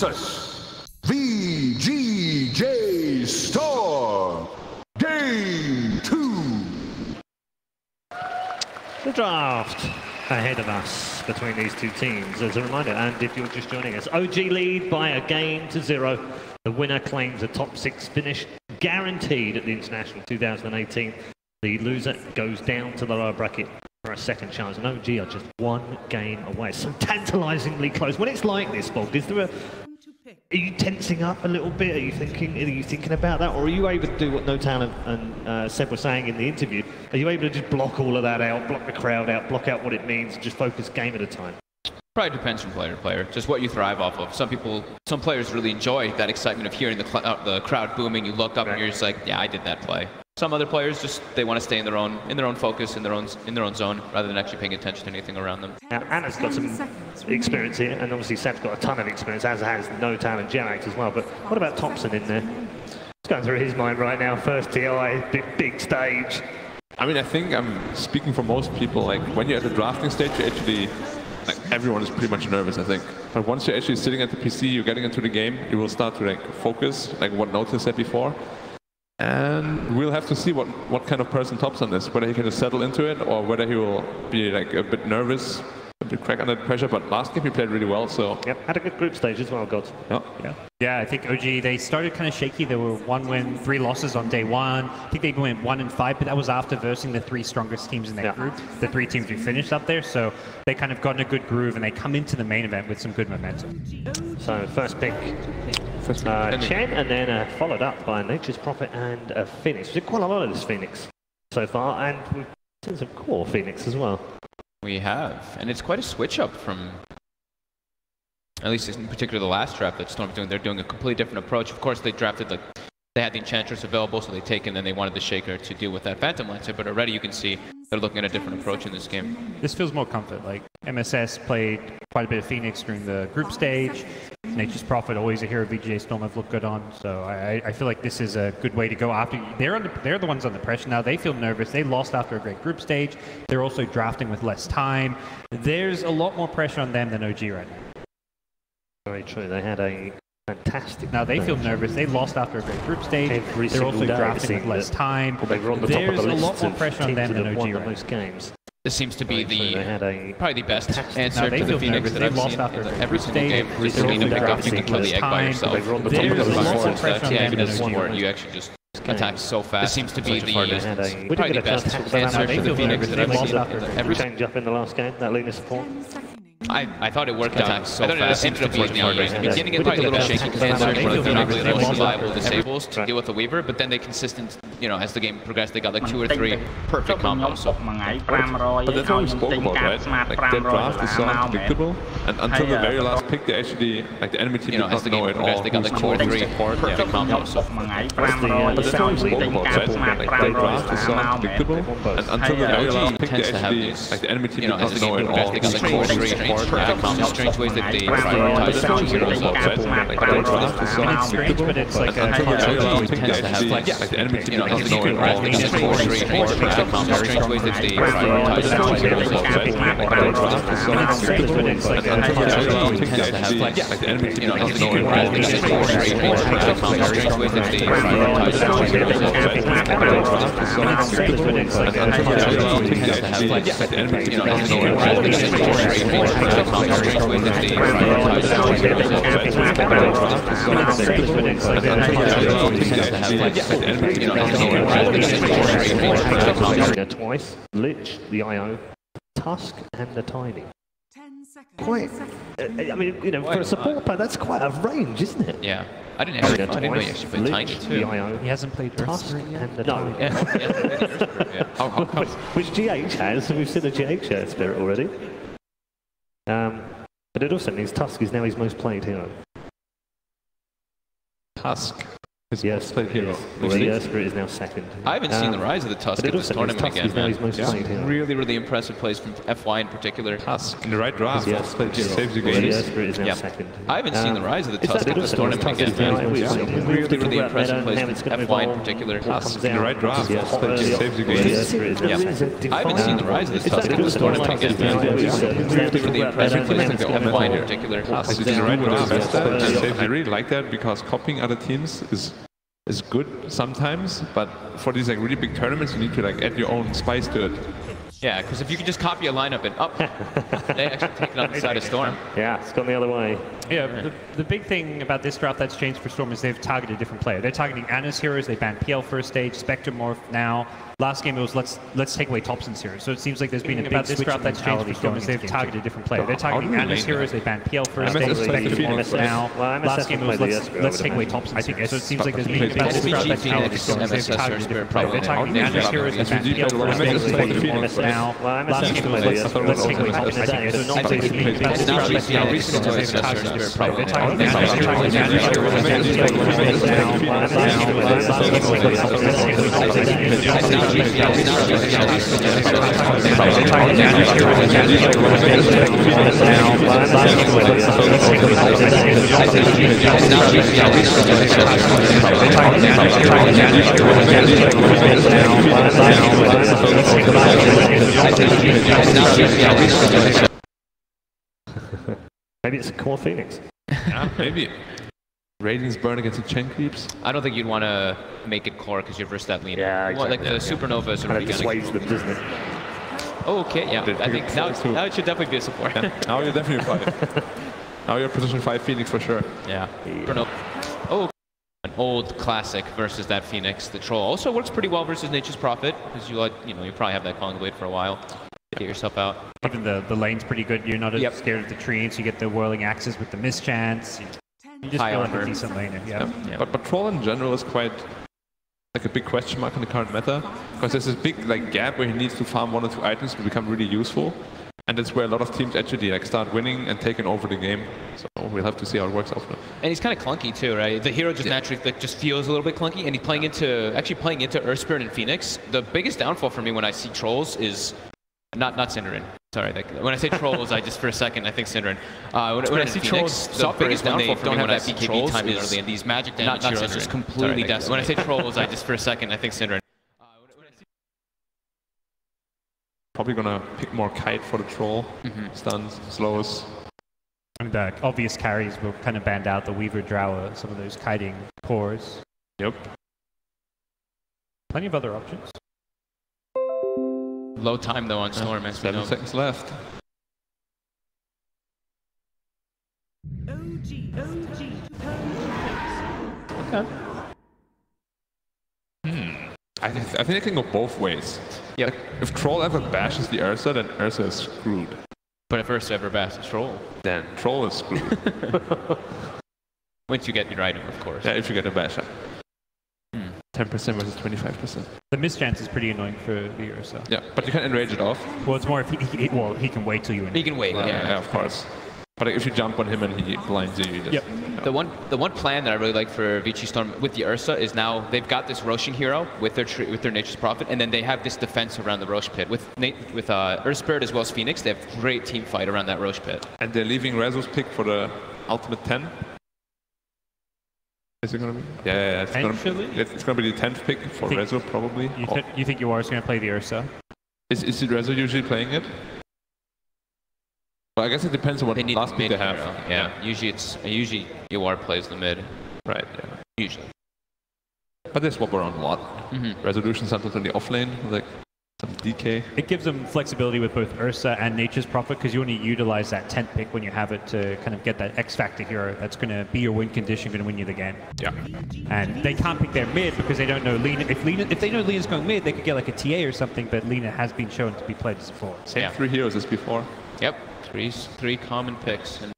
versus VGJ Storm. Game 2. The draft ahead of us between these two teams. As a reminder, and if you're just joining us, OG lead by a game to 0. The winner claims a top 6 finish guaranteed at the International 2018. The loser goes down to the lower bracket for a second chance, and OG are just 1 game away. So tantalisingly close. When it's like this, Bob, is there are you tensing up a little bit? Are you thinking about that, or are you able to do what Notan and Seb were saying in the interview? Are you able to just block all of that out, block the crowd out, block out what it means, just focus game at a time? Probably depends from player to player, just what you thrive off of. Some players really enjoy that excitement of hearing the crowd booming. You look up and you're just like, yeah, I did that play. Some other players they want to stay in their own focus, in their own zone, rather than actually paying attention to anything around them. Now, Anna's got some experience here, and obviously Seb's got a ton of experience, as has Notan and Jerax as well. But what about Thompson in there? What's going through his mind right now? First TI, big stage. I mean, I think I'm speaking for most people. Like when you're at the drafting stage, you actually, like everyone is pretty much nervous, I think. But once you're actually sitting at the PC, you're getting into the game, you will start to like focus, like what Notan said before. And we'll have to see what kind of person Thompson is, whether he can just settle into it or whether he will be like a bit nervous, a bit crack under the pressure. But last game he played really well, so. Yep, had a good group stage as well, Gods. Yeah, I think OG, they started kind of shaky. They were 1 win, 3 losses on day 1. I think they went 1-5, but that was after versing the 3 strongest teams in their group, the 3 teams we finished up there. So they kind of got in a good groove, and they come into the main event with some good momentum. So first pick, Chen, and then followed up by Nature's Prophet and a Phoenix. We've seen quite a lot of this Phoenix so far, and we've seen some core Phoenix as well. We have, and it's quite a switch up from, at least in particular, the last draft that Storm's doing. They're doing a completely different approach. Of course, they drafted, like, they had the Enchantress available, so they take and then they wanted the Shaker to deal with that Phantom Lancer, but already you can see they're looking at a different approach in this game. This feels more comfort. Like, MSS played quite a bit of Phoenix during the group stage. Nature's Prophet, always a hero VGJ Storm have looked good on, so I feel like this is a good way to go after. They're the ones under pressure now. They feel nervous. They lost after a great group stage. They're also drafting with less time. There's a lot more pressure on them than OG right now. Very true. They had a fantastic. Now they feel nervous. They lost after a great group stage. They're also drafting with less time. Well, they were on the top of the list. There's a lot more pressure on them than OG won right most games. This seems to be probably the best answer to the Phoenix that I've seen in every single game. Recently, to pick up, you can kill the egg by yourself. There's a lot more pressure on them than OG. You actually just attack so fast. This seems to be probably the best answer to the Phoenix that I've seen in every change up in the last game. That Lena support. I thought it worked out so fast. It ended up being the beginning it probably a little shaky answer for the not really the most reliable disables to deal with the Weaver, but then they consistent, you know, as the game progressed, they got like 2 or 3 perfect combos. So. But that's what we spoke about, right? Like their draft is so unpredictable, and until the very last pick, they actually, like the enemy team, you know, as the game progressed, they got like 2 or 3 perfect combos. So. But that's what we spoke about, right? Like their draft is so unpredictable, and until the very last pick, they actually, like the enemy team, doesn't know it all. They got like 2 or 3 strange ways that they prioritize the heroes of It's strange, but it's like tends to have flex. Like the enemy team doesn't know it all. They got 2 or 3 strange ways that they prioritize the heroes of it's strange, but it's like tends to have flex. Like the enemy team doesn't know it all. They got 2 or 3 strange ways that they prioritize the heroes of it's strange, but it's like tends to have flex. Like the enemy team doesn't know it all. They got 2 or 3 strange ways that they prioritize the heroes of twice, Lich, the IO, Tusk, and the Tiny. Quite, I mean, you know, for a support player, that's quite a range, isn't it? Yeah. I didn't know he actually played Tiny too. The IO, he hasn't played Tusk and the Tiny. Yeah. Which GH has, we've seen a GH spirit already. But it also means Tusk is now his most played hero. Tusk. His Yes, most played hero. Esprit is now second. I haven't seen the rise of the Tusk at this tournament again, He's now man. his most played hero. Really, really impressive plays from FY in particular. Tusk in the right draft. Yes, Played hero. Saves you Already games. Esprit is now Yep. second. I haven't seen the rise of the It's Tusk that at this little tournament Tusk again, is man. now- we've Really, really meta, impressive plays now from it's gonna FY in evolve. particular. Tusk in the right draft. Yes, Played early saves you on. games. I haven't seen the rise of this Tusk at this tournament again, man. Really, really impressive plays from FY in particular. Tusk in the right draft. I really like that because copying other teams is good sometimes, but for these like really big tournaments, you need to like add your own spice to it. Yeah, because if you could just copy a lineup and they actually take it on the side of Storm. Yeah, it's gone the other way. Yeah, the big thing about this draft that's changed for Storm is they've targeted a different player. They're targeting Anna's heroes. They banned PL first stage, Spectre Morph now. Last game it was let's take away Thompson's heroes. So it seems like there's been a big switch draft that's changed for Storm is they've targeted a different player. They're targeting Anna's heroes. They banned PL first stage, Spectre Morph now. Last game it was let's take away Thompson's heroes. So it seems like there's been a big switch draft that's changed for Storm is they've targeted a different player. They're targeting Anna's heroes. They banned PL first stage, Spectre Morph now. Last game it was let's take away Thompson's heroes. So it seems like there's been a big switch draft that's changed for Storm is they've targeted a different player. They're targeting Anna's heroes. They banned PL first stage, Spectre Morph now. Last game it was let's take away Thompson's heroes. Maybe it's a core Phoenix. Yeah, maybe. Ratings burn against the Chen creeps. I don't think you'd want to make it core because you're versus that lean. Yeah, Well, like exactly. the Supernovas are Kind really of gonna dissuades them, doesn't it? Okay, yeah. I think now it should definitely be a support. Now you're definitely 5. Now you're position 5 Phoenix for sure. Yeah. Oh, an old classic versus that Phoenix. The Troll also works pretty well versus Nature's Prophet because you probably have that Calling Blade for a while. Get yourself out. Even the lane's pretty good. You're not as scared of the trees. You get the whirling axes with the mischance. You just High feel like armor. a decent laner. Yeah. But Troll in general is quite like a big question mark in the current meta because there's this big like gap where he needs to farm 1 or 2 items to become really useful, and that's where a lot of teams actually like start winning and taking over the game. So we'll have to see how it works out. And he's kind of clunky too, right? The hero just naturally just feels a little bit clunky, and he's playing into Earth Spirit and Phoenix. The biggest downfall for me when I see Trolls is not Synderen. Sorry, when I say Trolls, I just for a second I think Synderen. When I see Trolls, the biggest downfall for me when I see BKB timing early and these magic damage heroes just completely decimated. When I say Trolls, I just for a second I think Synderen. Probably gonna pick more Kite for the Troll. Stuns, slows. And obvious carries will kind of band out the Weaver Drower, some of those kiting cores. Yep. Plenty of other options. Low time though on Storm, as we 7 know. seconds left. Okay. I think it can go both ways. Yep. Like, if Troll ever bashes the Ursa, then Ursa is screwed. But if Ursa ever bashes Troll, Then Troll is screwed. once you get your item, of course. Yeah, if you get a bash. 10% versus 25%. The mischance is pretty annoying for the Ursa. Yeah, but you can enrage it off. Well, it's more if he can wait till you He can wait. Yeah, of course. But if you jump on him and he blinds you, you just... The one plan that I really like for Vici Storm with the Ursa is now they've got this Roshing hero with their Nature's Prophet, and then they have this defense around the Rosh pit with Earth Spirit as well as Phoenix. They have great team fight around that Rosh pit. And they're leaving Rezo's pick for the ultimate 10. Is it gonna be? Yeah, it's gonna be the 10th pick for Rezo probably. You think you are going to play the Ursa? Is it Rezo usually playing it? Well, I guess it depends on what last pick they have. Yeah, usually UR plays the mid. Right. Yeah. Usually. But they swap around a lot. Resolution sometimes on the off lane, like some DK. It gives them flexibility with both Ursa and Nature's Prophet because you only utilize that 10th pick when you have it to kind of get that X Factor hero that's going to be your win condition, going to win you the game. Yeah. And they can't pick their mid because they don't know Lina. If they know Lina's going mid, they could get like a TA or something, but Lina has been shown to be played as a 4. Same 3 heroes as before. Yep. Three common picks, and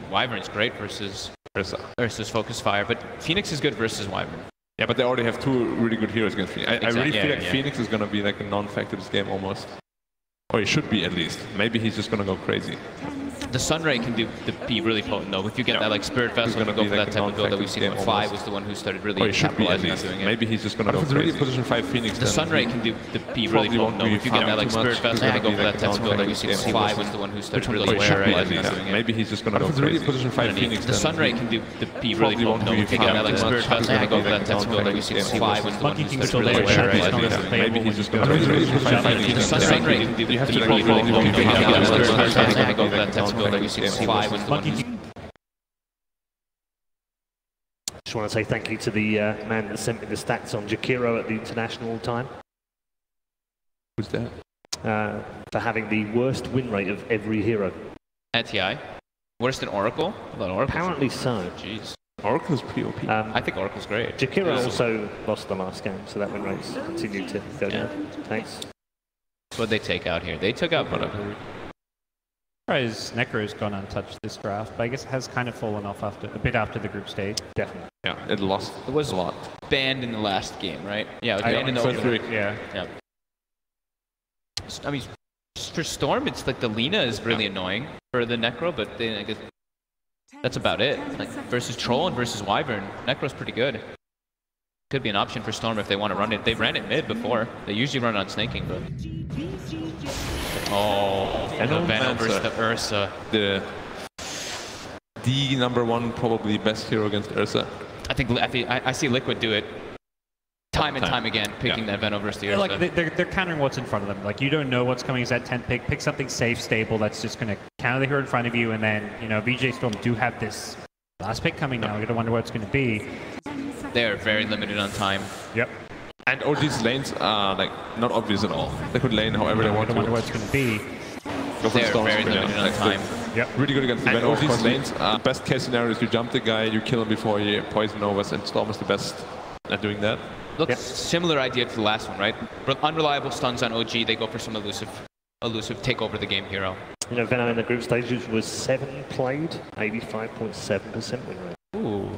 Wyvern's great versus Ursa's Focus Fire, but Phoenix is good versus Wyvern. Yeah, but they already have 2 really good heroes against Phoenix. I really feel like yeah. Phoenix is going to be like a non-factor this game almost. Or he should be at least. Maybe he's just going to go crazy. The Sunray can be really potent though. If you get that like Spirit Vessel and go for that type of build that we've seen when 5 was the one who started really capitalizing on doing it. Maybe he's just gonna go crazy. Position 5 Phoenix. The Sunray can be really potent though. If you get that like Spirit Vessel and go for that type of build that we've seen when 5 was the one who started really capitalizing on doing it. Maybe he's just gonna go crazy. Position 5 Phoenix. The Sunray can be really potent though. If you get that like Spirit Vessel and go for that type of build that we've seen when 5 was the one who started really capitalizing on doing it. Maybe he's just gonna go crazy. The Sunray can be really potent though. If you get that like Spirit Vessel and go for that type of build that we've seen when 5 was the one who Just want to say thank you to the man that sent me the stats on Jakiro at the international time. Who's that? For having the worst win rate of every hero. At TI? Worse than Oracle? Apparently so. Jeez. Oracle is pretty OP. I think Oracle's great. Jakiro also lost the last game, so that win rate's continued to go down. Thanks. What'd they take out here? They took out whatever. His Necro's gone untouched this draft, but I guess it has kind of fallen off a bit after the group stage. Definitely. Yeah, it lost. It was a lot. Banned in the last game, right? Yeah, it was banned in the opener. opener. Yeah. I mean, for Storm, it's like the Lina is really annoying for the Necro, but then I guess that's about it. Like versus Troll and versus Wyvern, Necro's pretty good. Could be an option for Storm if they want to run it. They ran it mid before. They usually run on snaking, but. Oh, and the Venom versus the Ursa. The #1 probably best hero against Ursa. I see Liquid do it time and time again, picking that Venom versus the Ursa. Like they're countering what's in front of them. Like you don't know what's coming as that 10th pick. Pick something safe, stable that's just going to counter the hero in front of you, and then VJ Storm do have this last pick coming now. You're going to wonder what it's going to be. They're very limited on time. Yep. And OG's lanes are like not obvious at all. They could lane however they want to. Wonder what it's going to be. Go for They're very limited on time. Yep. Really good against the Venom. OG's lanes. Best case scenario is you jump the guy, you kill him before he poison overs, and Storm is the best at doing that. Looks similar idea to the last one, right? Unreliable stuns on OG. They go for some elusive take over the game hero. Venom in the group stages was 7 played, 85.7% win rate. Ooh.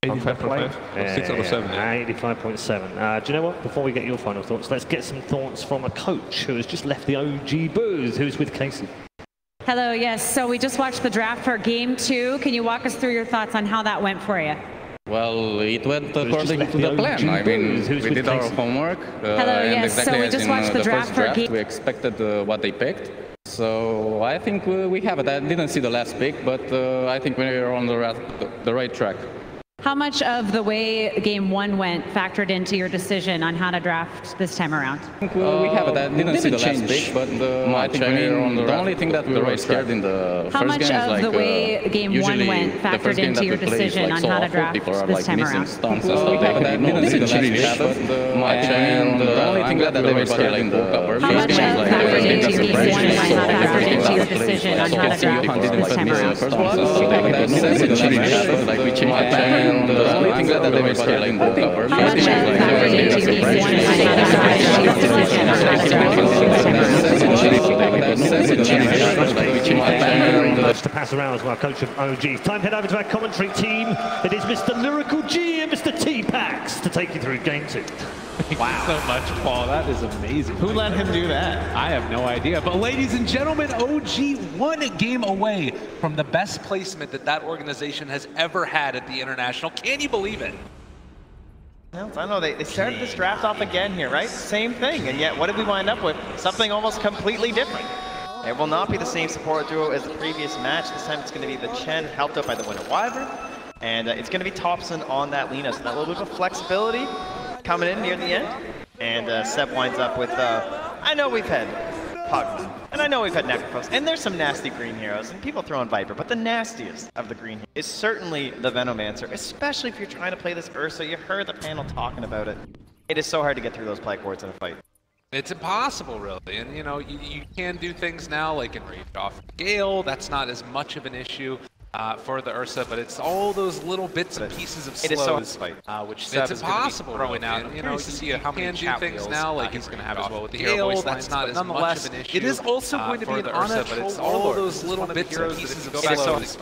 85.5? 6 out of 7, yeah. 85.7. Do you know what? Before we get your final thoughts, let's get some thoughts from a coach who has just left the OG booth, who's with Casey. Hello, yes. So we just watched the draft for Game 2. Can you walk us through your thoughts on how that went for you? Well, it went according to the plan. I mean, we did our homework. Hello, yes. Exactly so we just watched the draft for Game 2. We expected what they picked. So I think we have it. I didn't see the last pick, but I think we're on the right track. How much of the way Game 1 went factored into your decision on how to draft this time around? We have it. I didn't see the last pick, but I think we're on the only thing that we were scared in the how first game is like how much of the way Game 1 went factored into your decision on how to draft this time around? We have it. I didn't see the last pick, but the only thing that we were scared in the how much factored into your Game 1 went factored into your decision on how to draft this time around? We changed the only thing that they were scared in the cover. How much factored into your Game 1 went factored into your decision on how to draft this time around? Much to pass around as well, coach of OG. Time to head over to our commentary team. It is Mr. Lyrical G and Mr. T-Pax to take you through Game 2. Wow. So much, Paul. That is amazing. Who let him do that? I have no idea. But ladies and gentlemen, OG 1 game away from the best placement that organization has ever had at the International. Can you believe it? I know they started this draft off again here, right? Same thing, and yet what did we wind up with? Something almost completely different. It will not be the same support duo as the previous match. This time it's going to be the Chen helped out by the winner Wyvern, and it's going to be Thompson on that Lina, so that little bit of flexibility coming in near the end. And Seb winds up with, I know we've had Pugman, and I know we've had Necropros, and there's some nasty green heroes, and people throw in Viper, but the nastiest of the green heroes is certainly the Venomancer, especially if you're trying to play this Ursa. You heard the panel talking about it. It is so hard to get through those plague wards in a fight. It's impossible, really. And, you can do things now, like in Rage Off Gale. That's not as much of an issue. for the Ursa, but it's all those little bits and pieces of slows, which Seb is impossible throwing out. You know, you see how many can do things now, like he's going to have as well with the hero voice lines, but nonetheless, it is also going to be an Ana, but it's all those little bits and pieces of slows,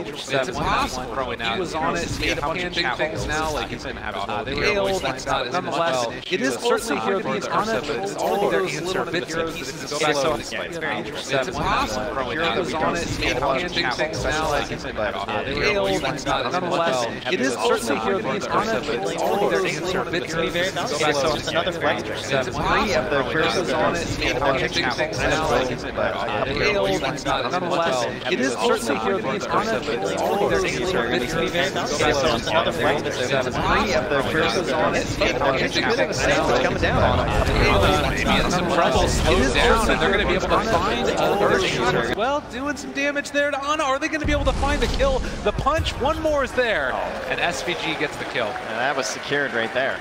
which Seb's impossible throwing out. He was on it, made how many big things now, like he's going to have as well with the hero voice lines, but nonetheless, it is also going to be an Ana, but it's all those little bits and pieces of slows. It's impossible throwing out. He was on it, made how many big things now, like he's going to have nonetheless, it is also here to be an Ana, but it's all those little bits and pieces of slows. Just another flex. It's three of the first on it, made how many big things now, like he's going to have nonetheless, it is also here to be an Ana, but it's all those little bits and pieces of slows. Another flex. It's three of the first on it, made how many big things now, like coming down. Maybe some trouble slows down, and they're going to be able to find a shot as well, doing some damage there to Ana. Are they going to be able to find the kill? The punch, one more is there, and SVG gets the kill. And that was secured right there.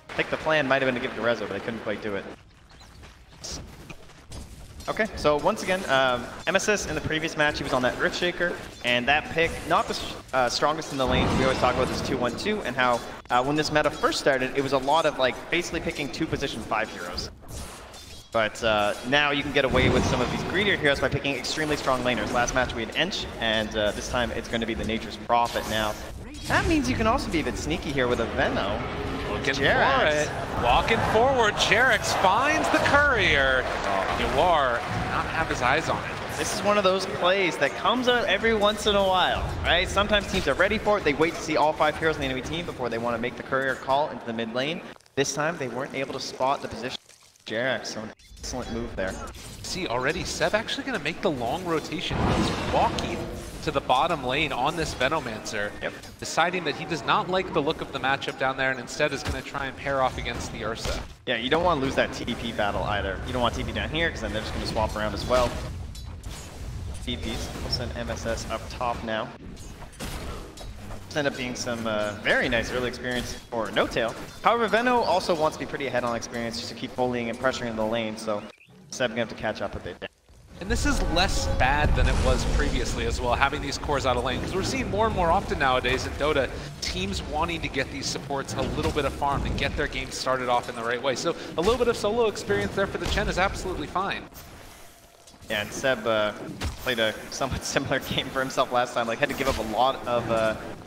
I think the plan might have been to give it to Rezo, but they couldn't quite do it. Okay, so once again, MSS in the previous match, he was on that Earthshaker, and that pick, not the strongest in the lanes. We always talk about this 2-1-2, and how when this meta first started, it was a lot of like basically picking 2 position 5 heroes. But now you can get away with some of these greedier heroes by picking extremely strong laners. Last match we had Ench, and this time it's going to be the Nature's Prophet. Now, that means you can also be a bit sneaky here with a Veno. Looking for it. Walking forward, Jerax finds the courier. Yawar not have his eyes on it. This is one of those plays that comes out every once in a while, right? Sometimes teams are ready for it. They wait to see all 5 heroes in the enemy team before they want to make the courier call into the mid lane. This time, they weren't able to spot the position of Jerax, so an excellent move there. See, already Seb actually going to make the long rotation. He's walking to the bottom lane on this Venomancer, deciding that he does not like the look of the matchup down there and instead is going to try and pair off against the Ursa. Yeah, you don't want to lose that TP battle either. You don't want TP down here because then they're just going to swap around as well. TPs, we'll send MSS up top now. End up being some very nice early experience for No Tail. However, Veno also wants to be pretty ahead on experience just to keep bullying and pressuring the lane, so Seb gonna have to catch up a bit. And this is less bad than it was previously as well, having these cores out of lane, because we're seeing more and more often nowadays in Dota, teams wanting to get these supports a little bit of farm to get their game started off in the right way. So a little bit of solo experience there for the Chen is absolutely fine. Yeah, and Seb played a somewhat similar game for himself last time, like had to give up a lot of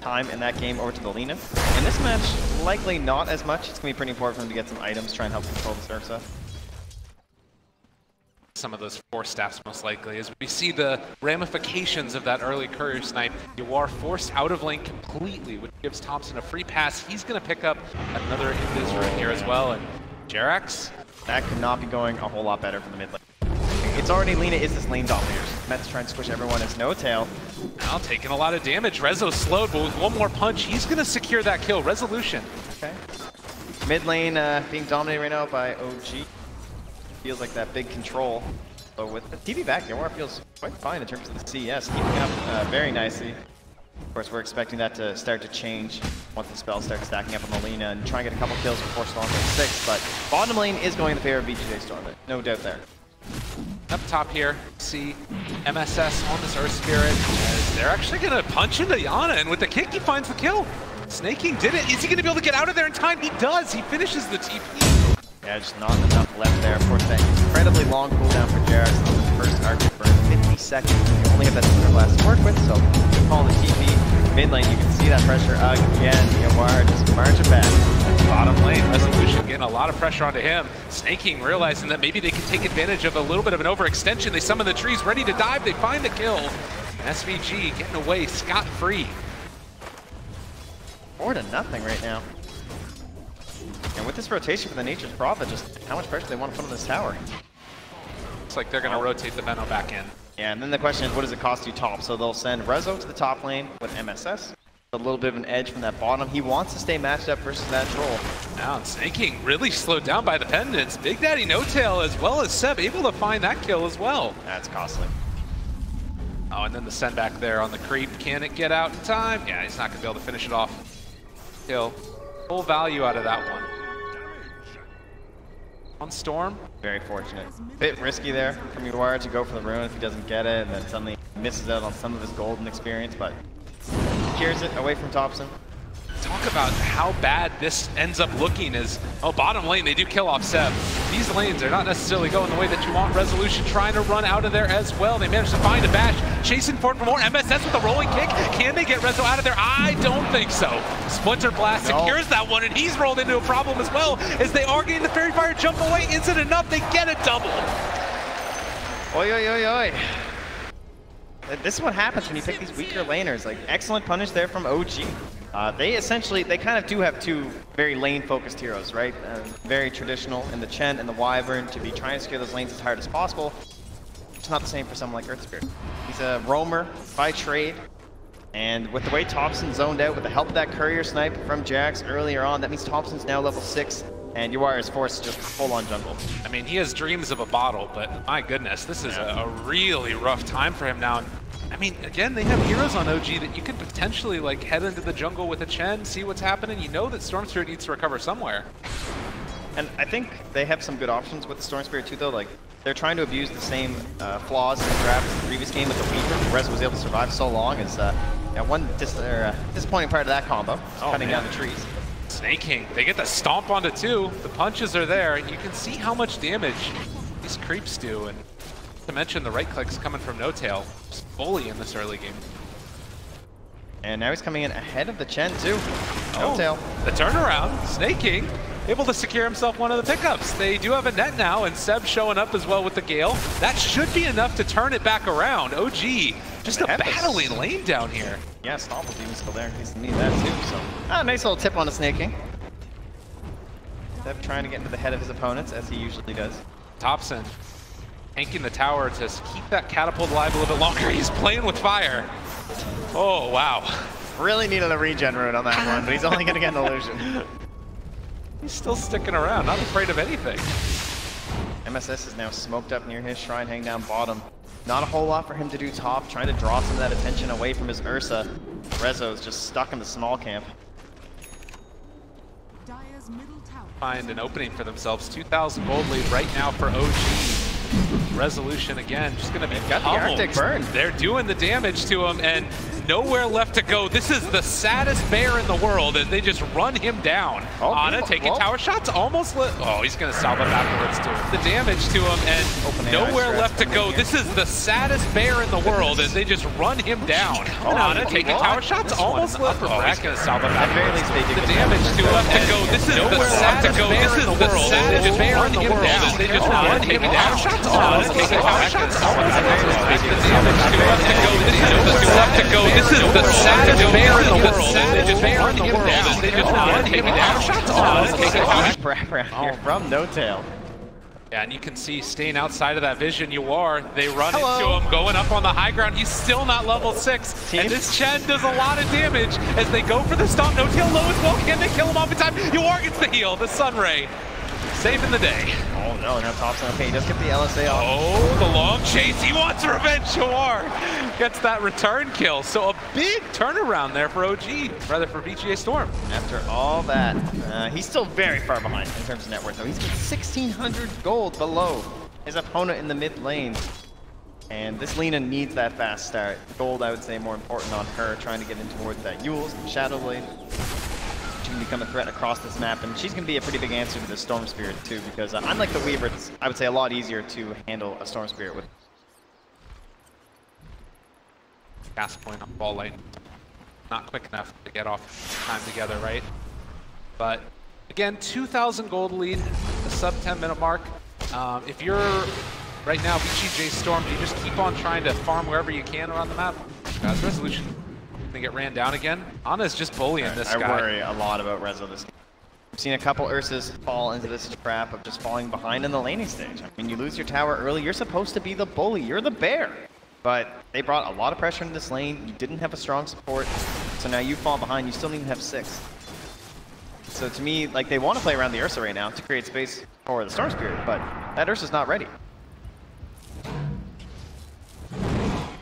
time in that game over to the Lina. In this match, likely not as much. It's going to be pretty important for him to get some items, try and help control this Ursa. Some of those 4 staffs most likely, as we see the ramifications of that early courier snipe. Yawar forced out of lane completely, which gives Thompson a free pass. He's going to pick up another invis rune here as well, and Jerax? That could not be going a whole lot better from the mid lane. It's already Lina is this lane dominator. Mets trying to squish everyone as No Tail. Now taking a lot of damage. Rezo slowed, but with one more punch, he's going to secure that kill. Resolution. Okay. Mid lane being dominated right now by OG. Feels like that big control. So with the TV back, Yawar feels quite fine in terms of the CS, keeping up very nicely. Of course, we're expecting that to start to change once the spells start stacking up on the Lina and try and get a couple kills before Storm goes 6. But bottom lane is going in the favor of VGJ Storm, no doubt there. Up top here, see MSS on this Earth Spirit, as they're actually going to punch into Yana, and with the kick, he finds the kill. Snaking did it. Is he going to be able to get out of there in time? He does. He finishes the TP. Yeah, just not enough left there. Of course, that incredibly long cooldown for Jerax on the first Arctic burn, 50 seconds. You only have that Thunder Blast to work with, so you call the TP. Mid lane, you can see that pressure again. Yawar just marching back. Bottom lane, Resolution getting a lot of pressure onto him. Snaking realizing that maybe they can take advantage of a little bit of an overextension. They summon the trees, ready to dive. They find the kill. And SVG getting away scot-free. 4-0 right now. And with this rotation for the Nature's Prophet, just how much pressure they want to put on this tower. Looks like they're going to rotate the Veno back in. Yeah, and then the question is, what does it cost you top? So they'll send Rezo to the top lane with MSS. A little bit of an edge from that bottom. He wants to stay matched up versus that troll. Now, Snaking really slowed down by the pendants. Big Daddy No Tail as well as Seb able to find that kill as well. That's costly. Oh, and then the send back there on the creep. Can it get out in time? Yeah, he's not going to be able to finish it off. Kill. Full value out of that one. On Storm. Very fortunate. Bit risky there from Yawar to go for the rune if he doesn't get it, and then suddenly misses out on some of his golden experience, but clears it away from Thompson. Talk about how bad this ends up looking as, oh, bottom lane, they do kill off Seb. These lanes are not necessarily going the way that you want. Resolution trying to run out of there as well. They managed to find a bash, chasing forward for more. MSS with a rolling kick. Can they get Rezo out of there? I don't think so. Splinter Blast secures that one, and he's rolled into a problem as well, as they are getting the Fairy Fire jump away. Isn't enough, they get a double. Oi, oi, oi, oi. This is what happens when you pick these weaker laners. Like, excellent punish there from OG. They kind of do have two very lane-focused heroes, right? Very traditional in the Chen and the Wyvern to be trying to secure those lanes as hard as possible. It's not the same for someone like Earthspirit. He's a roamer by trade, and with the way Thompson zoned out with the help of that courier snipe from Jax earlier on, that means Thompson's now level 6, and Uar is forced to just full-on jungle. I mean, he has dreams of a bottle, but my goodness, this is a really rough time for him now. I mean, again, they have heroes on OG that you could potentially like head into the jungle with a Chen, see what's happening. You know that Storm Spirit needs to recover somewhere. And I think they have some good options with the Storm Spirit too, though. Like, they're trying to abuse the same flaws in the draft as the previous game with the Weaver. Rez was able to survive so long. Is one disappointing part of that combo, cutting down the trees. Snake King, they get the stomp onto 2. The punches are there. You can see how much damage these creeps do, and to mention the right clicks coming from No Tail, just bully in this early game. And now he's coming in ahead of the Chen too. No Tail. The turnaround, Snake King able to secure himself one of the pickups. They do have a net now, and Seb showing up as well with the Gale. That should be enough to turn it back around. OG, just a battling lane down here. Yeah, Stomp was even still there. He's need that too. So, nice little tip on the Snake King. Seb trying to get into the head of his opponents, as he usually does. Thompson tanking the tower to keep that catapult alive a little bit longer. He's playing with fire. Oh, wow. Really needed a regen rune on that one, but he's only going to get an illusion. He's still sticking around, not afraid of anything. MSS is now smoked up near his shrine, hanging down bottom. Not a whole lot for him to do top, trying to draw some of that attention away from his Ursa. Rezo's just stuck in the small camp. Find an opening for themselves. 2,000 gold lead right now for OG. Resolution again, just going to be got the Arctic burn. They're doing the damage to him, and nowhere left to go. This is the saddest bear in the world as they just run him down. Ana taking tower shots, almost he's going to salve up afterwards too. The damage to him, and nowhere left to go. This is the saddest bear in the world as they just run him down. Ana taking tower shots, almost he's going to salve up afterwards. The damage to him, and this is the saddest bear in the world. They just run him down. They just run him down. Ana taking tower shots, almost the damage to him, and this is the saddest bear in the world. They just run him down. They just run him down. Shots on. Wrap here from No Tail. Yeah, and you can see staying outside of that vision, you are. They run into him, going up on the high ground. He's still not level 6. And this Chen does a lot of damage as they go for the stomp. No Tail low as well. Can they kill him off in time? Yuar gets the heal. The Sunray saving the day. Oh no, now Thompson, okay, he does get the LSA off. Oh, the long chase, he wants revenge. Yuar gets that return kill. So a big turnaround there for OG, rather for VGA Storm. After all that, he's still very far behind in terms of net worth though. He's got 1,600 gold below his opponent in the mid lane. And this Lina needs that fast start. Gold, I would say, more important on her, trying to get in towards that Eul's, Shadow Blade. She can become a threat across this map, and she's going to be a pretty big answer to the Storm Spirit too, because unlike the Weaver, it's, I would say, a lot easier to handle a Storm Spirit with. Gas point on ball lane. Not quick enough to get off time together, right? But again, 2,000 gold lead, the sub 10-minute mark. If you're right now VGJ Storm, do you just keep on trying to farm wherever you can around the map? Guys, Resolution gonna get ran down again. Ana's just bullying this guy. I worry a lot about Rezo this game. I've seen a couple Ursas fall into this trap of just falling behind in the laning stage. I mean, you lose your tower early, you're supposed to be the bully, you're the bear. But they brought a lot of pressure into this lane, you didn't have a strong support, so now you fall behind, you still don't even have 6. So to me, like, they want to play around the Ursa right now to create space for the Storm Spirit, but that Ursa's not ready.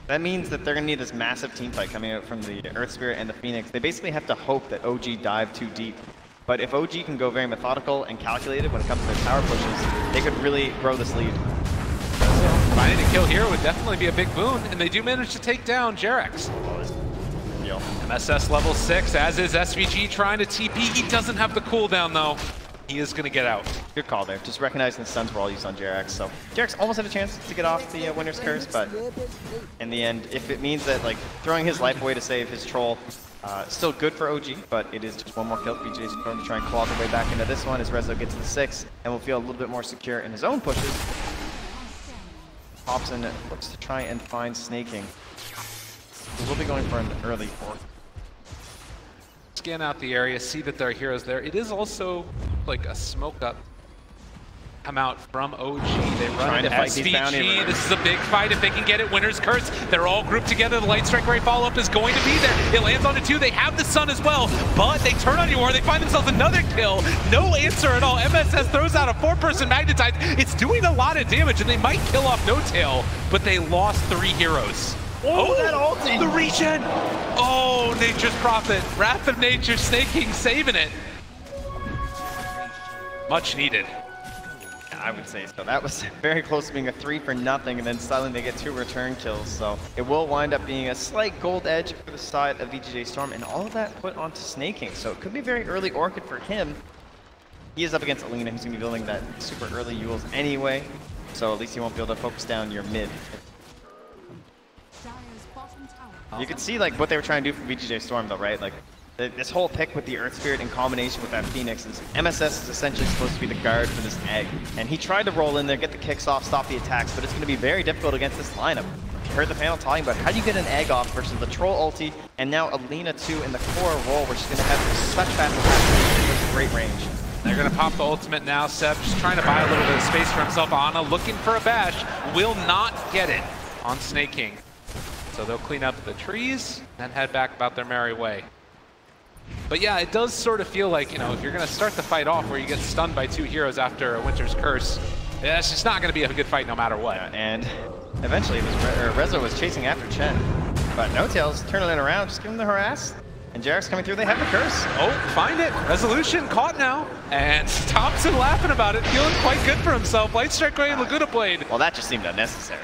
That means that they're going to need this massive team fight coming out from the Earth Spirit and the Phoenix. They basically have to hope that OG dive too deep. But if OG can go very methodical and calculated when it comes to their tower pushes, they could really grow this lead. Finding a kill here would definitely be a big boon, and they do manage to take down Jarex. MSS level 6, as is SVG trying to TP. He doesn't have the cooldown though. He is going to get out. Good call there. Just recognizing the stuns were all used on Jarex. So Jarex almost had a chance to get off the winner's curse, but in the end, if it means that like throwing his life away to save his troll, still good for OG, but it is just one more kill for BJ's going to try and claw their way back into this one as Rezo gets to the 6 and will feel a little bit more secure in his own pushes. Hobson looks to try and find Snaking. We'll be going for an early 4. Scan out the area, see that there are heroes there. It is also like a smoke up come out from OG. They run into SVG. This is a big fight if they can get it. Winner's Curse. They're all grouped together. The Light Strike Ray follow-up is going to be there. It lands onto 2. They have the Sun as well, but they turn on Yor. They find themselves another kill. No answer at all. MSS throws out a 4-person Magnetize. It's doing a lot of damage, and they might kill off No Tail, but they lost 3 heroes. Oh, that ulti! The regen! Oh, Nature's Prophet. Wrath of Nature, Snaking, saving it. Much needed. I would say so. That was very close to being a 3 for nothing, and then suddenly they get 2 return kills. So it will wind up being a slight gold edge for the side of VGJ Storm, and all of that put onto Snaking. So it could be very early Orchid for him. He is up against Alina, who's going to be building that super early Yules anyway. So at least he won't be able to focus down your mid. You can see like what they were trying to do for VGJ Storm though, right? Like this whole pick with the Earth Spirit in combination with that Phoenix is MSS is essentially supposed to be the guard for this egg. And he tried to roll in there, get the kicks off, stop the attacks, but it's going to be very difficult against this lineup. You heard the panel talking about how do you get an egg off versus the Troll ulti, and now Alina too in the core role where she's going to have such fast attacks with great range. They're going to pop the ultimate now. Seb just trying to buy a little bit of space for himself. Ana looking for a bash, will not get it on Snaking. So they'll clean up the trees and head back about their merry way. But yeah, it does sort of feel like, you know, if you're going to start the fight off where you get stunned by 2 heroes after a Winter's Curse, yeah, it's just not going to be a good fight no matter what. Yeah, and eventually Rezo was chasing after Chen, but No Tail's turning it around, just giving the harass. And Jarek's coming through, they have the curse. Oh, find it. Resolution caught now. And Thompson laughing about it, feeling quite good for himself. Light Strike Ray and Laguna Blade. Well, that just seemed unnecessary.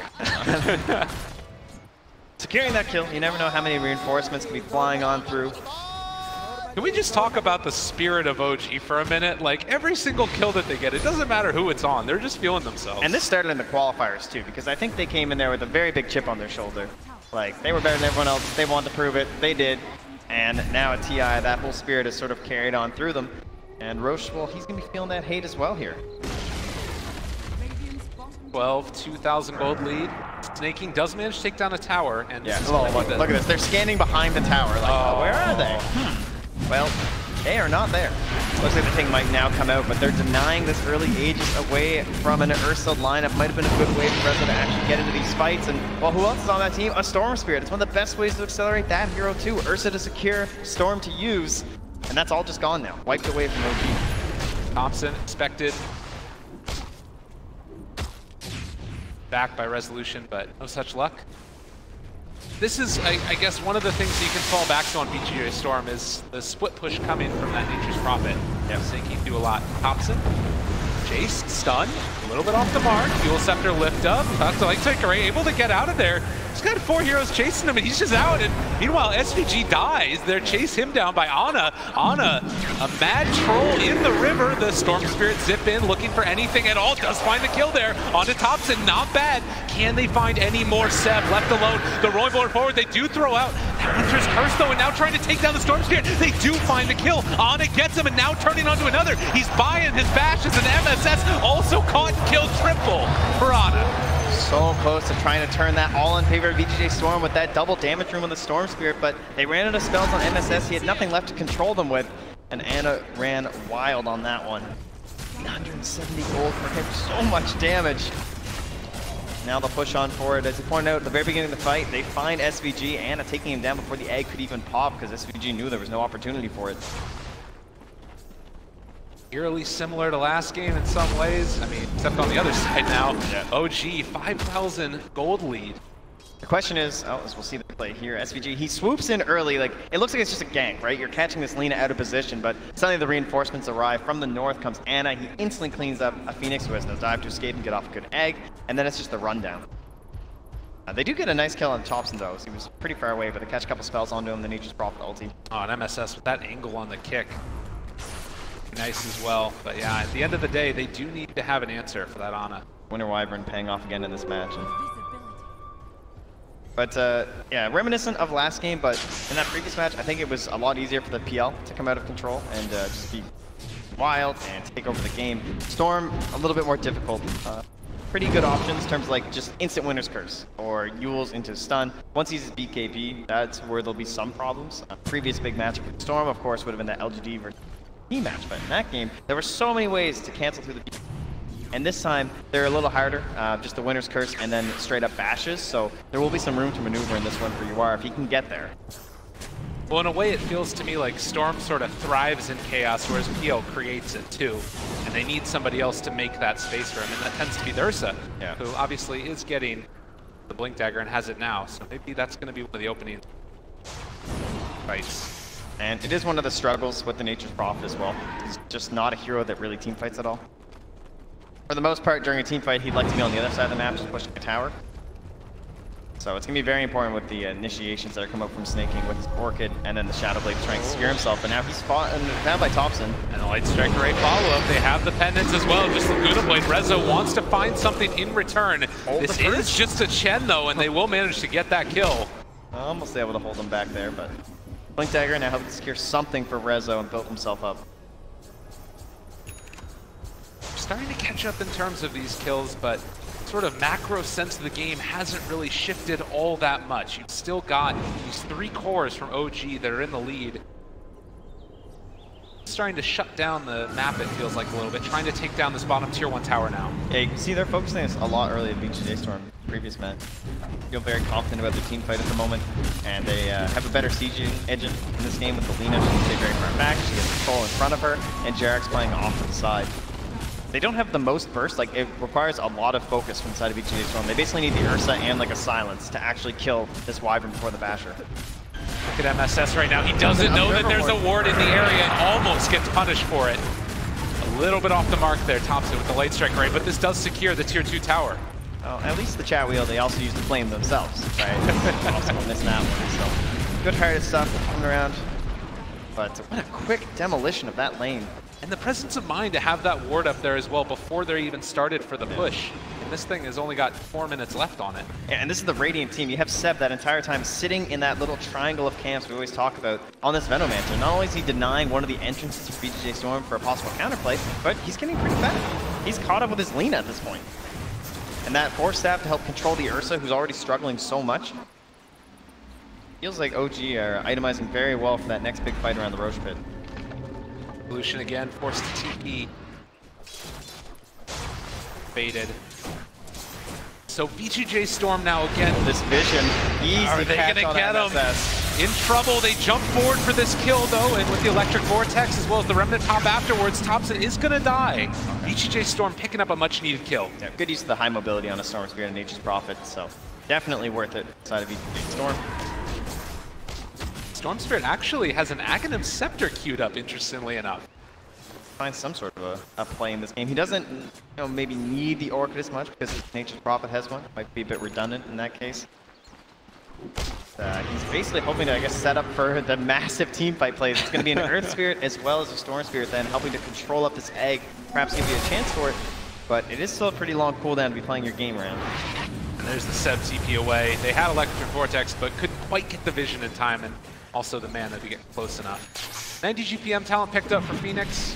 Securing that kill, you never know how many reinforcements can be flying on through. Can we just talk about the spirit of OG for a minute? Like, every single kill that they get, it doesn't matter who it's on, they're just feeling themselves. And this started in the qualifiers too, because I think they came in there with a very big chip on their shoulder. Like, they were better than everyone else, they wanted to prove it, they did. And now at TI, that whole spirit is sort of carried on through them. And Roche, well, he's going to be feeling that hate as well here. 12, 2,000 gold lead. Snaking does manage to take down a tower. And yeah, look at this. They're scanning behind the tower. Like, where are they? Well, they are not there. Looks like the thing might now come out, but they're denying this early Aegis away from an Ursa lineup. Might have been a good way for Rezo to actually get into these fights. And, well, who else is on that team? A Storm Spirit. It's one of the best ways to accelerate that hero, too. Ursa to secure, Storm to use. And that's all just gone now. Wiped away from OG. Thompson expected. Back by Resolution, but no such luck. This is, I guess, one of the things you can fall back to on VGJ Storm is the split push coming from that Nature's Prophet. Yeah, Snaking do a lot. Thompson, Jace, stun, a little bit off the mark. Fuel Scepter lift up. That's like Ray able to get out of there. He's got 4 heroes chasing him, and he's just out. And meanwhile, SVG dies. They chase him down by Ana. Ana, a mad troll in the river. The Storm Spirit zip in, looking for anything at all. Does find the kill there. Onto Thompson, not bad. Can they find any more? Seb left alone. The rolling forward, they do throw out that Winter's Curse though, and now trying to take down the Storm Spirit. They do find the kill. Ana gets him, and now turning onto another. He's buying his bash as an MSS. Also caught and killed triple for Ana. So close to trying to turn that all in favor of VGJ Storm with that double damage room on the Storm Spirit, but they ran out of spells on MSS. He had nothing left to control them with, and Ana ran wild on that one. 170 gold for him, so much damage. Now they'll push on forward. As you pointed out at the very beginning of the fight, they find SVG. Ana taking him down before the egg could even pop because SVG knew there was no opportunity for it. Eerily similar to last game in some ways. I mean, except on the other side now. Yeah. OG, 5,000 gold lead. The question is, as we'll see the play here, SVG, he swoops in early. Like, it looks like it's just a gank, right? You're catching this Lina out of position, but suddenly the reinforcements arrive. From the north comes Ana. He instantly cleans up a Phoenix who has no dive to escape and get off a good egg, and then it's just the rundown. They do get a nice kill on Thompson though, so he was pretty far away, but they catch a couple spells onto him, then he just Prophet ulti. Oh, and MSS with that angle on the kick. Nice as well. But yeah, at the end of the day, they do need to have an answer for that Ana. Winter Wyvern paying off again in this match. But yeah, reminiscent of last game, but in that previous match, I think it was a lot easier for the PL to come out of control and just be wild and take over the game. Storm, a little bit more difficult. Pretty good options in terms of like just instant Winter's Curse or Yule's into stun. Once he's BKB, that's where there'll be some problems. Previous big match with Storm, of course, would have been the LGD versus team match, but in that game, there were so many ways to cancel through the BKB. And this time, they're a little harder, just the Winter's Curse and then straight up bashes, so there will be some room to maneuver in this one for UR if he can get there. Well, in a way, it feels to me like Storm sort of thrives in chaos, whereas PL creates it too. And they need somebody else to make that space for him, and that tends to be Ursa, who obviously is getting the Blink Dagger and has it now. So maybe that's going to be one of the opening fights. And it is one of the struggles with the Nature's Prophet as well. He's just not a hero that really team fights at all. For the most part, during a team fight, he'd like to be on the other side of the map, just pushing a tower. So it's going to be very important with the initiations that are coming up from Snaking with his Orchid and then the Shadow Blade trying to secure himself. But now he's fought now by Thompson. And the Light Strike Array follow-up. They have the pendants as well. Just Laguna Blade. Rezo wants to find something in return. This is just a Chen though, and they will manage to get that kill. Almost able to hold him back there, but Blink Dagger now helps secure something for Rezo and build himself up. Starting to catch up in terms of these kills, but sort of macro sense of the game hasn't really shifted all that much. You've still got these 3 cores from OG that are in the lead. Starting to shut down the map, it feels like a little bit, trying to take down this bottom tier 1 tower now. Yeah, you can see they're focusing this a lot early at BGJ Storm, previous match. Feel very confident about their team fight at the moment, and they have a better sieging engine in this game with Alina. She can stay very far back, she gets control in front of her, and Jarek's playing off to the side. They don't have the most burst, like it requires a lot of focus from the side of BGJ Storm. They basically need the Ursa and like a silence to actually kill this Wyvern before the Basher. Look at MSS right now. He doesn't know that there's a ward in the area and almost gets punished for it. A little bit off the mark there, Thompson with the Light Strike Array, but this does secure the tier 2 tower. Oh, at least the chat wheel, they also use the flame themselves, right? Also missing that one, so good-hearted stuff coming around. But what a quick demolition of that lane. And the presence of mind to have that ward up there as well before they're even started for the push. And this thing has only got 4 minutes left on it. Yeah, and this is the Radiant team. You have Seb that entire time sitting in that little triangle of camps we always talk about on this Venomancer. Not only is he denying one of the entrances to BGJ Storm for a possible counterplay, but he's getting pretty fat. He's caught up with his Lina at this point. And that Force Staff to help control the Ursa, who's already struggling so much. Feels like OG are itemizing very well for that next big fight around the Roche Pit. Evolution again, forced to TP. Baited. So BGJ Storm now again. This vision, easy Are they catch gonna on get him? MSS. In trouble, they jump forward for this kill though, and with the Electric Vortex as well as the Remnant Pop afterwards, Thompson is gonna die. BGJ Storm picking up a much needed kill. Yeah, good use of the high mobility on a Storm Spirit and Nature's Prophet, so definitely worth it side of BGJ Storm. Storm Spirit actually has an Aghanim Scepter queued up, interestingly enough. Find some sort of a play in this game. He doesn't, maybe need the Orchid as much because Nature's Prophet has one. Might be a bit redundant in that case. He's basically hoping to, I guess, set up for the massive team fight plays. It's going to be an Earth Spirit as well as a Storm Spirit then, helping to control up this egg, perhaps give you a chance for it. But it is still a pretty long cooldown to be playing your game around. And there's the Seb TP away. They had Electric Vortex, but couldn't quite get the vision in time, and also the mana to get close enough. 90 GPM talent picked up for Phoenix.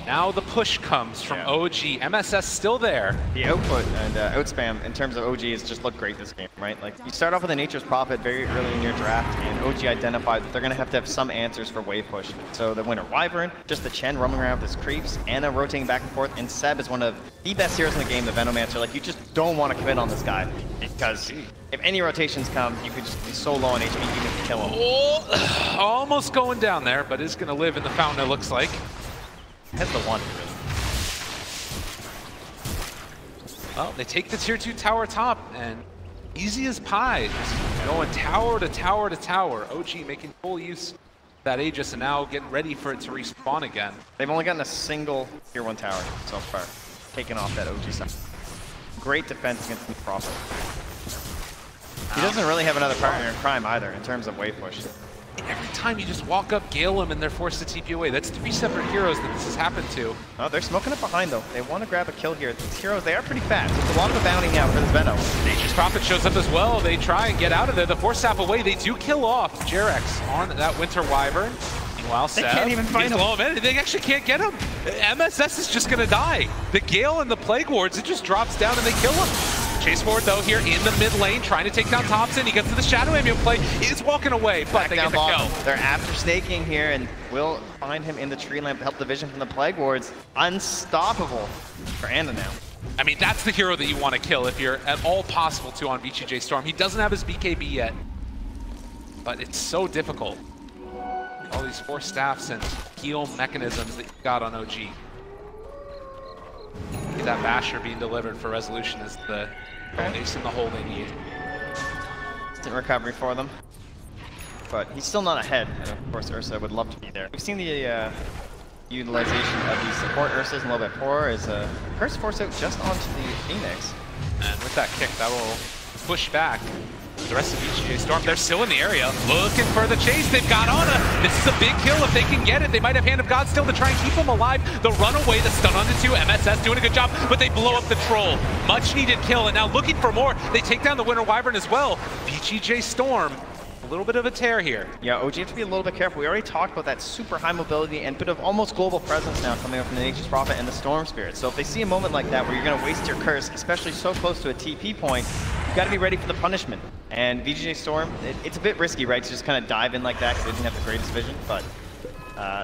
Now the push comes from OG. MSS still there. The output and outspam in terms of OG has just looked great this game, right? Like, you start off with a Nature's Prophet very early in your draft, and OG identified that they're going to have some answers for wave push. So the Winter Wyvern, just the Chen roaming around with his creeps, Ana rotating back and forth, and Seb is one of the best heroes in the game, the Venomancer. Like, you just don't want to commit on this guy, because if any rotations come, you could just be so low on HP, even if you kill him. Oh, almost going down there, but is going to live in the fountain, it looks like. Has the one, really. Well, they take the tier 2 tower top, and easy as pie. Just going tower to tower to tower. OG making full use of that Aegis, and now getting ready for it to respawn again. They've only gotten a single tier 1 tower so far, taking off that OG side. Great defense against the Prophet. He doesn't really have another partner in crime either in terms of wave push. Every time you just walk up, gale him, and they're forced to TP away. That's 3 separate heroes that this has happened to. Oh, they're smoking up behind though. They want to grab a kill here. These heroes, they are pretty fast. It's a lot of the bounty now for this Venom. Nature's Prophet shows up as well. They try and get out of there. The force staff away. They do kill off Jerex on that Winter Wyvern. Meanwhile, they can't even find him. They actually can't get him. MSS is just going to die. The Gale and the Plague Wards, it just drops down and they kill him. Chase forward though here in the mid lane, trying to take down Thompson. He gets to the Shadow Amulet play. He's walking away, but they get the kill. They're after snaking here and will find him in the tree lamp to help the vision from the Plague Wards. Unstoppable for Anda now. I mean, that's the hero that you want to kill if you're at all possible to on VGJ Storm. He doesn't have his BKB yet, but it's so difficult. All these force staffs and heal mechanisms that you got on OG. That Basher being delivered for resolution is the ace in the hole they need. Instant recovery for them. But he's still not ahead, and of course Ursa would love to be there. We've seen the utilization of the support Ursas a little bit poor as Curse force out just onto the Phoenix. And with that kick, that will push back the rest of VGJ Storm. They're still in the area, looking for the chase. They've got Ana. This is a big kill if they can get it. They might have Hand of God still to try and keep them alive. The runaway, the stun on the 2. MSS doing a good job, but they blow up the Troll. Much needed kill, and now looking for more. They take down the Winter Wyvern as well. VGJ Storm, a little bit of a tear here. Yeah, OG have to be a little bit careful. We already talked about that super high mobility and bit of almost global presence now coming up from the Nature's Prophet and the Storm Spirit. So if they see a moment like that where you're going to waste your curse, especially so close to a TP point, you've got to be ready for the punishment. And VGJ Storm, it's a bit risky, right, to just kind of dive in like that because they didn't have the greatest vision, but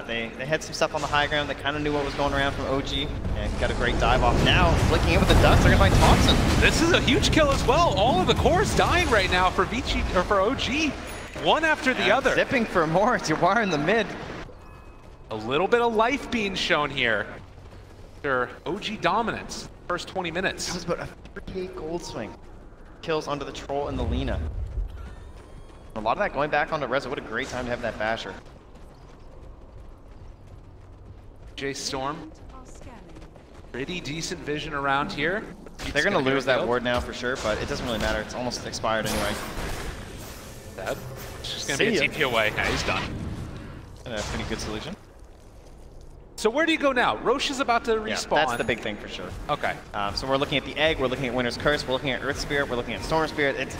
they had some stuff on the high ground. They kind of knew what was going around from OG and got a great dive off. Now, flicking in with the dust, they're going to find Thompson. This is a huge kill as well. All of the cores dying right now for for OG. One after the other. Zipping for more. It's Yawar in the mid. A little bit of life being shown here. Their OG dominance, first 20 minutes. That was about a 3K gold swing. Kills onto the Troll and the Lina. A lot of that going back onto Reza. What a great time to have that Basher. J Storm. Pretty decent vision around here. They're going to lose that ward now for sure, but it doesn't really matter. It's almost expired anyway. It's just going to be a TP away. Yeah, he's done. And a pretty good solution. So where do you go now? Roche is about to respawn. Yeah, that's the big thing for sure. Okay. So we're looking at the Egg, we're looking at Winter's Curse, we're looking at Earth Spirit, we're looking at Storm Spirit. It's,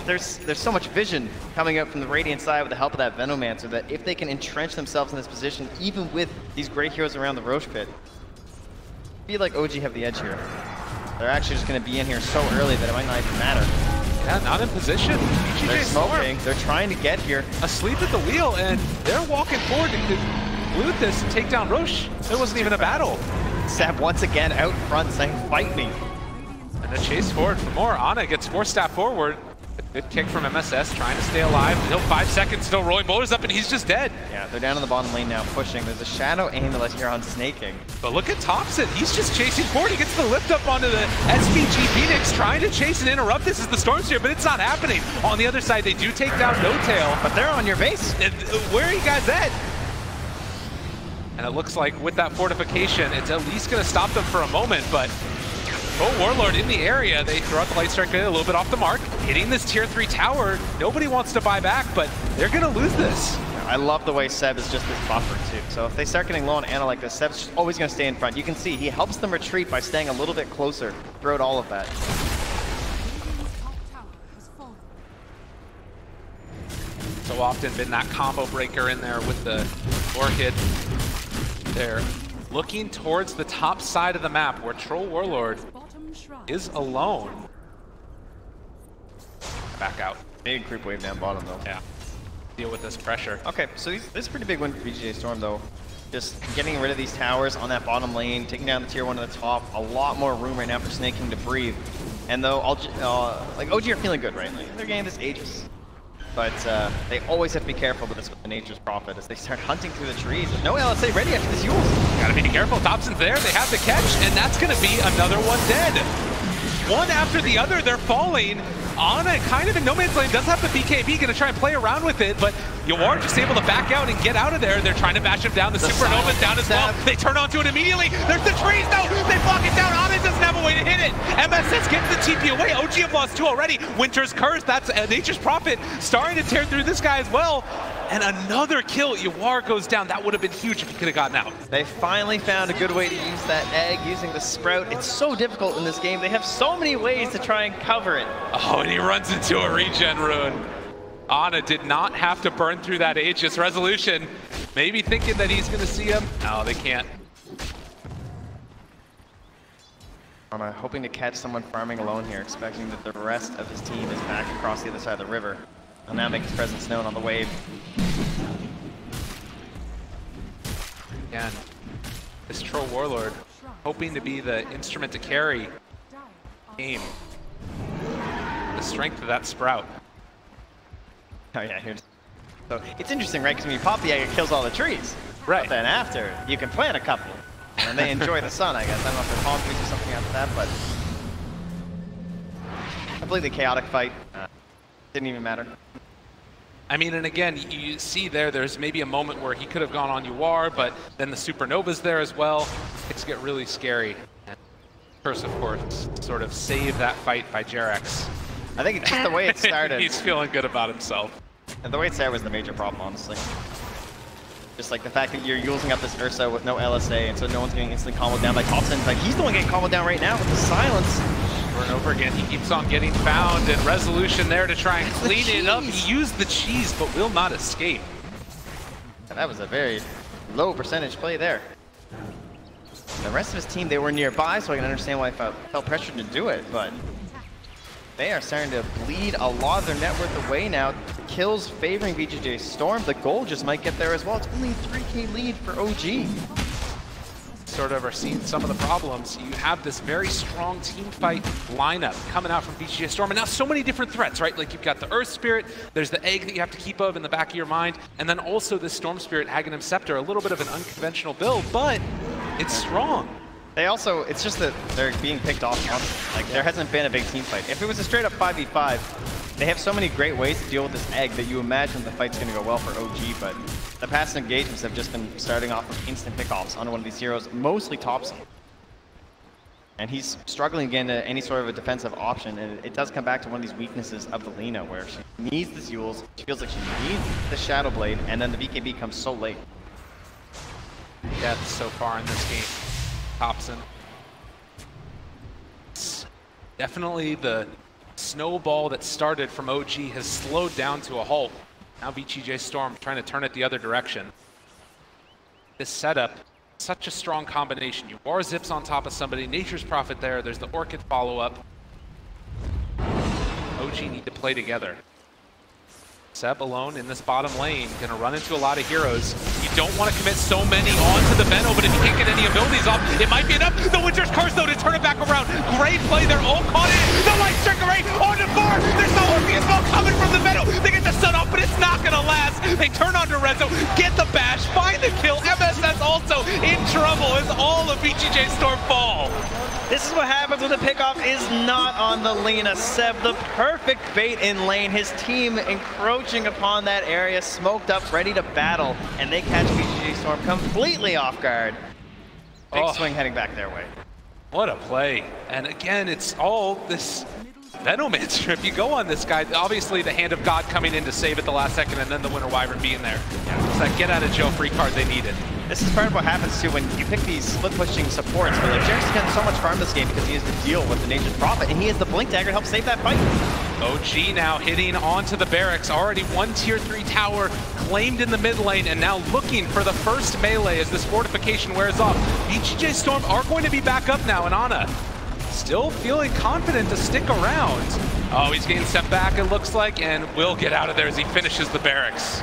there's so much vision coming out from the Radiant side with the help of that Venomancer that if they can entrench themselves in this position, even with these great heroes around the Roche pit, I feel like OG have the edge here. They're actually just going to be in here so early that it might not even matter. Yeah, not in position. They're smoking. They're trying to get here. Asleep at the wheel, and they're walking forward to loot this and take down Roche. There wasn't even a battle. Seb once again out front saying, fight me. And the chase forward for more. Ana gets force staff forward. Good kick from MSS, trying to stay alive. Still 5 seconds, still rolling boulders up, and he's just dead. Yeah, they're down in the bottom lane now, pushing. There's a Shadow Amulet here on Snaking. But look at Thompson. He's just chasing forward. He gets the lift up onto the SPG Phoenix, trying to chase and interrupt this as the Storm Sphere, but it's not happening. On the other side, they do take down No Tail. But they're on your base. And, where are you guys at? And it looks like with that fortification, it's at least going to stop them for a moment, but Warlord in the area. They throw out the Light Strike a little bit off the mark. Hitting this tier 3 tower, nobody wants to buy back, but they're going to lose this. I love the way Seb is just this buffer too. So if they start getting low on Ana like this, Seb's just always going to stay in front. You can see he helps them retreat by staying a little bit closer throughout all of that. So often been that combo breaker in there with the Orchid. They're looking towards the top side of the map where Troll Warlord is alone. Back out. Big creep wave down bottom though. Yeah. Deal with this pressure. Okay, so this is a pretty big win for VGJ Storm though. Just getting rid of these towers on that bottom lane, taking down the tier 1 at the top. A lot more room right now for Snaking to breathe. And though, like OG are feeling good, right? Like, they're getting this Aegis. But they always have to be careful with this with the Nature's Prophet as they start hunting through the trees. No LSA ready after this Yules. Gotta be careful. Thompson's there. They have the catch, and that's gonna be another one dead. One after the other, they're falling. Ana kind of in no man's lane, does have the BKB, gonna try and play around with it, but Yawar just able to back out and get out of there. They're trying to bash him down. The Supernova's down as well. They turn onto it immediately. There's the trees though. They block it down. Ana doesn't have a way to hit it. MSS gets the TP away. OG have lost 2 already. Winter's Curse, that's Nature's Prophet starting to tear through this guy as well. And another kill. Yawar goes down. That would have been huge if he could have gotten out. They finally found a good way to use that egg using the sprout. It's so difficult in this game. They have so many ways to try and cover it. Oh, and he runs into a regen rune. Ana did not have to burn through that Aegis resolution. Maybe thinking that he's going to see him. No, they can't. Ana hoping to catch someone farming alone here, expecting that the rest of his team is back across the other side of the river. He'll now make his presence known on the wave. Again, this Troll Warlord hoping to be the instrument to carry game. The strength of that Sprout. Oh yeah, here's. So it's interesting, right? Because when you pop the egg, it kills all the trees. Right. But then after, you can plant a couple. And they enjoy the sun, I guess. I don't know if they're palm trees or something after that, but completely chaotic fight. Didn't even matter. I mean, and again, you see there's maybe a moment where he could have gone on Yawar, but then the Supernova's there as well. Things get really scary. And Curse, of course, sort of saved that fight by Jerax. I think it's just the way it started. He's feeling good about himself. And the way it started was the major problem, honestly. Just like the fact that you're using up this Ursa with no LSA, and so no one's getting instantly comboed down by Thompson. Like, he's the one getting comboed down right now with the silence. Over and over again, he keeps on getting found, and resolution there to try and clean it up. He used the cheese, but will not escape. And that was a very low percentage play there. The rest of his team, they were nearby, so I can understand why I felt pressured to do it, but they are starting to bleed a lot of their net worth away now. Kills favoring VGJ Storm. The goal just might get there as well. It's only a 3K lead for OG. Sort of are seeing some of the problems. You have this very strong team fight lineup coming out from VGJ Storm, and now so many different threats, right? Like you've got the Earth Spirit, there's the egg that you have to keep in the back of your mind, and then also this Storm Spirit Aghanim Scepter, a little bit of an unconventional build, but it's strong. They also, it's just that they're being picked off constantly. Like, there hasn't been a big team fight. If it was a straight up 5v5, they have so many great ways to deal with this egg that you imagine the fight's gonna go well for OG, but the past engagements have just been starting off with instant pickoffs on one of these heroes, mostly Thompson. And he's struggling again to any sort of a defensive option, and it does come back to one of these weaknesses of the Lina, where she needs the Zeals, she feels like she needs the Shadow Blade, and then the BKB comes so late. Death so far in this game. Thompson. Definitely the snowball that started from OG has slowed down to a halt. Now VGJ Storm trying to turn it the other direction. This setup, such a strong combination. Yawar zips on top of somebody, Nature's Prophet there, there's the Orchid follow-up. OG need to play together. Seb alone in this bottom lane, gonna run into a lot of heroes. You don't want to commit so many onto the Benno, but if you can't get any abilities off, it might be enough. The Winter's Curse though to turn it back around. Great play, they're all caught in. The Light Striker Ray on the bar. There's no Orpheus Ball coming from the Benno. They get the sun off, but it's not gonna last. They turn onto Rezo, get the bash, find the kill. MSS also in trouble as all of VGJ Storm fall. This is what happens when the pickoff is not on the Lina. Seb, the perfect bait in lane. His team encroaching upon that area, smoked up, ready to battle, and they catch VGJ Storm completely off guard. Big swing heading back their way. What a play. And again, it's all this Venomancer. If you go on this guy, obviously the Hand of God coming in to save at the last second, and then the Winter Wyvern being there. Yeah, it's that get out of jail free card they needed. This is part of what happens too when you pick these split pushing supports, where like Jerax can so much farm this game because he has to deal with the Nature's Prophet, and he has the Blink Dagger to help save that fight. OG now hitting onto the barracks, already one tier 3 tower claimed in the mid lane, and now looking for the first melee as this fortification wears off. VGJ Storm are going to be back up now, and Ana still feeling confident to stick around. Oh, he's getting sent back, it looks like, and will get out of there as he finishes the barracks.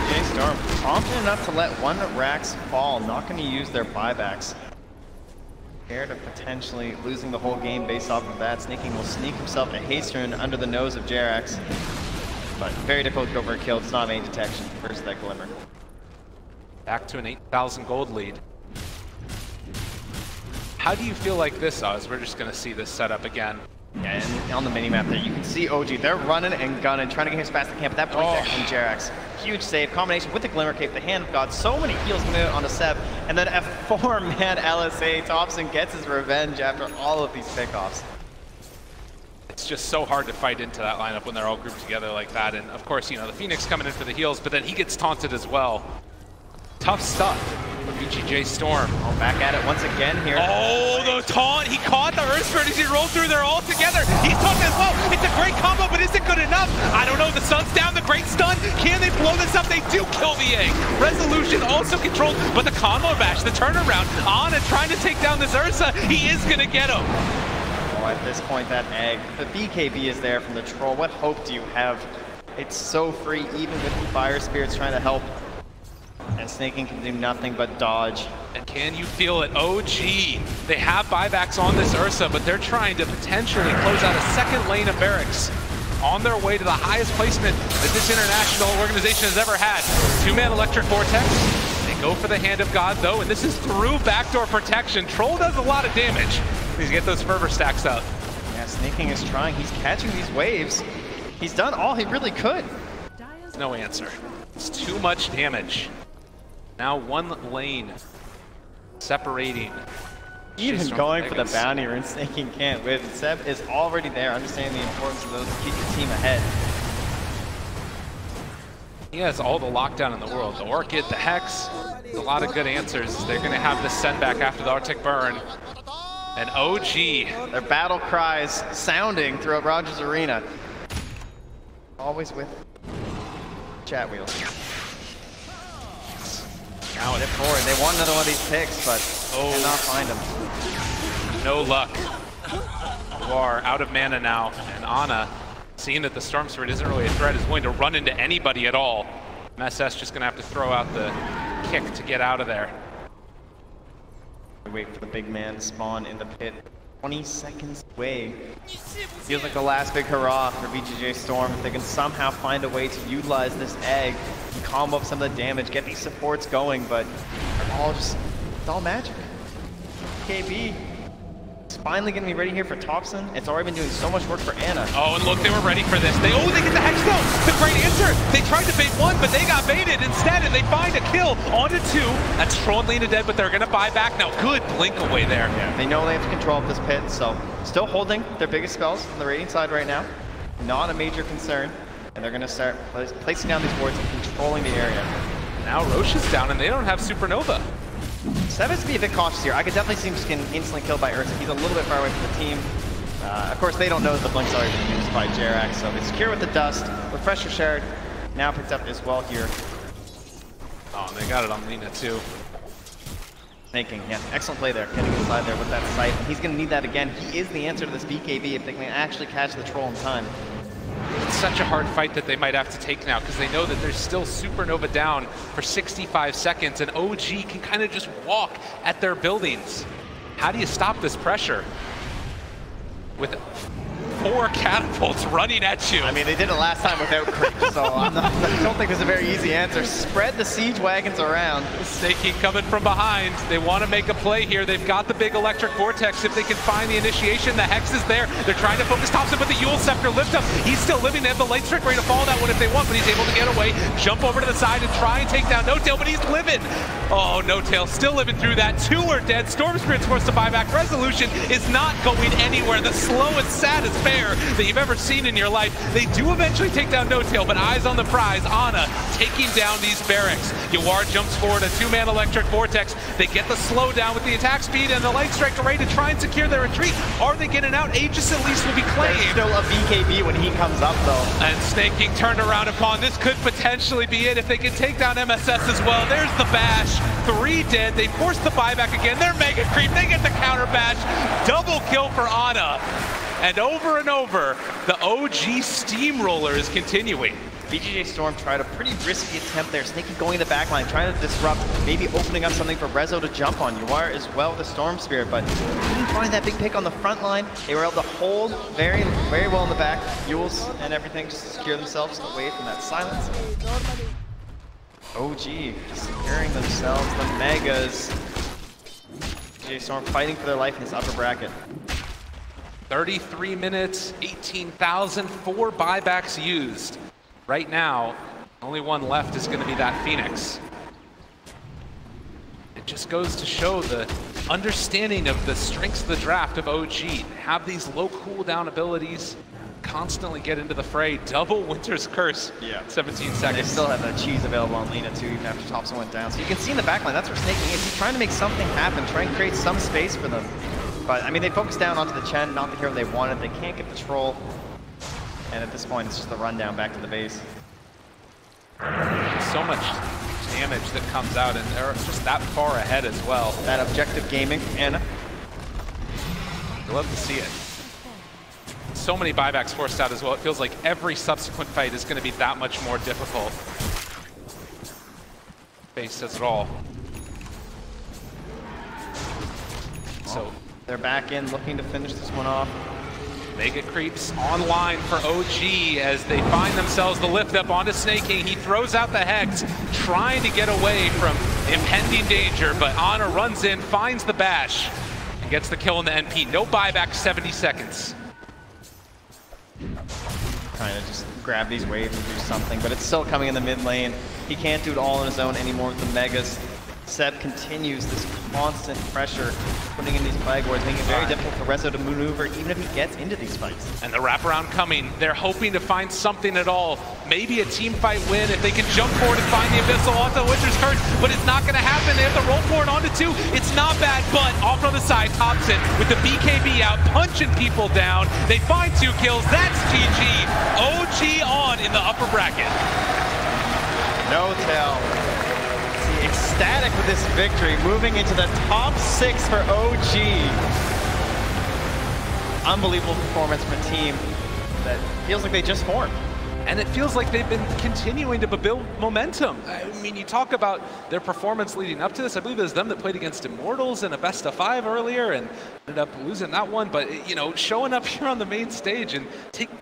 VGJ Storm confident enough to let one Rax fall, not going to use their buybacks. Scared of potentially losing the whole game based off of that. Sneaking will sneak himself a haste rune under the nose of Jerax. But very difficult to go for a kill. It's not main detection versus that Glimmer. Back to an 8,000 gold lead. How do you feel like this, Oz? We're just going to see this setup again. Yeah, and on the mini-map there, you can see OG. They're running and gunning, trying to get here as fast as they can. But that point there from Jerax. Huge save. Combination with the Glimmer Cape, the Hand of God. So many heals coming out on the Seb. And then a 4-man LSA. Thompson gets his revenge after all of these pickoffs. It's just so hard to fight into that lineup when they're all grouped together like that. And of course, you know, the Phoenix coming in for the heals, but then he gets taunted as well. Tough stuff for BGJ Storm. Oh, back at it once again here. Oh, the taunt! He caught the Earth Spirit as he rolled through there all together. He's taunted as well. It's a great combo, but is it good enough? I don't know. The sun's down. The great stun. Can they blow this up? They do kill the egg. Resolution also controlled, but the combo bash, the turnaround. Ana trying to take down this Ursa. He is going to get him. Oh, at this point, that egg. The BKB is there from the troll. What hope do you have? It's so free, even with the Fire Spirits trying to help. And Snaking can do nothing but dodge. And can you feel it? OG, they have buybacks on this Ursa, but they're trying to potentially close out a second lane of barracks on their way to the highest placement that this international organization has ever had. 2-man Electric Vortex. They go for the Hand of God, though, and this is through backdoor protection. Troll does a lot of damage. Please get those fervor stacks up. Yeah, Snaking is trying. He's catching these waves. He's done all he really could. No answer. It's too much damage. Now one lane separating. Even going for the bounty and Snaking can't win. Seb is already there, understanding the importance of those to keep the team ahead. He has all the lockdown in the world. The Orchid, the Hex, a lot of good answers. They're going to have this send back after the Arctic Burn. And OG. Their battle cries sounding throughout Rogers Arena. Always with chat wheels. Now it's forward. They want another one of these picks, but cannot find them. No luck. You are out of mana now, and Ana, seeing that the Storm Spirit isn't really a threat, is going to run into anybody at all. MSS just going to have to throw out the kick to get out of there. Wait for the big man to spawn in the pit. 20 seconds away. Feels like the last big hurrah for BGJ Storm. If they can somehow find a way to utilize this egg and combo up some of the damage, get these supports going, but it's all magic. KB is finally going to be ready here for Thompson. It's already been doing so much work for Ana. Oh, and look, they were ready for this. They get the Hex though. The great answer. They tried to bait one, but they got baited instead, and they find a kill onto two. That's Troll and Lena dead, but they're going to buy back now. Good blink away there. Yeah, they know they have to control up this pit, so still holding their biggest spells on the Radiant side right now. Not a major concern, and they're going to start placing down these wards and controlling the area. Now Roche is down, and they don't have Supernova. Seb has to be a bit cautious here. I could definitely see him just getting instantly killed by Ursa. He's a little bit far away from the team. Of course, they don't know that the blink's already been used by Jerax, so they secure with the dust. Refresher Shard now picked up as well here. Oh, and they got it on Lena too. Snaking, yeah, excellent play there, getting inside there with that sight. He's going to need that again. He is the answer to this BKB if they can actually catch the troll in time. It's such a hard fight that they might have to take now because they know that there's still Supernova down for 65 seconds and OG can kind of just walk at their buildings. How do you stop this pressure? With 4 catapults running at you. I mean, they did it last time without creep, so I don't think there's a very easy answer. Spread the siege wagons around. Snaking coming from behind. They want to make a play here. They've got the big electric vortex. If they can find the initiation, the Hex is there. They're trying to focus Thompson, but the Yule Scepter lift up. He's still living. They have the light strike ready to fall that one if they want, but he's able to get away, jump over to the side and try and take down No-Tail, but he's living. Oh, No-Tail still living through that. 2 are dead. Storm Spirit's forced to buy back. Resolution is not going anywhere. The slowest, saddest that you've ever seen in your life. They do eventually take down No-Tail, but eyes on the prize. Ana taking down these barracks. Yawar jumps forward, a 2-man electric vortex. They get the slowdown with the attack speed and the light strike array to try and secure their retreat. Are they getting out? Aegis at least will be claimed. There's still a BKB when he comes up though. And Snaking turned around upon. This could potentially be it if they can take down MSS as well. There's the bash. 3 dead. They force the buyback again. They're mega creep. They get the counter bash. Double kill for Ana. And over, the OG steamroller is continuing. BGJ Storm tried a pretty risky attempt there. Snaking going in the back line, trying to disrupt, maybe opening up something for Rezo to jump on. Yawar as well with the Storm Spirit, but didn't find that big pick on the front line. They were able to hold very well in the back. Yules and everything just to secure themselves away from that silence. OG securing themselves the Megas. BGJ Storm fighting for their life in this upper bracket. 33 minutes, 18,000, 4 buybacks used. Right now, only one left is going to be that Phoenix. It just goes to show the understanding of the strengths of the draft of OG. Have these low cooldown abilities, constantly get into the fray. Double Winter's Curse, 17 seconds. They still have that cheese available on Lena too, even after Thompson went down. So you can see in the backline, that's where Snaking is. He's trying to make something happen, trying to create some space for them. But I mean, they focus down onto the Chen, not the hero they wanted. They can't get the troll. And at this point, it's just the rundown back to the base. So much damage that comes out, and they're just that far ahead as well. That objective gaming, Anna. You'll love to see it. So many buybacks forced out as well. It feels like every subsequent fight is going to be that much more difficult. Base says it all. So they're back in, looking to finish this one off. Mega creeps online for OG as they find themselves the lift up onto Snaking. He throws out the Hex, trying to get away from impending danger, but Ana runs in, finds the bash, and gets the kill in the NP. No buyback, 70 seconds. Trying to just grab these waves and do something, but it's still coming in the mid lane. He can't do it all on his own anymore with the Megas. Seb continues this constant pressure, putting in these flag wars, making it very difficult for Rezo to maneuver, even if he gets into these fights. And the wraparound coming. They're hoping to find something at all. Maybe a team fight win if they can jump forward and find the Abyssal onto Winter's Curse, but it's not going to happen. They have to roll forward onto 2. It's not bad, but off on the side, Thompson with the BKB out, punching people down. They find 2 kills. That's GG. OG on in the upper bracket. No tell. Ecstatic with this victory, moving into the top 6 for OG. Unbelievable performance from a team that feels like they just formed. And it feels like they've been continuing to build momentum. I mean, you talk about their performance leading up to this. I believe it was them that played against Immortals in a best of 5 earlier and ended up losing that one. But, you know, showing up here on the main stage and taking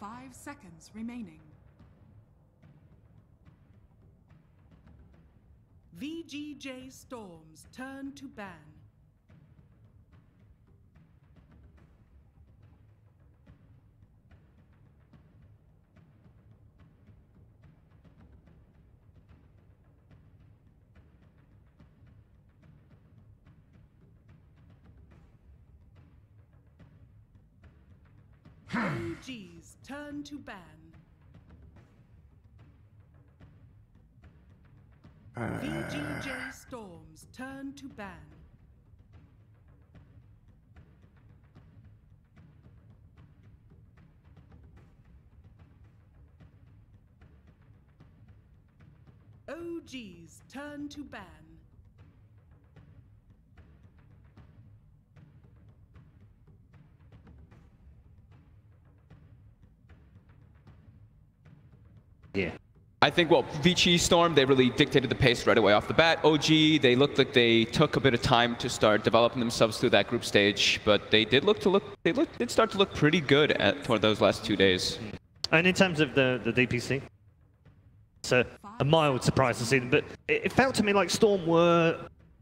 5 seconds remaining. VGJ Storm's turn to ban. OG's turn to ban. VGJ Storm's turn to ban. OG's turn to ban. Yeah. I think, well, VG Storm, they really dictated the pace right away off the bat. OG, they looked like they took a bit of time to start developing themselves through that group stage, but they did did start to look pretty good toward those last 2 days. And in terms of the DPC, it's a mild surprise to see them, but it felt to me like Storm were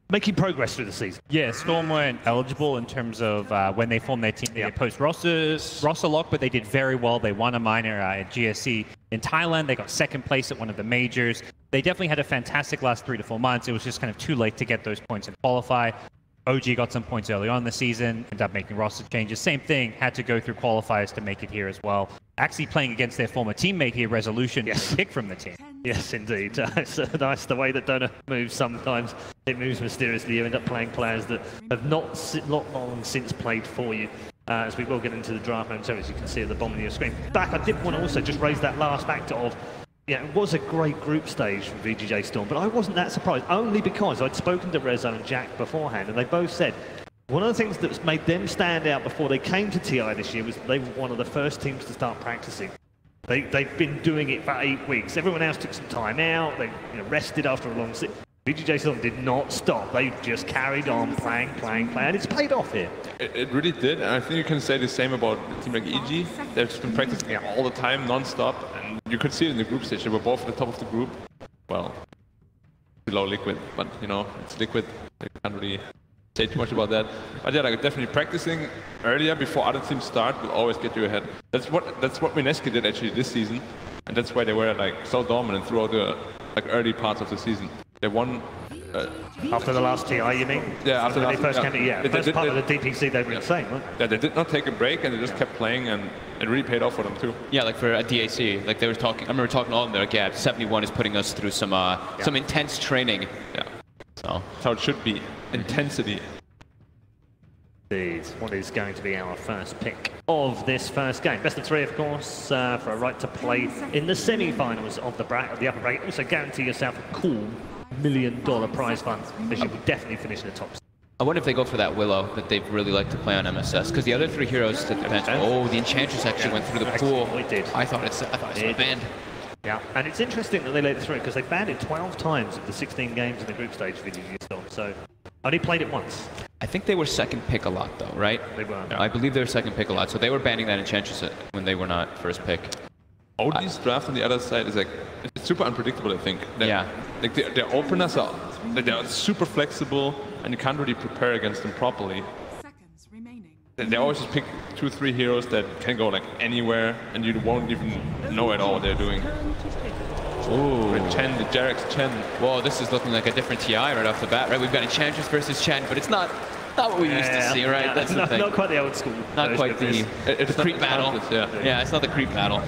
making progress through the season. Yeah, Storm weren't eligible in terms of when they formed their team. They did post-roster lock, but they did very well. They won a minor at GSC in Thailand. They got second place at one of the majors. They definitely had a fantastic last 3 to 4 months. It was just kind of too late to get those points and qualify. OG got some points early on in the season, ended up making roster changes. Same thing, had to go through qualifiers to make it here as well. Actually playing against their former teammate here, Resolution, pick from the team. Yes, indeed. It's nice the way that Dota moves sometimes. It moves mysteriously. You end up playing players that have not long since played for you. As we will get into the draft momentarily, as you can see at the bottom of your screen. Back, I did want to also just raise that last factor of, yeah, it was a great group stage from VGJ Storm, but I wasn't that surprised, only because I'd spoken to Rezo and Jack beforehand, and they both said one of the things that's made them stand out before they came to TI this year was they were one of the first teams to start practicing. They've been doing it for 8 weeks. Everyone else took some time out. They rested after a long season. VGJ Storm did not stop. They just carried on playing, and it's paid off here. It really did, and I think you can say the same about a team like EG. They've just been practicing all the time, non-stop, and you could see it in the group stage. They were both at the top of the group. Well, below Liquid, but it's Liquid. I can't really say too much about that. But yeah, like definitely practicing earlier before other teams start will always get you ahead. That's what Mineski did actually this season, and that's why they were like so dominant throughout the early parts of the season. They won after the last TI, you mean? Yeah, after when the they first came to, first part of the DPC, they were insane, weren't they? Yeah, they did not take a break, and they just kept playing, and it really paid off for them too. Yeah, like for a DAC, like they were talking. I remember talking to all of them. They're like, yeah, 71 is putting us through some intense training. Yeah, so that's how it should be. Intensity. Indeed. What is going to be our first pick of this first game? Best of 3, of course, for a right to play in the semi-finals of the upper bracket. Also guarantee yourself a cool $1 million prize fund, as you will definitely finish in the top. I wonder if they go for that Willow that they really like to play on MSS, because the other 3 heroes that they mentioned, the Enchantress actually went through the pool. It did. I thought it's banned. Yeah, and it's interesting that they let it through, because they banned it 12 times of the 16 games in the group stage for VGJ Storm, so only played it once. I think they were second pick a lot, though, right? They were. Yeah. I believe they were second pick a lot, so they were banning that Enchantress when they were not first pick. OG's draft on the other side is like it's super unpredictable. I think. Like their openers are super flexible, and you can't really prepare against them properly. Seconds remaining. They always just pick 2 or 3 heroes that can go like anywhere, and you won't even know at all what they're doing. Ooh. Chen, the Jarek's Chen. Whoa, this is looking like a different TI right off the bat, right? We've got Enchantress versus Chen, but it's not what we used to see, right? That's the thing. Not quite the old school. Not quite the creep battle. Yeah, it's not the creep battle.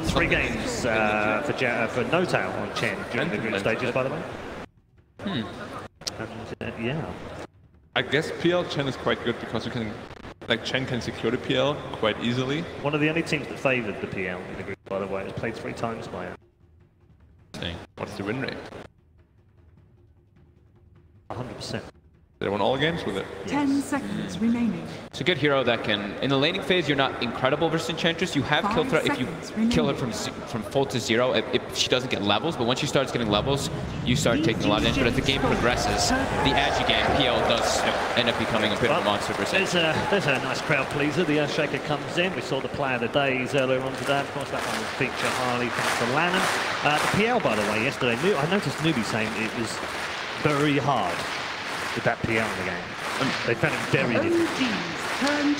3 games for No Tail on Chen during the group stages, by the way. And, yeah. I guess PL Chen is quite good because you can, like Chen can secure the PL quite easily. One of the only teams that favoured the PL in the group, by the way, has played 3 times by it. What's the win rate? 100%. They won all games with it. 10 seconds remaining. It's a good hero that can, in the laning phase, you're not incredible versus Enchantress. You have kill threat if you kill her from full to zero, if she doesn't get levels. But once she starts getting levels, you start taking a lot of damage. But as the game progresses, the agi game, PL does end up becoming a bit of a monster versus. There's a nice crowd pleaser. The Earthshaker comes in. We saw the play of the days earlier on today. Of course, that one will feature Harley from Lanham. The PL, by the way, yesterday, I noticed Newbie saying it was very hard with that PL in the game. They found it very difficult.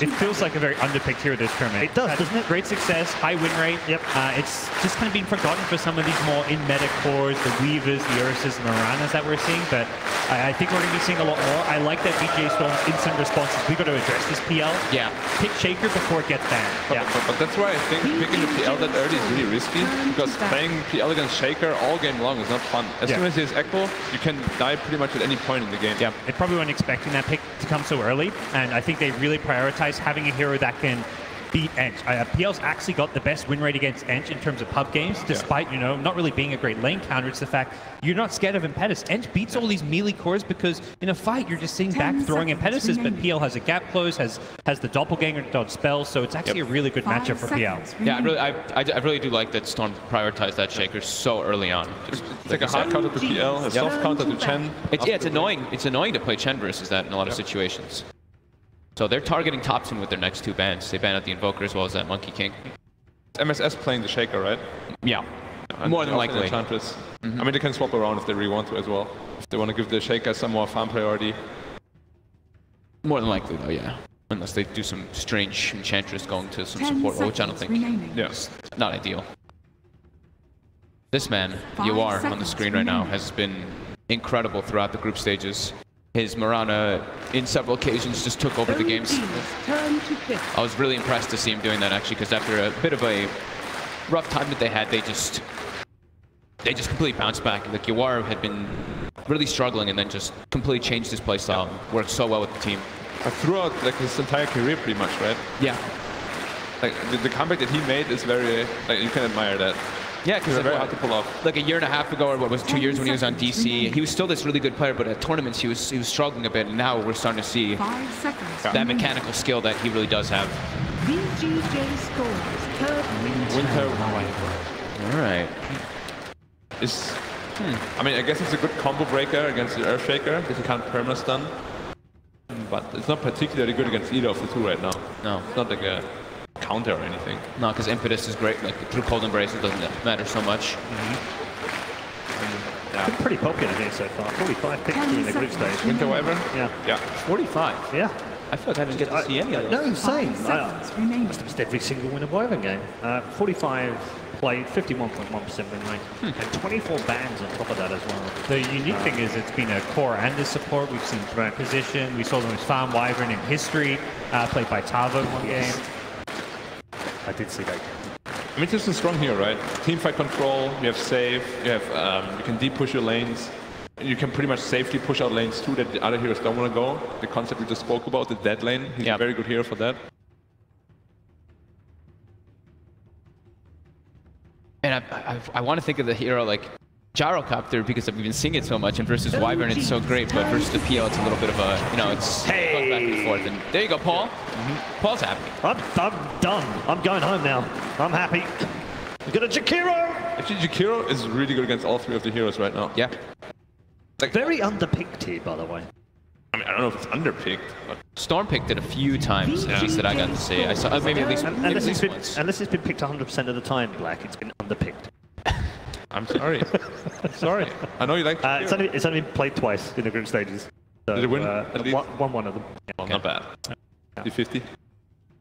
It feels like a very underpicked hero this tournament. It does, doesn't it? Great success, high win rate. Yep. It's just kind of been forgotten for some of these more in-meta cores, the Weavers, the Ursas, and the Miranas that we're seeing, but I think we're going to be seeing a lot more. I like that BJ Storm's instant responses. We got to address this PL. Yeah. Pick Shaker before it gets banned. But that's why I think picking the PL that early is really risky, because playing PL against Shaker all game long is not fun. As soon as he has Echo, you can die pretty much at any point in the game. Yeah, they probably weren't expecting that pick to come so early, and I think they really prioritize having a hero that can beat Ench. PL's actually got the best win rate against Ench in terms of pub games, despite, you know, not really being a great lane counter. It's the fact you're not scared of Impetus. Ench beats all these melee cores because in a fight you're just sitting back throwing Impetuses, but PL has a gap close, has the doppelganger to dodge spells, so it's actually a really good matchup for PL. Yeah, I really do like that Storm prioritized that Shaker so early on. It's like a hard counter to PL, a soft counter to Chen. It's annoying. It's annoying to play Chen versus that in a lot of situations. So they're targeting top 10 with their next two bans. They ban out the Invoker as well as that Monkey King. MSS playing the Shaker, right? Yeah, more than likely. Enchantress. I mean, they can swap around if they really want to as well. If they want to give the Shaker some more farm priority. More than likely, though, yeah. Unless they do some strange Enchantress going to some support, which I don't think is not ideal. This man, Yawar, on the screen right now, has been incredible throughout the group stages. His Mirana, in several occasions, just took over the games. I was really impressed to see him doing that, actually, because after a bit of a rough time that they had, they just completely bounced back. Like, Yawar had been really struggling and then just completely changed his playstyle. Worked so well with the team. Throughout like his entire career, pretty much, right? Yeah. Like the comeback that he made is very, like, you can admire that. Yeah, because it's very hard to pull off. Like a year and a half ago, or what was 2 years when he was on DC, he was still this really good player, but at tournaments he was struggling a bit, and now we're starting to see that mechanical skill that he really does have. VGJ scores. Winter. All right. I mean, I guess it's a good combo breaker against the Earthshaker because he can't perma-stun. But it's not particularly good against either of the two right now. No. It's not like a counter or anything. No, because Impetus is great. Like through Cold Embrace, it doesn't matter so much. Been pretty popular here so far. 45 picks during the group stage. Winter Wyvern? Yeah. 45? Yeah. I feel like I didn't get to see any of those. No, insane. I must have missed every single Winter Wyvern game. 45 played, 51.1% win rate, and 24 bans on top of that as well. The unique thing is it's been a core and a support. We've seen throughout position. We saw them as Farm Wyvern in history, played by Tavo in one game. I did see that. I mean, this is strong here, right? Teamfight control, you have save, you have you can deep push your lanes. You can pretty much safely push out lanes too that the other heroes don't want to go. The concept we just spoke about, the dead lane, he's a very good hero for that. And I want to think of the hero like Gyrocopter because I've been seeing it so much, and versus Wyvern it's so great, but versus the PL it's a little bit of a, you know, it's back and forth. And there you go, Paul. Paul's happy. I'm done. I'm going home now. I'm happy. We got a Jakiro! Actually, Jakiro is really good against all three of the heroes right now. Yeah. Like, very underpicked here, by the way. I mean, I don't know if it's underpicked, but Storm picked it a few times, at least that I got to see. I saw maybe at least once. Unless it's been picked 100% of the time, Black, it's been underpicked. I'm sorry. I'm sorry. I know you like it's only been played twice in the group stages. So, did it win? At least? Won one of them. Well, not bad. 50-50.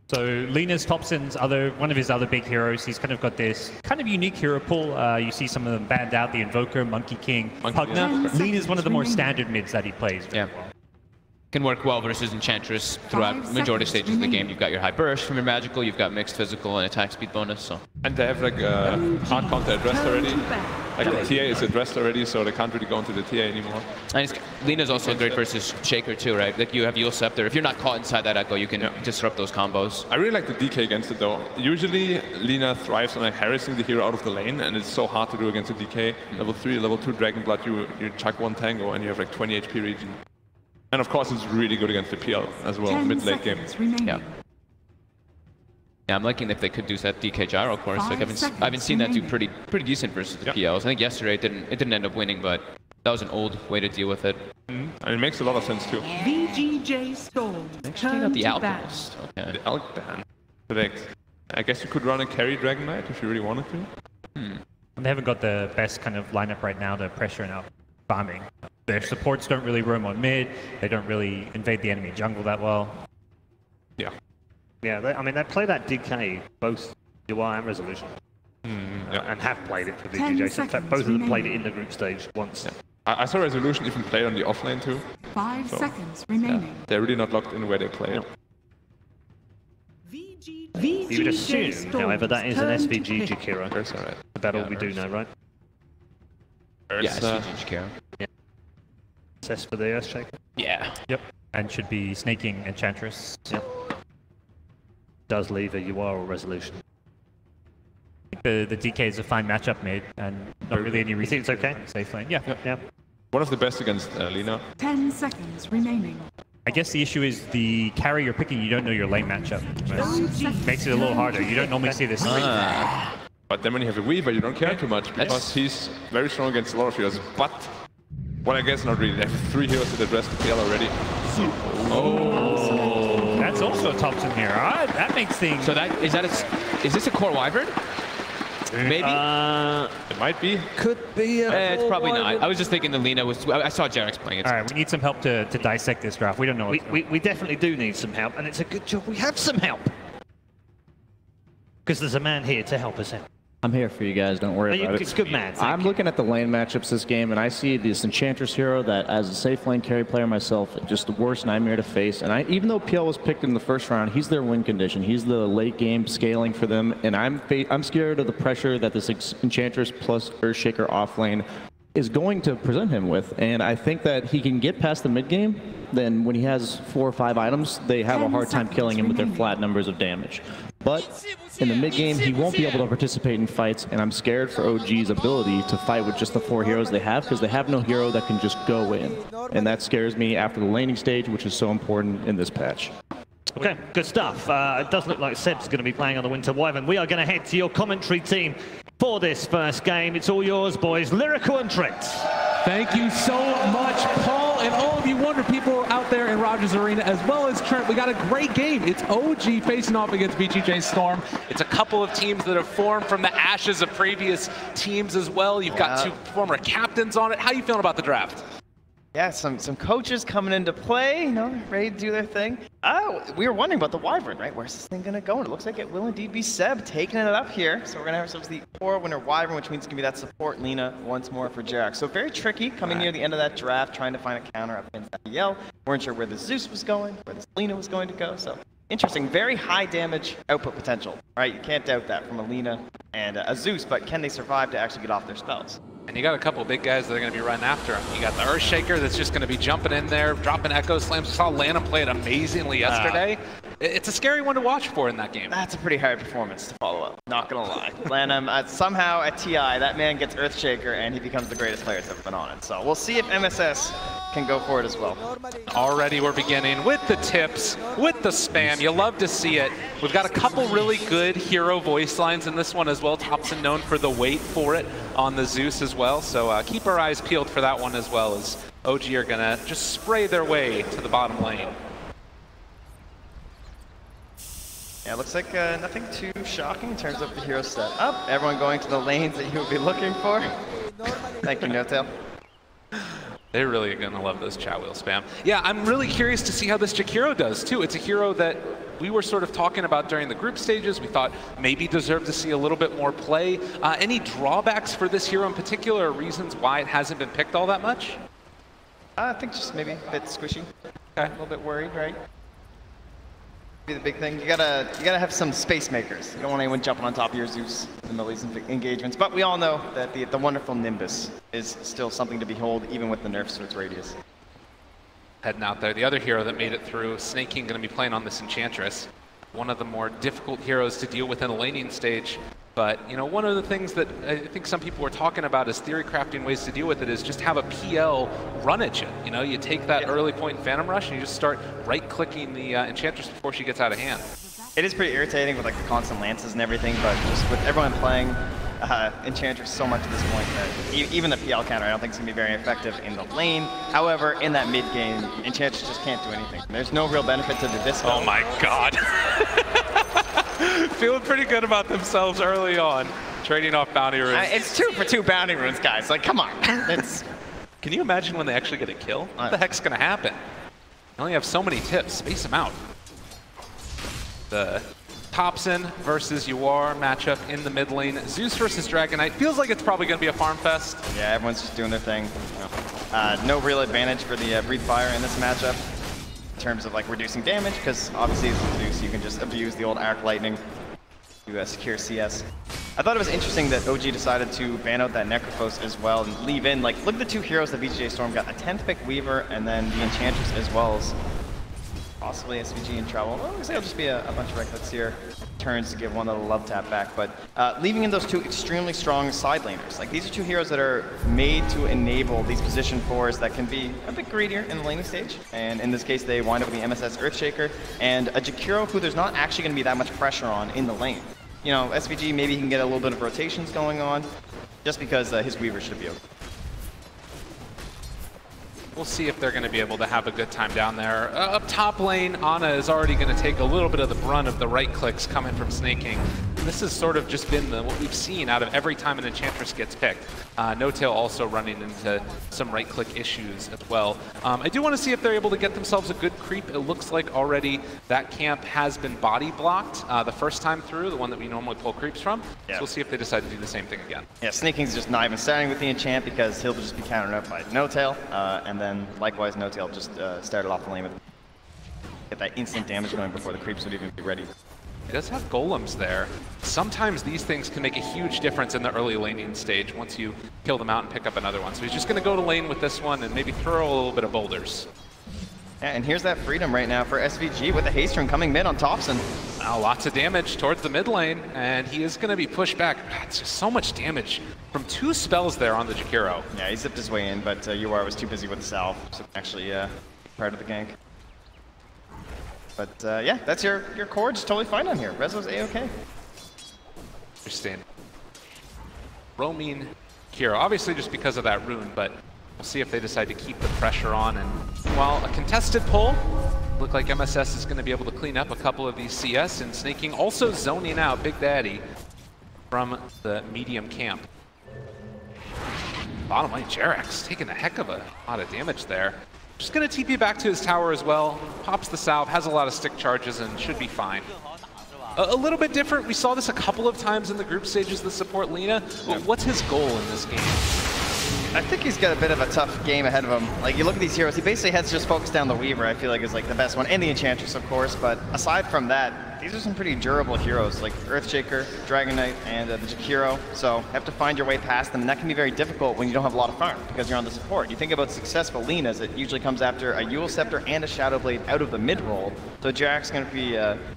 So Linus Thompson's one of his other big heroes. He's kind of got this kind of unique hero pool. You see some of them banned out: the Invoker, Monkey King, Pugna. Lena's one of the more standard mids that he plays. Yeah. Can work well versus Enchantress throughout majority stages of the game. You've got your high burst from your magical, you've got mixed physical and attack speed bonus. So. And they have like a hard counter addressed already. Like the TA is addressed already, so they can't really go into the TA anymore. And Lena's also great versus Shaker too, right? Like you have Yule Scepter. If you're not caught inside that echo, you can disrupt those combos. I really like the DK against it though. Usually Lena thrives on like harassing the hero out of the lane, and it's so hard to do against a DK. Level 3, level 2 Dragon Blood, you chuck one tango and you have like 20 HP region. And of course, it's really good against the PL as well, 10 mid-late game. seconds remaining. Yeah. Yeah, I'm liking if they could do that DK gyro course. Like I've been seeing that do pretty decent versus the PLs. I think yesterday it didn't end up winning, but that was an old way to deal with it. And it makes a lot of sense too. VGJ Storm. Actually got the Alchemist. Okay. The Elk ban. Correct. I guess you could run a carry Dragon Knight if you really wanted to. They haven't got the best kind of lineup right now to pressure and out farming. Their supports don't really roam on mid. They don't really invade the enemy jungle that well. Yeah. Yeah, I mean, they play that DK, both UI and Resolution. And have played it for 10 VGJ. So in fact, both of them seconds played it in the group stage once. Yeah. I saw Resolution even played on the offlane too. 5 So, seconds remaining. They're really not locked in where they play it. You would assume, however, that is an SVG Jakiro. That's alright. About all we do know, right? Yeah, SVG Jakiro. Yeah. Assess for the Earthshaker. Yeah. Yep. And should be snaking Enchantress. Yep. Does leave a UR or Resolution. The DK is a fine matchup mid, and not really any reason. You think it's okay? Safe lane. Yeah. Yeah. One of the best against Lina. 10 seconds remaining. I guess the issue is the carry you're picking, you don't know your lane matchup. Makes it a little harder. You don't normally see this. But then when you have a Weaver, you don't care too much because he's very strong against a lot of heroes. But, well, I guess not really. They have 3 heroes that address the PL already. Oh, that's also Thompson here. That makes things. So is this a core Wyvern? Maybe. It might be. Could be. It's probably not. I was just thinking the Lina was. I saw Jarex playing it. All right, we need some help to dissect this draft. We don't know. We definitely do need some help, and it's a good job we have some help. Because there's a man here to help us out. I'm here for you guys, don't worry about it. It's good man. I'm looking at the lane matchups this game, and I see this Enchantress hero that, as a safe lane carry player myself, just the worst nightmare to face. And even though PL was picked in the first round, he's their win condition. He's the late game scaling for them, and I'm scared of the pressure that this Enchantress plus Earthshaker off lane is going to present him with. And I think that he can get past the mid game, then when he has 4 or 5 items, they have a hard time killing him with their flat numbers of damage. But in the mid game, he won't be able to participate in fights, and I'm scared for OG's ability to fight with just the 4 heroes they have, because they have no hero that can just go in. And that scares me after the laning stage, which is so important in this patch. Okay, good stuff. It does look like Seb's going to be playing on the Winter Wyvern. We are going to head to your commentary team for this first game. It's all yours, boys. Lyrical and Trent. Thank you so much, Paul, and all of you wonder people out there in Rogers Arena, as well as Trent. We got a great game. It's OG facing off against VGJ Storm. It's a couple of teams that have formed from the ashes of previous teams as well. You've got 2 former captains on it. How you feeling about the draft? Yeah, some coaches coming into play, you know, ready to do their thing. We were wondering about the Wyvern, right? Where's this thing gonna go? And it looks like it will indeed be Seb taking it up here. So we're gonna have ourselves the 4-winner Wyvern, which means it's gonna be that support Lina once more for Jarex. So very tricky coming near the end of that draft, trying to find a counter up against that Yell. Weren't sure where the Zeus was going, where this Lina was going to go. So interesting, very high damage output potential, right? You can't doubt that from a Lina and a Zeus, but can they survive to actually get off their spells? And you got a couple big guys that are going to be running after him. You got the Earthshaker that's just going to be jumping in there, dropping Echo Slams. We saw Lanham play it amazingly yesterday. It's a scary one to watch for in that game. That's a pretty hard performance to follow up, not going to lie. Lanham, somehow at TI, that man gets Earthshaker and he becomes the greatest player that's ever been on it. So we'll see if MSS can go for it as well. Already we're beginning with the tips, with the spam. You love to see it. We've got a couple really good hero voice lines in this one as well. Thompson known for the wait for it on the Zeus as well. So keep our eyes peeled for that one as well, as OG are going to just spray their way to the bottom lane. Yeah, looks like nothing too shocking in terms of the hero set up. Everyone going to the lanes that you would be looking for. Thank you, No-Tail. They're really going to love this chat wheel spam. Yeah, I'm really curious to see how this Jakiro does, too. It's a hero that we were sort of talking about during the group stages. We thought maybe deserved to see a little bit more play. Any drawbacks for this hero in particular, or reasons why it hasn't been picked all that much? I think just maybe a bit squishy. Okay. A little bit worried, right? Be the big thing. You gotta have some space makers. You don't want anyone jumping on top of your Zeus in the middle of these engagements. But we all know that the wonderful Nimbus is still something to behold, even with the nerfs to its radius. Heading out there. The other hero that made it through, Snake King, going to be playing on this Enchantress. one of the more difficult heroes to deal with in a laning stage. But, you know, one of the things that I think some people were talking about as theory crafting ways to deal with it is just have a PL run at you. You know, you take that early point in Phantom Rush and you just start right-clicking the Enchantress before she gets out of hand. It is pretty irritating with like the constant lances and everything, but just with everyone playing Enchantress so much at this point that even the PL counter I don't think is going to be very effective in the lane. However, in that mid game, Enchantress just can't do anything. There's no real benefit to the disco. Oh my god. Feeling pretty good about themselves early on, trading off bounty runes. It's 2 for 2 bounty runes, guys. Like, come on. Can you imagine when they actually get a kill? What the heck's going to happen? They only have so many tips. Space them out. The Thompson versus Yuar matchup in the mid lane. Zeus versus Dragon Knight. Feels like it's probably going to be a farm fest. Yeah, everyone's just doing their thing. No real advantage for the Breathe Fire in this matchup in terms of like reducing damage, because obviously as Zeus you can just abuse the old Arc Lightning to secure CS. I thought it was interesting that OG decided to ban out that Necrophos as well and leave in, like, look at the 2 heroes that VGJ Storm got, a 10th pick Weaver and then the Enchantress as well as possibly SVG in trouble. Well, looks like it'll just be a bunch of recklets here. Turns to give one little love tap back, but leaving in those 2 extremely strong side laners. Like, these are 2 heroes that are made to enable these position 4s that can be a bit greedier in the laning stage. And in this case, they wind up with the MSS Earthshaker and a Jakiro who there's not actually going to be that much pressure on in the lane. You know, SVG maybe he can get a little bit of rotations going on just because his Weaver should be okay. We'll see if they're going to be able to have a good time down there. Up top lane, Ana is already going to take a little bit of the brunt of the right clicks coming from Snake King. This has sort of just been what we've seen out of every time an Enchantress gets picked. No Tail also running into some right-click issues as well. I do want to see if they're able to get themselves a good creep. It looks like already that camp has been body blocked the first time through, the one that we normally pull creeps from. Yeah. So we'll see if they decide to do the same thing again. Yeah, Snake King's just not even starting with the enchant because he'll just be countered up by No Tail, and then likewise No Tail just started off the lane with get that instant damage going before the creeps would even be ready. He does have golems there. Sometimes these things can make a huge difference in the early laning stage once you kill them out and pick up another one. So he's just going to go to lane with this one and maybe throw a little bit of boulders. Yeah, and here's that freedom right now for SVG with the haste rune coming mid on Thompson. Now lots of damage towards the mid lane, and he is going to be pushed back. It's just so much damage from 2 spells there on the Jakiro. Yeah, he zipped his way in, but UR was too busy with the salve, so actually part of the gank. But yeah, that's your core, just totally fine on here. Rezo's A-okay. Interesting. Roaming hero, obviously just because of that rune, but we'll see if they decide to keep the pressure on. And while a contested pull, look like MSS is going to be able to clean up a couple of these CS, and Snake King also zoning out Big Daddy from the medium camp. Bottom lane, Jerax taking a heck of a lot of damage there. Just going to TP back to his tower as well. Pops the salve, has a lot of stick charges, and should be fine. A little bit different. We saw this a couple of times in the group stages, the support Lina. Well, what's his goal in this game? I think he's got a bit of a tough game ahead of him. Like, you look at these heroes, he basically has to just focus down the Weaver, I feel like is like the best one, and the Enchantress, of course. But aside from that, these are some pretty durable heroes, like Earthshaker, Dragon Knight, and the Jakiro. So you have to find your way past them, and that can be very difficult when you don't have a lot of farm, because you're on the support. You think about successful Linas, it usually comes after a Eul Scepter and a Shadow Blade out of the mid-roll. So Jarek's going to be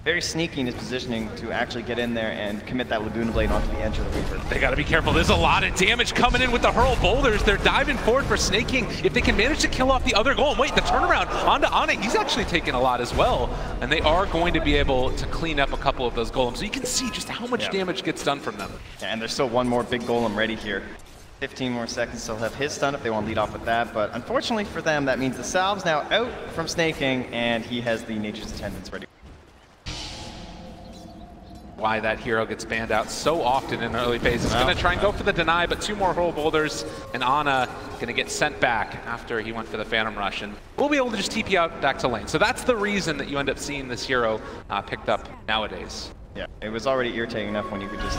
very sneaky in his positioning to actually get in there and commit that Laguna Blade onto the edge of the Weaver. They got to be careful. There's a lot of damage coming in with the hurl boulders. They're diving forward for Snake King. If they can manage to kill off the other golem, wait, the turnaround onto Ana, he's actually taking a lot as well. And they are going to be able to clean up a couple of those golems. So you can see just how much damage gets done from them. Yeah, and there's still one more big golem ready here. 15 more seconds, they'll have his stun if they want to lead off with that. But unfortunately for them, that means the salve's now out from Snake King, and he has the Nature's Attendants ready. Why that hero gets banned out so often in the early phases. Going to try and go for the deny, but 2 more hurl boulders, and Ana going to get sent back after he went for the Phantom Rush, and we'll be able to just TP out back to lane. So that's the reason that you end up seeing this hero picked up nowadays. Yeah, it was already irritating enough when you could just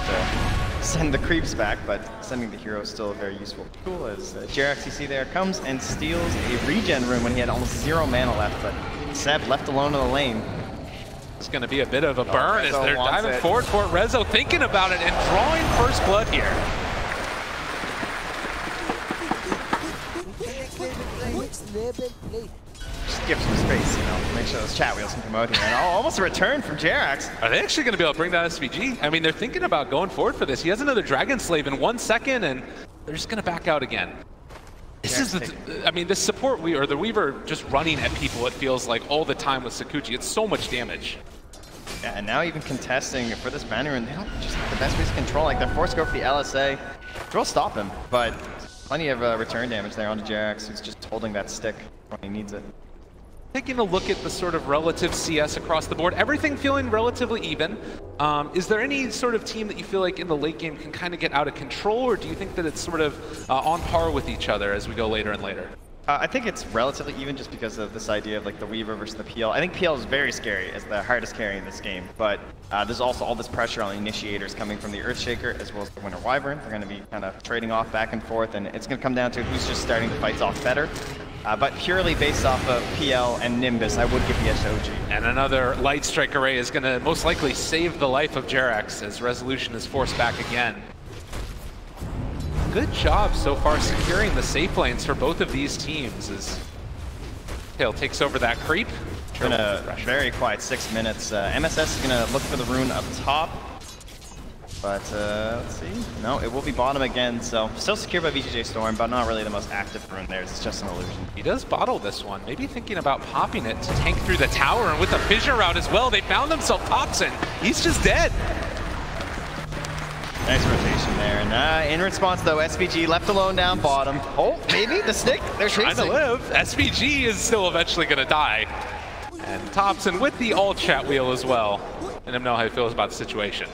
send the creeps back, but sending the hero is still a very useful tool, as Jerax, you see there, comes and steals a regen rune when he had almost 0 mana left, but Seb left alone in the lane. It's going to be a bit of a burn as they're diving forward for it. Rezo thinking about it and drawing first blood here. give some space, you know, make sure those chat wheels can come out here. And almost a return from Jerax. Are they actually going to be able to bring that SVG? I mean, they're thinking about going forward for this. He has another Dragon Slave in 1 second, and they're just going to back out again. This is the, I mean, this support the Weaver just running at people, it feels like all the time with Sakuchi. It's so much damage. Yeah, and now even contesting for this banner, and they don't just have the best ways to control. Like, they're forced to go for the LSA. Drill stop him, but plenty of return damage there onto Jerax, who's just holding that stick when he needs it. Taking a look at the sort of relative CS across the board, everything feeling relatively even. Is there any sort of team that you feel like in the late game can kind of get out of control, or do you think that it's sort of on par with each other as we go later and later? I think it's relatively even just because of this idea of like the Weaver versus the PL. I think PL is very scary as the hardest carry in this game, but there's also all this pressure on the initiators coming from the Earthshaker as well as the Winter Wyvern. They're going to be kind of trading off back and forth, and it's going to come down to who's just starting the fights off better. But purely based off of PL and Nimbus, I would give the edge to OG. And another Light Strike Array is going to most likely save the life of Jerax as Resolution is forced back again. Good job so far securing the safe lanes for both of these teams as Tail takes over that creep. It's been a very quiet 6 minutes. MSS is going to look for the rune up top. But let's see. No, it will be bottom again. So still secured by VGJ Storm, but not really the most active rune there. It's just an illusion. He does bottle this one. Maybe thinking about popping it to tank through the tower, and with a fissure route as well, they found themselves Thompson. He's just dead. Nice rotation there. And in response, though, SVG left alone down bottom. Oh, maybe the stick. They're chasing. Trying to live. SVG is still eventually going to die. And Thompson with the all chat wheel as well. Let him know how he feels about the situation.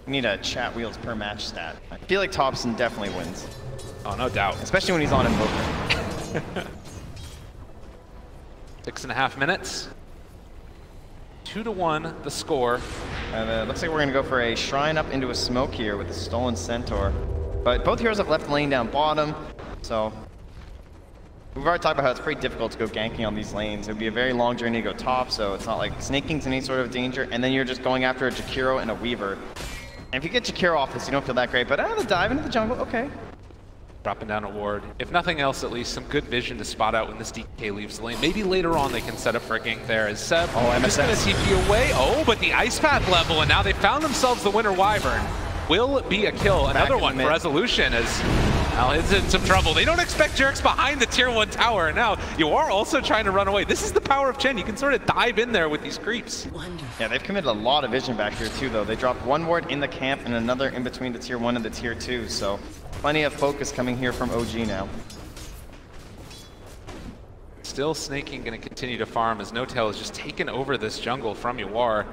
We need a chat wheels per match stat. I feel like Thompson definitely wins. Oh, no doubt. Especially when he's on Invoker. 6.5 minutes. 2-1 the score. And looks like we're going to go for a shrine up into a smoke here with the Stolen Centaur. But both heroes have left lane down bottom, so we've already talked about how it's pretty difficult to go ganking on these lanes. It would be a very long journey to go top, so it's not like Snake King's in any sort of danger, and then you're just going after a Jakiro and a Weaver. And if you get Jakiro off this, you don't feel that great, but the dive into the jungle, okay. Dropping down a ward. If nothing else, at least some good vision to spot out when this DK leaves the lane. Maybe later on they can set up for a gank there as Seb just going to TP away. Oh, but the Ice Path level, and now they found themselves the Winter Wyvern. Will be a kill. Another one for Resolution as now it's in some trouble. They don't expect Jerax behind the tier 1 tower, and now you are also trying to run away. This is the power of Chen. You can sort of dive in there with these creeps. Yeah, they've committed a lot of vision back here too, though. They dropped one ward in the camp and another in between the tier 1 and the tier 2, so plenty of focus coming here from OG now. Still Snake King going to continue to farm as No-Tail has just taken over this jungle from Yawar.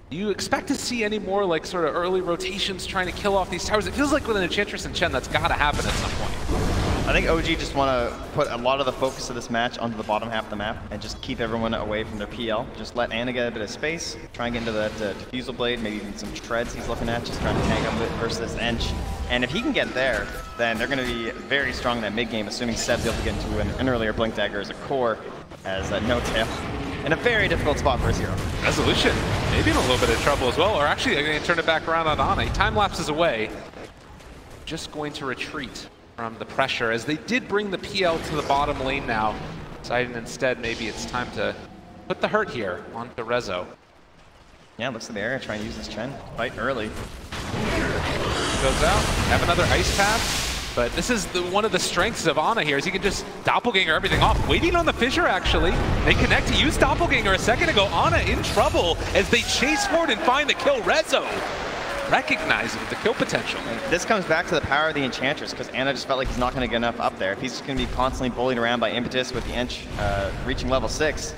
Do you expect to see any more like sort of early rotations trying to kill off these towers? It feels like with an Enchantress and Chen, that's got to happen at some point. I think OG just want to put a lot of the focus of this match onto the bottom half of the map and just keep everyone away from their PL. Just let Anna get a bit of space, try and get into that Diffusal Blade, maybe even some treads he's looking at, just trying to tank him versus Ench. And if he can get there, then they're going to be very strong in that mid game, assuming Seb's able to get into an earlier Blink Dagger as a core, as No-Tail. In a very difficult spot for his hero. Resolution, maybe in a little bit of trouble as well, or actually they're going to turn it back around on Ana. Time lapses away. Just going to retreat from the pressure as they did bring the PL to the bottom lane now. Deciding instead maybe it's time to put the hurt here onto Rezo. Yeah, looks like they're going to try and use this Chen fight early. Goes out, have another Ice Path. But this is one of the strengths of Ana here, is he can just doppelganger everything off. Waiting on the fissure, actually. They connect to use doppelganger a second ago. Ana in trouble as they chase forward and find the kill. Rezo recognizing the kill potential. And this comes back to the power of the Enchantress, because Ana just felt like he's not going to get enough up there. If he's just going to be constantly bullied around by Impetus with the Ench reaching level 6,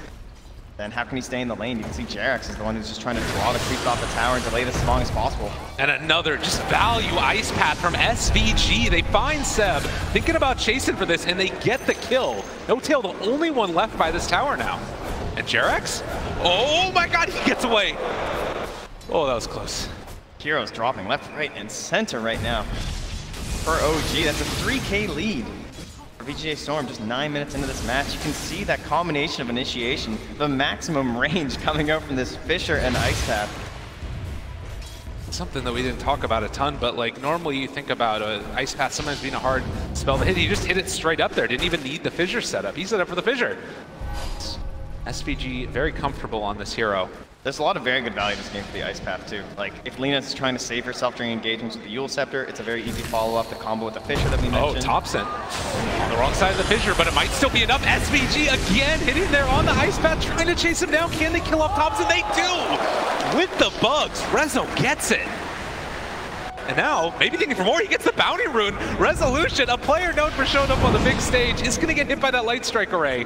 then how can he stay in the lane? You can see Jerax is the one who's just trying to draw the creeps off the tower and delay this as long as possible. And another just value Ice Path from SVG. They find Seb thinking about chasing for this, and they get the kill. No-Tail, the only one left by this tower now. And Jerax? Oh my god, he gets away. Oh, that was close. Heroes dropping left, right, and center right now. For OG, that's a 3K lead. VGJ Storm just 9 minutes into this match. You can see that combination of initiation, the maximum range coming out from this Fissure and Ice Path. something that we didn't talk about a ton, but like normally you think about Ice Path sometimes being a hard spell to hit. He just hit it straight up there. Didn't even need the fissure setup. He set up for the fissure. SVG very comfortable on this hero. There's a lot of very good value in this game for the Ice Path too. Like, if Lena's trying to save herself during engagements with the Yule Scepter, it's a very easy follow-up, the combo with the Fissure that we mentioned. Oh, Thompson on the wrong side of the Fissure, but it might still be enough. SVG again hitting there on the Ice Path, trying to chase him down. Can they kill off Thompson? They do! With the bugs, Rezo gets it. And now, maybe thinking for more, he gets the bounty rune. Resolution, a player known for showing up on the big stage, is going to get hit by that Light Strike Array.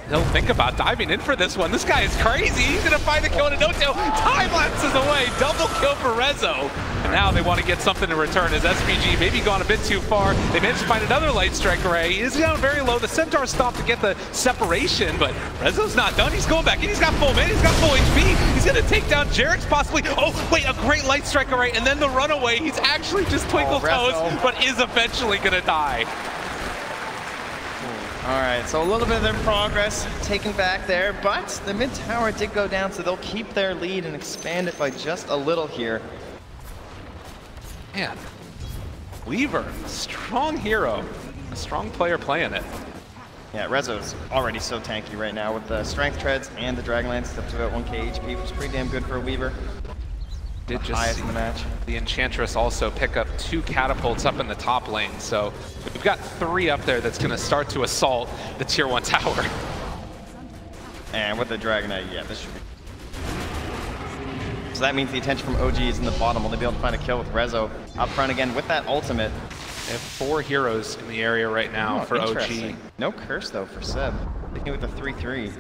He'll think about diving in for this one. This guy is crazy. He's going to find the kill in a no-tail. Time lapses away. Double kill for Rezo. And now they want to get something in return as SVG maybe gone a bit too far. They managed to find another Light Strike Array. He is down very low. The Centaur stopped to get the separation, but Rezo's not done. He's going back in. He's got full mana. He's got full HP. He's going to take down Jarek's possibly. Oh, wait, a great Light Strike Array. And then the runaway. He's actually just twinkle toes, but is eventually going to die. All right, so a little bit of their progress taken back there, but the mid tower did go down, so they'll keep their lead and expand it by just a little here. Man, Weaver, strong hero, a strong player playing it. Yeah, Rezo's already so tanky right now with the Strength Treads and the Dragonlance, up to about 1k HP, which is pretty damn good for a Weaver. Did the just highest see in the match. The Enchantress also pick up 2 catapults up in the top lane, so we've got 3 up there that's going to start to assault the tier 1 tower. And with the Dragonite, yeah, this should be. So that means the attention from OG is in the bottom. Will they be able to find a kill with Rezo up front again with that ultimate? They have 4 heroes in the area right now for OG. No curse though for Seb. Looking with the 3-3.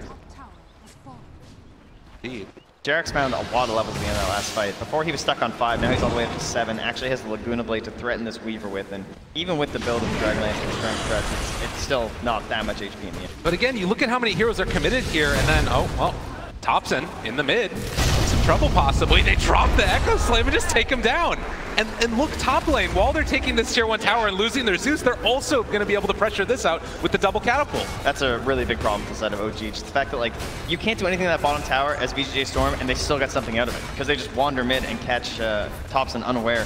Indeed. Jarek's found a lot of levels at the end of that last fight. Before he was stuck on 5, now he's all the way up to 7. Actually has the Laguna Blade to threaten this Weaver with, and even with the build of the Dragonlance and the Strength Threats, it's still not that much HP in the end. But again, you look at how many heroes are committed here, and then, oh, well, Thompson in the mid. Some trouble possibly. They drop the Echo Slam and just take him down. And look, top lane, while they're taking this tier 1 tower and losing their Zeus, they're also going to be able to pressure this out with the double catapult. That's a really big problem for the side of OG. Just the fact that, like, you can't do anything in that bottom tower as VGJ Storm, and they still got something out of it, because they just wander mid and catch Thompson unaware.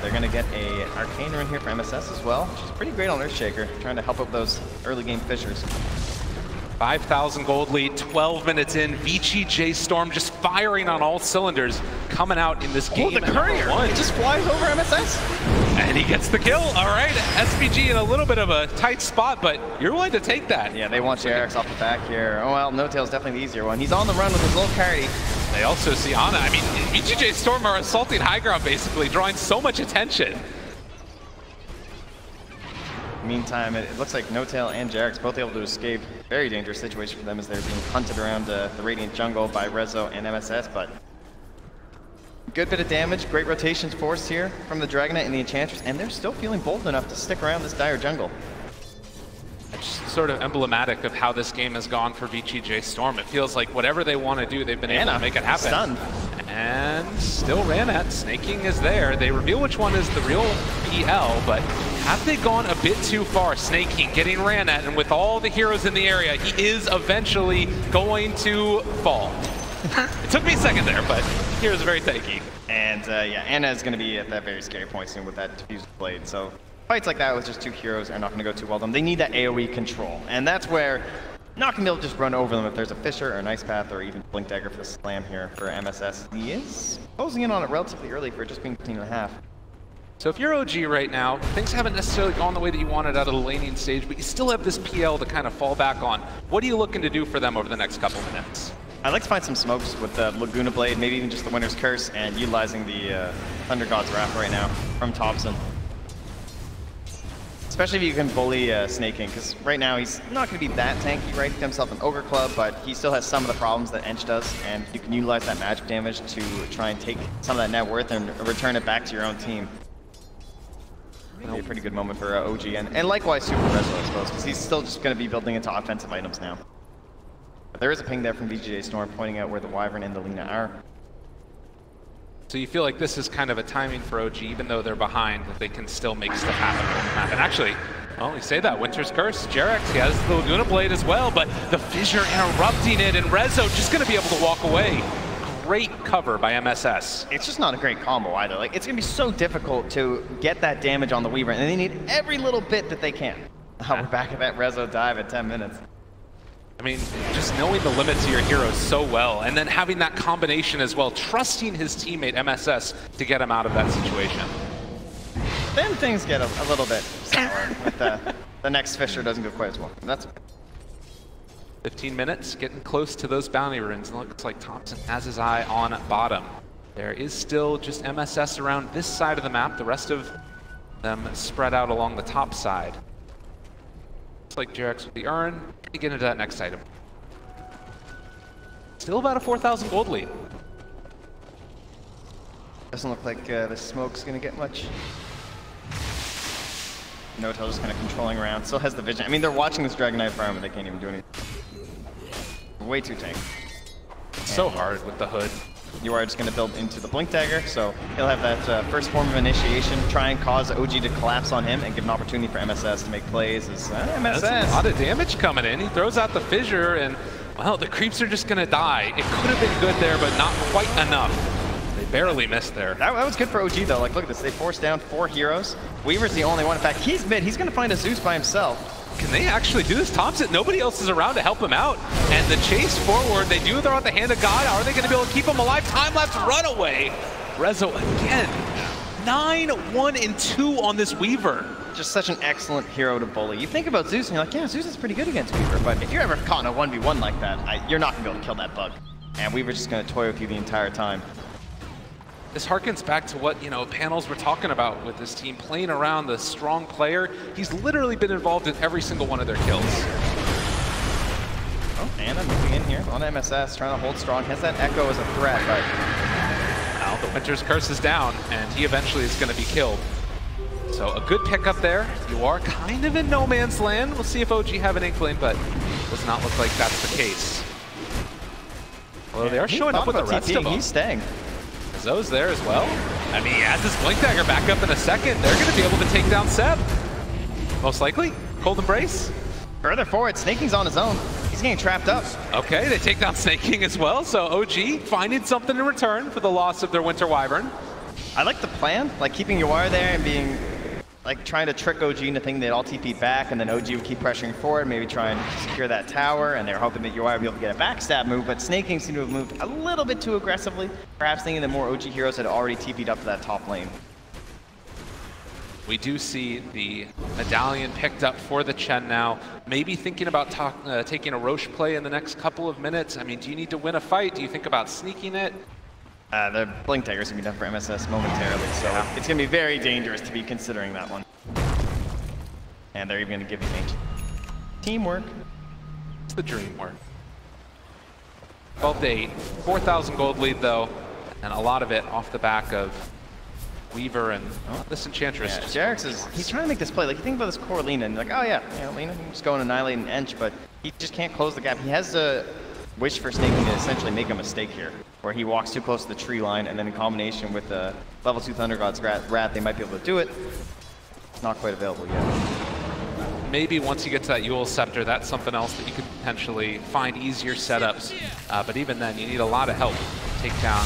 They're going to get a Arcane Rune here for MSS as well, which is pretty great on Earthshaker, trying to help up those early game fissures. 5,000 gold lead, 12 minutes in. VGJ Storm just firing on all cylinders, coming out in this game. Oh, the courier! It just flies over MSS. And he gets the kill. All right, SVG in a little bit of a tight spot, but you're willing to take that. Yeah, they want Jarek's off the back here. Oh, well, No-Tail's definitely the easier one. He's on the run with his little carry. They also see Ana. I mean, VGJ Storm are assaulting high ground, basically, drawing so much attention. Meantime, it looks like No-Tail and Jarek's both able to escape. Very dangerous situation for them as they're being hunted around the Radiant jungle by Rezo and MSS, but good bit of damage, great rotations forced here from the Dragonite and the Enchantress, and they're still feeling bold enough to stick around this dire jungle. It's sort of emblematic of how this game has gone for VGJ Storm. It feels like whatever they want to do, they've been able to make it happen. Stunned. And still ran at. Snaking is there. They reveal which one is the real PL, but have they gone a bit too far? Snaking getting ran at, and with all the heroes in the area, he is eventually going to fall. It took me a second there, but heroes very tanky. And yeah, Ana is going to be at that very scary point soon with that diffused blade. So fights like that with just 2 heroes are not going to go too well. They need that AoE control, and that's where not going to be able to just run over them if there's a Fissure or an Ice Path or even Blink Dagger for the slam here for MSS. He is closing in on it relatively early for just being 15.5. So if you're OG right now, things haven't necessarily gone the way that you wanted out of the laning stage, but you still have this PL to kind of fall back on. What are you looking to do for them over the next couple minutes? I'd like to find some smokes with the Laguna Blade, maybe even just the Winter's Curse, and utilizing the Thunder God's Wrath right now from Thompson. Especially if you can bully Snaking, because right now he's not going to be that tanky, right? He got himself an Ogre Club, but he still has some of the problems that Ench does, and you can utilize that magic damage to try and take some of that net worth and return it back to your own team. It'll be a pretty good moment for OG, and likewise too for Rezo, I suppose, because he's still just going to be building into offensive items now. But there is a ping there from VGJ Storm pointing out where the Wyvern and the Lina are. So you feel like this is kind of a timing for OG, even though they're behind, that they can still make stuff happen. And actually, well, we say that, Winter's Curse, Jarex, he has the Laguna Blade as well, but the Fissure interrupting it, and Rezo just going to be able to walk away. great cover by MSS. It's just not a great combo either. Like, it's going to be so difficult to get that damage on the Weaver, and they need every little bit that they can. Oh, we're back at that Rezo dive at 10 minutes. I mean, just knowing the limits of your heroes so well, and then having that combination as well, trusting his teammate MSS to get him out of that situation. Then things get a little bit sour with the next Fisher doesn't go quite as well. That's 15 minutes, getting close to those bounty runes, and looks like Thompson has his eye on bottom. There is still just MSS around this side of the map, the rest of them spread out along the top side. Looks like Jarex with the urn. You get into that next item. Still about a 4,000 gold lead. Doesn't look like the smoke's gonna get much. No-Tail just kind of controlling around. Still has the vision. I mean, they're watching this Dragon Knight farm, but they can't even do anything. Way too tank. It's so hard with the hood. You are just going to build into the Blink Dagger, so he'll have that first form of initiation, try and cause OG to collapse on him and give an opportunity for MSS to make plays. MSS. That's a lot of damage coming in. He throws out the fissure, and, well, the creeps are just going to die. It could have been good there, but not quite enough. They barely missed there. That was good for OG, though. Like, look at this. They forced down 4 heroes. Weaver's the only one. In fact, he's mid. He's going to find a Zeus by himself. Can they actually do this? Thompson, nobody else is around to help him out. And the chase forward, they do throw out the hand of God. Are they going to be able to keep him alive? Time lapse runaway. Rezo again. 9-1-2 on this Weaver. Just such an excellent hero to bully. You think about Zeus and you're like, yeah, Zeus is pretty good against Weaver. But if you're ever caught in a 1v1 like that, you're not going to be able to kill that bug. And Weaver's just going to toy with you the entire time. This harkens back to what, panels were talking about with this team, playing around the strong player. He's literally been involved in every single one of their kills. Oh, Anna moving in here on MSS, trying to hold strong. Has that Echo as a threat, but... Now the Winter's Curse is down, and he eventually is going to be killed. So a good pickup there. You are kind of in no man's land. We'll see if OG have an inkling, but does not look like that's the case. Although they are showing up with the rest of them. He's staying. Zo's there as well. I mean, he has his Blink Dagger back up in a second. They're going to be able to take down Seb. Most likely. Cold Embrace. Further forward, Snaking's on his own. He's getting trapped up. Okay, they take down Snaking as well. So OG finding something in return for the loss of their Winter Wyvern. I like the plan, like keeping Yawar there and being, like trying to trick OG into thinking they'd all TP back, and then OG would keep pressuring forward, maybe try and secure that tower, and they're hoping that Yawar would be able to get a backstab move, but Snaking seemed to have moved a little bit too aggressively, perhaps thinking that more OG heroes had already TP'd up to that top lane. We do see the medallion picked up for the Chen now. Maybe thinking about taking a Roche play in the next couple of minutes. I mean, do you need to win a fight? Do you think about sneaking it? The Blink Dagger's gonna be done for MSS momentarily, so it's gonna be very dangerous to be considering that one. And they're even gonna give you teamwork. It's the dream work. 12-8, 4,000 gold lead though, and a lot of it off the back of Weaver and this Enchantress. Yeah, Jarex he's trying to make this play. Like, you think about this core Lina, and like, oh yeah, Lina can just go and annihilate an Ench, but he just can't close the gap. He has to wish for Snaking to essentially make a mistake here, where he walks too close to the tree line, and then in combination with the level 2 Thunder God's Wrath, they might be able to do it. It's not quite available yet. Maybe once you get to that Eul Scepter, that's something else that you could potentially find easier setups. But even then, you need a lot of help to take down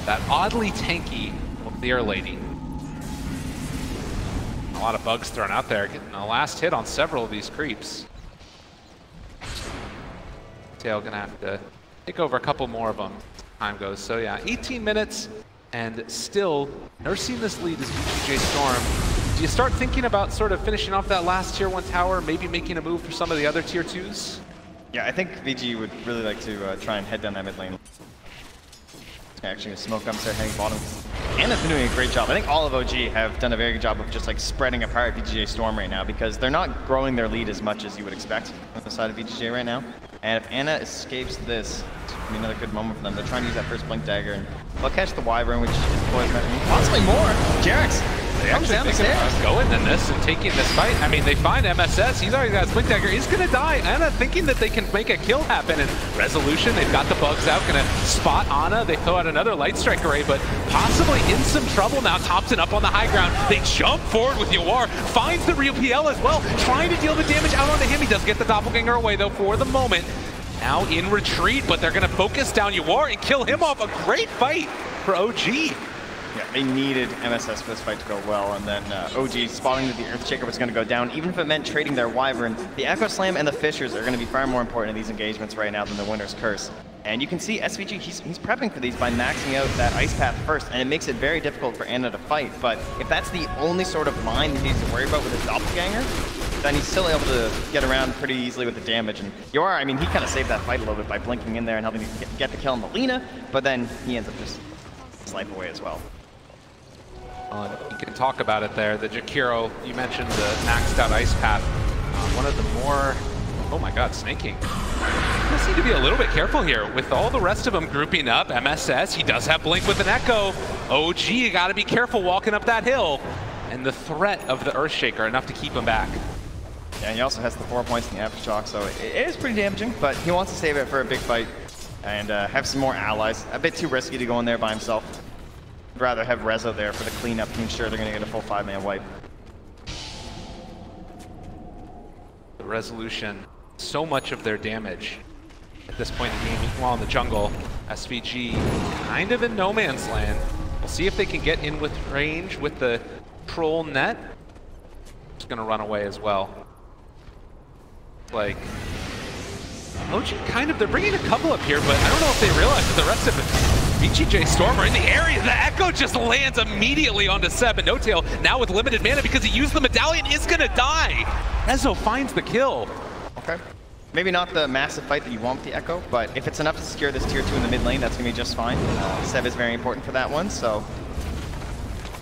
that oddly tanky Clear Lady. A lot of bugs thrown out there, getting a last hit on several of these creeps. Tail gonna have to take over a couple more of them as time goes. So yeah, 18 minutes and still nursing this lead is VGJ Storm. Do you start thinking about sort of finishing off that last tier 1 tower, maybe making a move for some of the other tier 2s? Yeah, I think VG would really like to try and head down that mid lane. Actually, smoke up, start heading bottom. Anna's been doing a great job. I think all of OG have done a very good job of just like spreading apart VGJ Storm right now, because they're not growing their lead as much as you would expect on the side of VGJ right now. And if Anna escapes this, it's going to be another good moment for them. They're trying to use that first Blink Dagger, and they'll catch the Wyvern, which is possibly more. Jarex comes down the stairs. Going in this and taking this fight. I mean, they find MSS. He's already got his Blink Dagger. He's going to die. Anna thinking that they can make a kill happen. And Resolution, they've got the bugs out. Going to spot Anna. They throw out another Light Strike array, but possibly in some trouble now. Thompson up on the high ground. They jump forward with Yawar. Finds the real PL as well. Trying to deal the damage out onto him. He does get the Doppelganger away, though, for the moment. Now in retreat, but they're going to focus down Uar and kill him off. A great fight for OG. Yeah, they needed MSS for this fight to go well, and then OG spotting that the Earthshaker was going to go down, even if it meant trading their Wyvern. The Echo Slam and the Fissures are going to be far more important in these engagements right now than the Winner's Curse. And you can see SVG, he's prepping for these by maxing out that Ice Path first, and it makes it very difficult for Anna to fight. But if that's the only sort of line he needs to worry about with his Doppelganger, then he's still able to get around pretty easily with the damage. And Uar, I mean, he kind of saved that fight a little bit by blinking in there and helping get the kill on the Lina, but then he ends up just slipe away as well. You can talk about it there. The Jakiro, you mentioned the maxed out Ice Path. One of the more, oh my god, snaking. You just need to be a little bit careful here. With all the rest of them grouping up, MSS, he does have Blink with an Echo. OG, you gotta be careful walking up that hill. And the threat of the Earthshaker, enough to keep him back. Yeah, and he also has the 4 points in the Aftershock, so it is pretty damaging, but he wants to save it for a big fight and have some more allies. A bit too risky to go in there by himself. I'd rather have Rezo there for the cleanup to ensure they're going to get a full 5-man wipe. The Resolution, so much of their damage at this point in the game, while in the jungle. SVG kind of in no man's land. We'll see if they can get in with range with the troll net. Just going to run away as well. Like, OG kind of, they're bringing a couple up here, but I don't know if they realize that the rest of VGJ Storm are in the area. The Echo just lands immediately onto Seb, and No-Tail now with limited mana because he used the medallion is gonna die. Rezo finds the kill. Okay. Maybe not the massive fight that you want with the Echo, but if it's enough to secure this tier 2 in the mid lane, that's gonna be just fine. Seb is very important for that one, so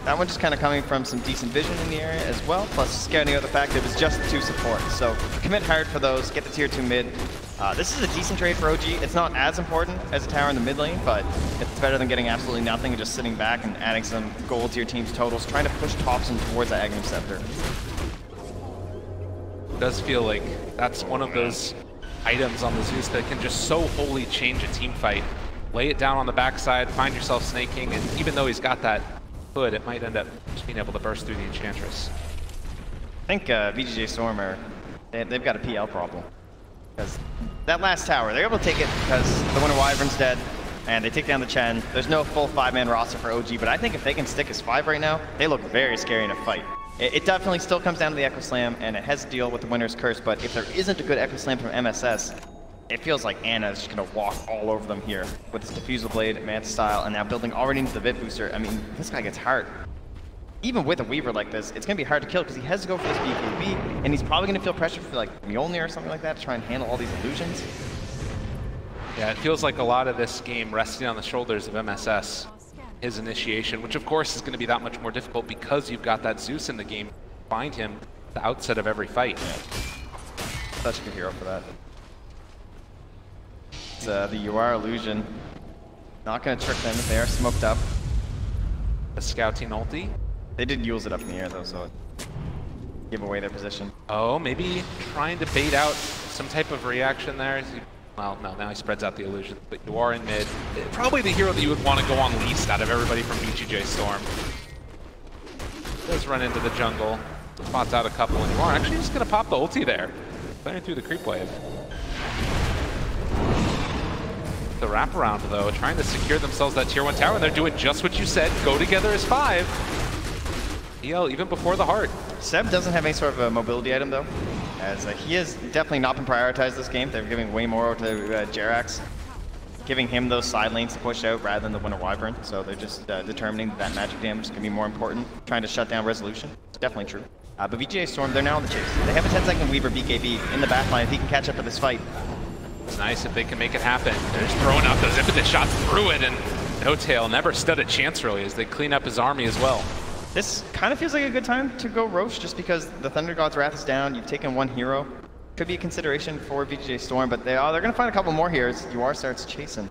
that one just kind of coming from some decent vision in the area as well, plus scouting out the fact that it was just the 2 supports. So commit hard for those, get the tier 2 mid. This is a decent trade for OG. It's not as important as a tower in the mid lane, but it's better than getting absolutely nothing and just sitting back and adding some gold to your team's totals, trying to push Thompson towards that Aghanim Scepter. It does feel like that's one of those items on the Zeus that can just so wholly change a team fight. Lay it down on the backside, find yourself snaking, and even though he's got that hood, it might end up just being able to burst through the Enchantress. I think VGJ Storm they've got a PL problem. Because that last tower, they're able to take it because the Winter Wyvern's dead, and they take down the Chen. There's no full 5-man roster for OG, but I think if they can stick as 5 right now, they look very scary in a fight. It definitely still comes down to the Echo Slam, and it has to deal with the Winner's Curse, but if there isn't a good Echo Slam from MSS, it feels like Anna is just going to walk all over them here with his Diffusal Blade, Manta Style, and now building already into the Bit Booster. I mean, this guy gets hard. Even with a Weaver like this, it's going to be hard to kill because he has to go for this BKB, and he's probably going to feel pressure for like Mjolnir or something like that to try and handle all these illusions. Yeah, it feels like a lot of this game resting on the shoulders of MSS. His initiation, which of course is going to be that much more difficult because you've got that Zeus in the game. Find him at the outset of every fight. Yeah. Such a good hero for that. It's the Uar illusion. Not going to trick them if they are smoked up. The scouting ulti. They did use it up in the air though, so give away their position. Oh, maybe trying to bait out some type of reaction there. Well, no, now he spreads out the illusion. But you are in mid. Probably the hero that you would want to go on least out of everybody from VGJ Storm. Does run into the jungle. Spots out a couple, and you are actually just going to pop the ulti there. Clearing through the creep wave. The wraparound, though, trying to secure themselves that tier 1 tower, and they're doing just what you said. Go together as 5. EL even before the heart. Seb doesn't have any sort of a mobility item, though, as he has definitely not been prioritized this game. They're giving way more to Jerax, giving him those side lanes to push out rather than the Winter Wyvern. So they're just determining that magic damage is going to be more important, trying to shut down Resolution. It's definitely true. But VGJ Storm, they're now on the chase. They have a 10-second Weaver BKB in the backline if he can catch up to this fight. It's nice if they can make it happen. They're just throwing out those impetus shots through it, and No-Tail never stood a chance really as they clean up his army as well. This kind of feels like a good time to go Roche just because the Thunder God's Wrath is down. You've taken 1 hero. Could be a consideration for VGJ Storm, but they're going to find a couple more here as Uar starts chasing.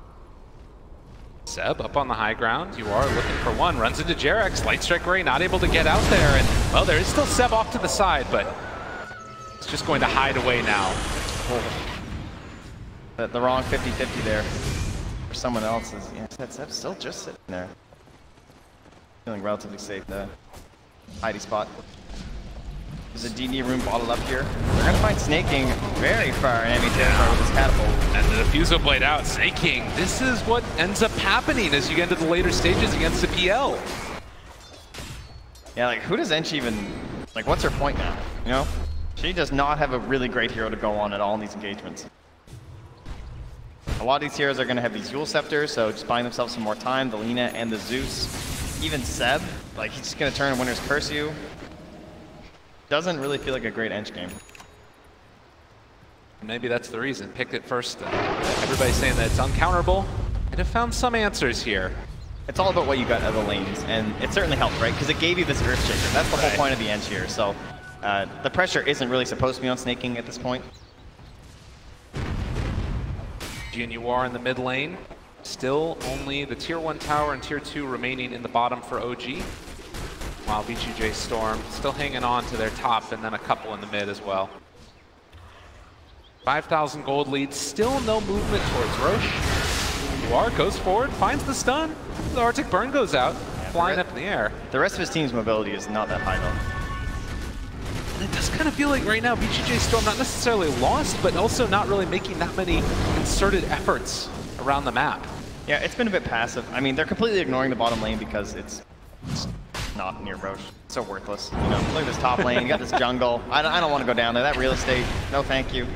Seb up on the high ground. You are looking for one. Runs into Jerax. Light Strike Ray not able to get out there. And, well, there is still Seb off to the side, but it's just going to hide away now. Oh. The wrong 50-50 there for someone else. Seb's still just sitting there. Feeling relatively safe in the hidey spot. There's a DD room bottled up here. They're gonna find Snaking very far in enemy territory with this catapult. And the Diffusal Blade out, Snaking. This is what ends up happening as you get into the later stages against the PL. Yeah, like who does Enchi even, like what's her point now, you know? She does not have a really great hero to go on at all in these engagements. A lot of these heroes are gonna have these Yule Scepters, so just buying themselves some more time, the Lina and the Zeus. Even Seb, like he's just gonna turn and Winner's Curse you. Doesn't really feel like a great Ench game. Maybe that's the reason. Picked it first. Everybody's saying that it's uncounterable. And have found some answers here. It's all about what you got out of the lanes, and it certainly helped, right? Because it gave you this Earthshaker. That's the whole point of the Ench here. So the pressure isn't really supposed to be on Snaking at this point. GNUR in the mid lane. Still only the tier 1 tower and tier 2 remaining in the bottom for OG. While BGJ Storm still hanging on to their top, and then a couple in the mid as well. 5,000 gold lead, still no movement towards Roche. UR goes forward, finds the stun. The Arctic Burn goes out, flying up in the air. The rest of his team's mobility is not that high though. And it does kind of feel like right now BGJ Storm not necessarily lost, but also not really making that many concerted efforts around the map. Yeah, it's been a bit passive. I mean, they're completely ignoring the bottom lane because it's not near Roche. It's so worthless. You know, look at this top lane. You got this jungle. I don't want to go down there. That real estate, no thank you.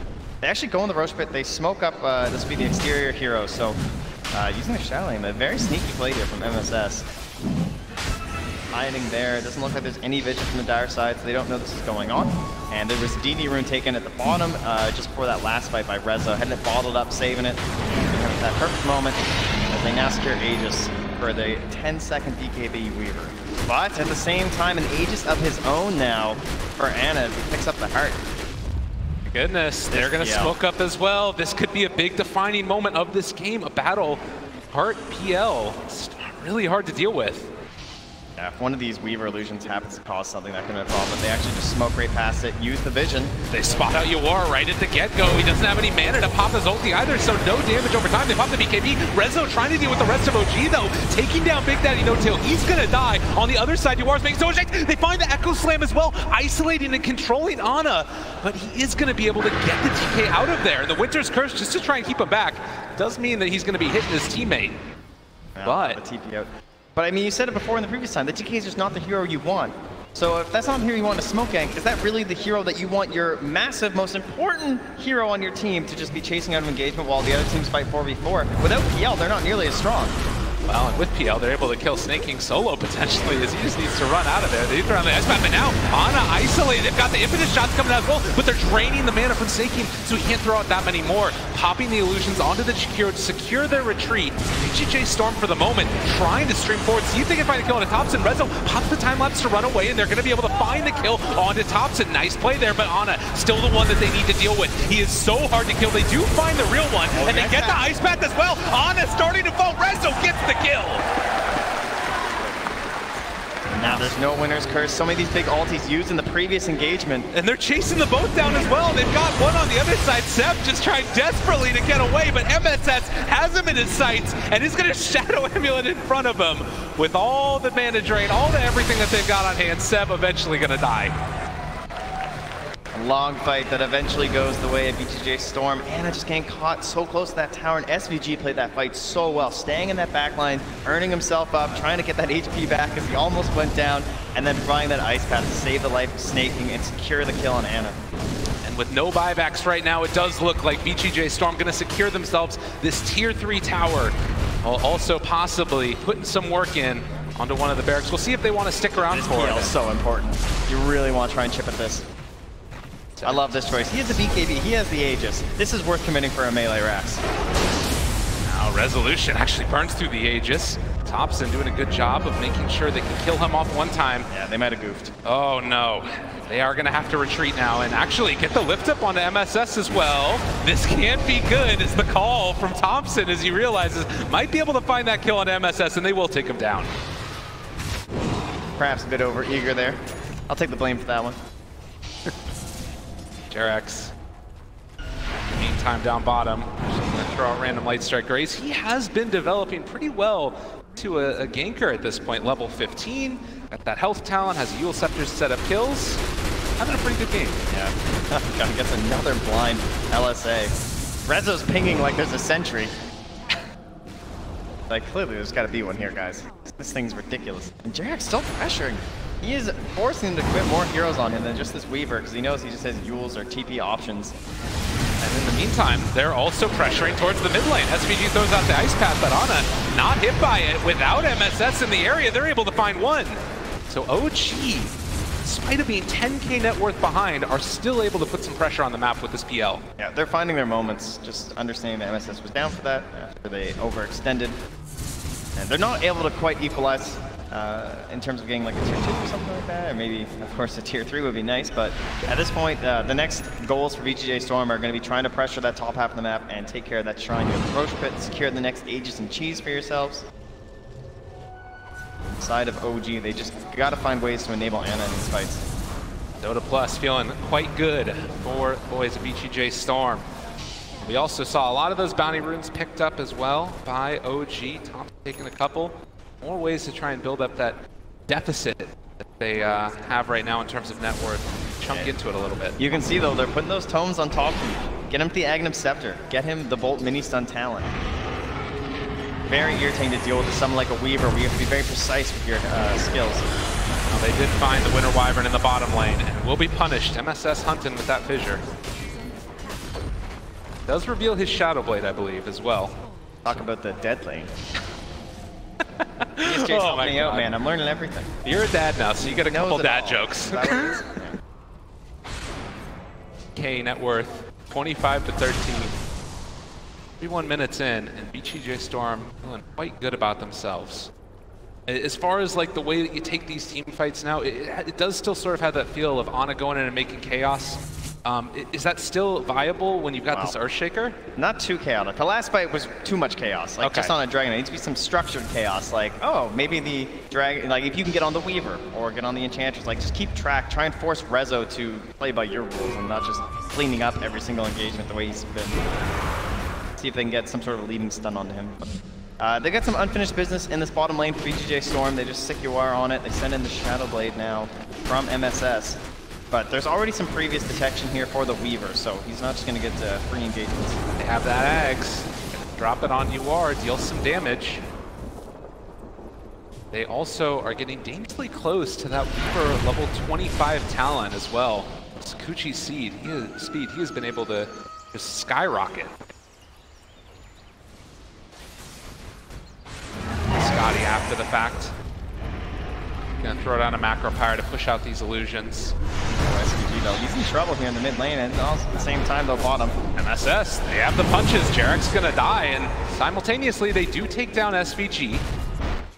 They actually go in the Roche pit. They smoke up this would be the exterior hero. So using their shadow lane, a very sneaky play here from MSS. Hiding there. It doesn't look like there's any vision from the dire side, so they don't know this is going on. And there was a DD rune taken at the bottom just before that last fight by Rezo. Had it bottled up, saving it. That perfect moment as they now secure Aegis for the 10-second BKB Weaver. But at the same time, an Aegis of his own now for Anna as he picks up the heart. Goodness, they're going to smoke up as well. This could be a big defining moment of this game, a battle. Heart PL, it's really hard to deal with. Yeah, if one of these Weaver illusions happens to cause something, that can be a problem. But they actually just smoke right past it, use the vision. They spot out UR right at the get-go. He doesn't have any mana to pop his ulti either, so no damage over time. They pop the BKB. Rezo trying to deal with the rest of OG, though. Taking down Big Daddy No-Tail. He's going to die. On the other side, UR's making so much. They find the Echo Slam as well, isolating and controlling Ana. But he is going to be able to get the TK out of there. The Winter's Curse, just to try and keep him back, does mean that he's going to be hitting his teammate. Yeah, but the TP out. But I mean, you said it before in the previous time, the TK is just not the hero you want. So if that's not the hero you want to smoke gank, is that really the hero that you want your massive, most important hero on your team to just be chasing out of engagement while the other teams fight 4v4? Without PL, they're not nearly as strong. Well, and with PL, they're able to kill Snaking solo potentially as he just needs to run out of there. They throw on the ice map, but now Ana isolated. They've got the infinite shots coming out as well, but they're draining the mana from Snaking, so he can't throw out that many more. Popping the illusions onto the Chikiro to secure their retreat. BGJ Storm for the moment, trying to stream forward, see if they can find a kill on Thompson. Rezo pops the time lapse to run away, and they're going to be able to find the kill onto Thompson. Nice play there, but Ana still the one that they need to deal with. He is so hard to kill. They do find the real one, and they get the ice path as well. Ana starting to fall. Rezo gets the kill. Now there's no Winner's Curse. So many of these big ultis used in the previous engagement. And they're chasing the boat down as well. They've got one on the other side. Seb just trying desperately to get away, but MSS has him in his sights and is going to Shadow Amulet in front of him. With all the mana drain, all the everything that they've got on hand, Seb eventually going to die. A long fight that eventually goes the way of BGJ Storm. Anna just getting caught so close to that tower, and SVG played that fight so well, staying in that back line, earning himself up, trying to get that HP back as he almost went down, and then providing that ice path to save the life of Snaking and secure the kill on Anna. And with no buybacks right now, it does look like BGJ Storm going to secure themselves this tier 3 tower, while also possibly putting some work in onto one of the barracks. We'll see if they want to stick around for it. This is so important. You really want to try and chip at this. I love this choice. He has the BKB, he has the Aegis. This is worth committing for a melee Rax. Now Resolution actually burns through the Aegis. Thompson doing a good job of making sure they can kill him off one time. Yeah, they might have goofed. Oh no. They are going to have to retreat now and actually get the lift up onto MSS as well. This can't be good is the call from Thompson as he realizes might be able to find that kill on MSS, and they will take him down. Perhaps a bit over eager there. I'll take the blame for that one. Jerax, meantime down bottom, just going to throw out random light strike rays. He has been developing pretty well to a ganker at this point, level 15. Got that health talent, has Yule Scepters set up kills. having a pretty good game. Yeah, gotta get another blind LSA. Rezo's pinging like there's a sentry. Like, clearly there's gotta be one here, guys. This thing's ridiculous. And Jarek's still pressuring. He is forcing him to quit more heroes on him than just this Weaver, because he knows he just has Yules or TP options. And in the meantime, they're also pressuring towards the mid lane. SVG throws out the Ice Path, but Ana not hit by it. Without MSS in the area, they're able to find one. So OG, despite of being 10k net worth behind, are still able to put some pressure on the map with this PL. Yeah, they're finding their moments, just understanding that MSS was down for that after they overextended. And they're not able to quite equalize in terms of getting like a tier 2 or something like that, or maybe, of course, a tier 3 would be nice, but at this point, the next goals for VGJ Storm are going to be trying to pressure that top half of the map and take care of that shrine near the Roche Pit, secure the next Aegis and Cheese for yourselves. Side of OG, they just got to find ways to enable Ana in these fights. Dota Plus feeling quite good for boys of VGJ Storm. We also saw a lot of those bounty runes picked up as well by OG. Tom taking a couple more ways to try and build up that deficit that they have right now in terms of net worth. Chunk into it a little bit. You can see though, they're putting those tomes on top of him. Get him to the Aghanim Scepter. Get him the Bolt mini stun talent. Very irritating to deal with someone like a Weaver where you have to be very precise with your skills. Well, they did find the Winter Wyvern in the bottom lane and will be punished. MSS hunting with that fissure. Does reveal his Shadow Blade, I believe, as well. Talk about the dead lane. PSJ's helping me out, man. I'm learning everything. You're a dad now, so you get a couple dad jokes. K net worth 25 to 13. 31 minutes in, and VGJ Storm feeling quite good about themselves. As far as like the way that you take these team fights now, it does still sort of have that feel of Ana going in and making chaos. Is that still viable when you've got this Earthshaker? Not too chaotic. The last fight was too much chaos. Like just on a dragon, it needs to be some structured chaos. Like, oh, maybe the dragon, like if you can get on the Weaver or get on the Enchantress, like just keep track, try and force Rezo to play by your rules and not just cleaning up every single engagement the way he's been. See if they can get some sort of leading stun onto him. They got some unfinished business in this bottom lane for VGJ Storm. They just sick UR on it. They send in the Shadow Blade now from MSS. But there's already some previous detection here for the Weaver, so he's not just going to get free engagements. They have that Axe. Drop it on UR, deal some damage. They also are getting dangerously close to that Weaver level 25 talent as well. Sakuchi's speed, he has been able to just skyrocket. Scotty after the fact. Gonna throw down a macro power to push out these illusions. SVG though, he's in trouble here in the mid lane, and also at the same time they'll bottom. MSS, they have the punches. Jarek's gonna die, and simultaneously they do take down SVG.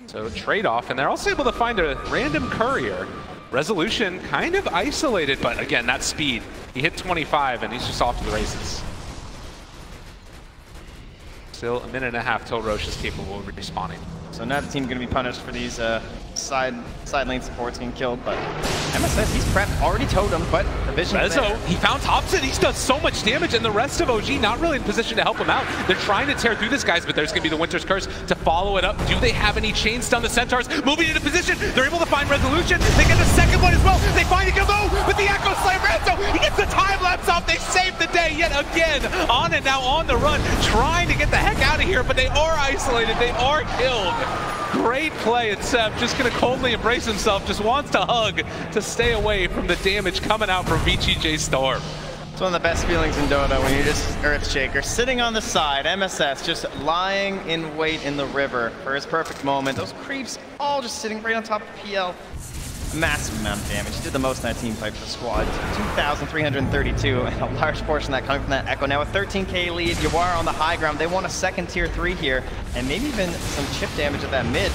So trade-off, and they're also able to find a random courier. Resolution kind of isolated, but again, that speed. He hit 25, and he's just off to the races. Still a minute and a half till Roche is capable of respawning. So now the team's going to be punished for these side lane supports getting killed, but MSS, he's prepped, already totem, but the vision is there. He found Thompson, he does so much damage, and the rest of OG not really in position to help him out. They're trying to tear through this, guys, but there's going to be the Winter's Curse to follow it up. Do they have any chains down the Centaurs? Moving into position, they're able to find Resolution. They get the second one as well. They find it, with the Echo Slayer Ranzo. He gets the time lapse off. They save the day yet again. On and now on the run, trying to get the heck out of here, but they are isolated. They are killed. Great play, and Seb just going to coldly embrace himself, just wants to hug to stay away from the damage coming out from VGJ Storm. It's one of the best feelings in Dota when you're just Earthshaker sitting on the side, MSS just lying in wait in the river for his perfect moment. Those creeps all just sitting right on top of PL. Massive amount of damage. He did the most in that team fight for the squad. 2,332, and a large portion of that coming from that Echo. Now a 13k lead, you are on the high ground. They want a second tier 3 here, and maybe even some chip damage at that mid.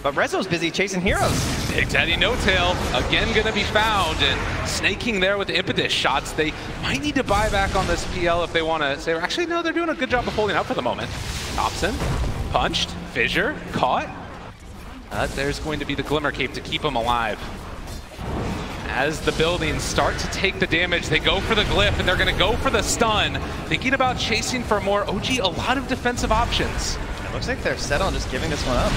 But Rezo's busy chasing heroes. Big Daddy No Tail, again gonna be found, and snaking there with the impetus shots. They might need to buy back on this PL if they want to say, actually, no, they're doing a good job of holding out for the moment. Thompson, punched, fissure, caught. There's going to be the Glimmer Cape to keep him alive. As the buildings start to take the damage, they go for the glyph, and they're going to go for the stun. Thinking about chasing for more. OG, a lot of defensive options. It looks like they're set on just giving this one up.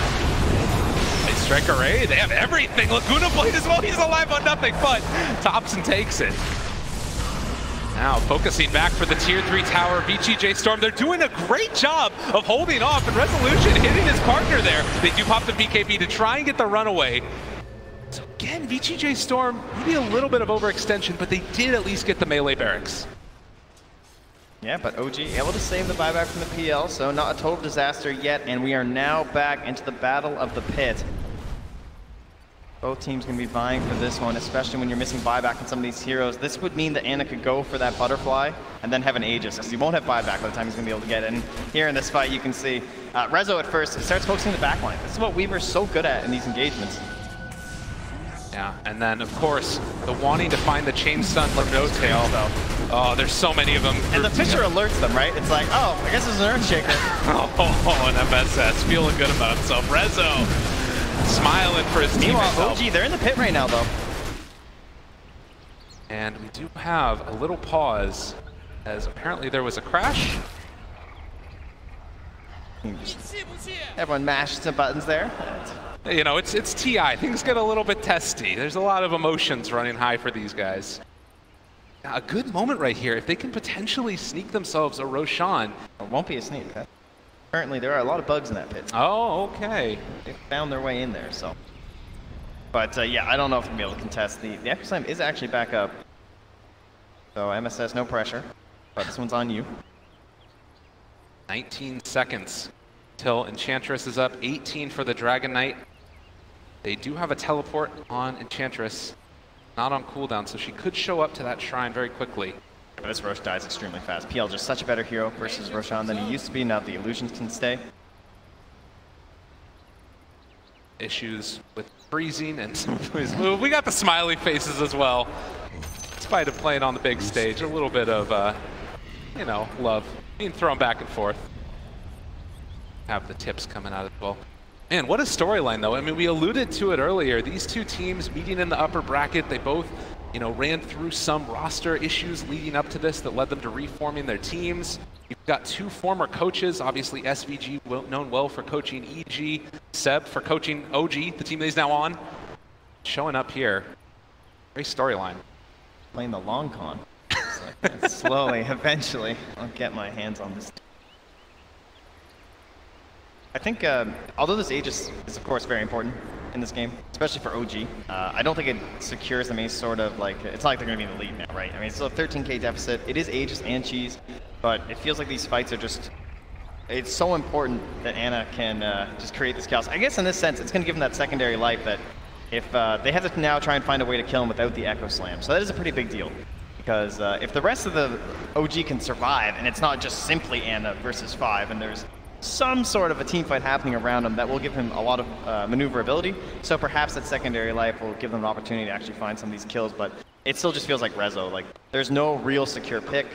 It's Strike Array, they have everything. Laguna Blade as well, he's alive on nothing, but Thompson takes it. Now focusing back for the tier 3 tower, VGJ Storm. They're doing a great job of holding off, and Resolution hitting his partner there. They do pop the BKB to try and get the runaway. So again, VGJ Storm, maybe a little bit of overextension, but they did at least get the melee barracks. Yeah, but OG able to save the buyback from the PL, so not a total disaster yet, and we are now back into the battle of the pit. Both teams going to be vying for this one, especially when you're missing buyback on some of these heroes. This would mean that Ana could go for that butterfly and then have an Aegis, because he won't have buyback by the time he's going to be able to get it. And here in this fight, you can see Rezo at first starts focusing the backline. This is what Weaver's so good at in these engagements. Yeah, and then of course, the wanting to find the Chain Stun from No Tail. Oh, there's so many of them. And the Fisher alerts them, right? It's like, oh, I guess it's an Earthshaker. Oh, and MSS feeling good about himself. Rezo smiling for his team. Meanwhile, OG, they're in the pit right now, though. And we do have a little pause, as apparently there was a crash. Everyone mashed some buttons there. You know, it's TI. Things get a little bit testy. There's a lot of emotions running high for these guys. A good moment right here. If they can potentially sneak themselves a Roshan. It won't be a sneak. Huh? Currently, there are a lot of bugs in that pit. Oh, okay. They found their way in there, so. But yeah, I don't know if we'll be able to contest. The Echo Slam is actually back up. So MSS, no pressure. But this one's on you. 19 seconds till Enchantress is up. 18 for the Dragon Knight. They do have a teleport on Enchantress. Not on cooldown, so she could show up to that shrine very quickly. But this Rosh dies extremely fast. PL just such a better hero versus Roshan than he used to be. Now the illusions can stay. Issues with freezing and some of his move. We got the smiley faces as well. Despite of playing on the big stage, a little bit of, you know, love being thrown back and forth. Have the tips coming out as well. Man, what a storyline, though. I mean, we alluded to it earlier. These two teams meeting in the upper bracket, they both, you know, ran through some roster issues leading up to this that led them to reforming their teams. You've got two former coaches, obviously SVG, known well for coaching EG, Seb for coaching OG, the team that he's now on. Showing up here. Great storyline. Playing the long con. Like, slowly, eventually, I'll get my hands on this. I think, although this Aegis is of course very important in this game, especially for OG, I don't think it secures them any sort of like, it's not like they're going to be in the lead now, right? I mean, it's still a 13k deficit. It is Aegis and Cheese, but it feels like these fights are just, it's so important that Ana can just create this chaos. I guess in this sense, it's going to give them that secondary life that if they have to now try and find a way to kill him without the Echo Slam. So that is a pretty big deal. Because if the rest of the OG can survive, and it's not just simply Ana versus 5, and there's some sort of a team fight happening around him, that will give him a lot of maneuverability. So perhaps that secondary life will give them an opportunity to actually find some of these kills, but it still just feels like Rezo. Like, there's no real secure pick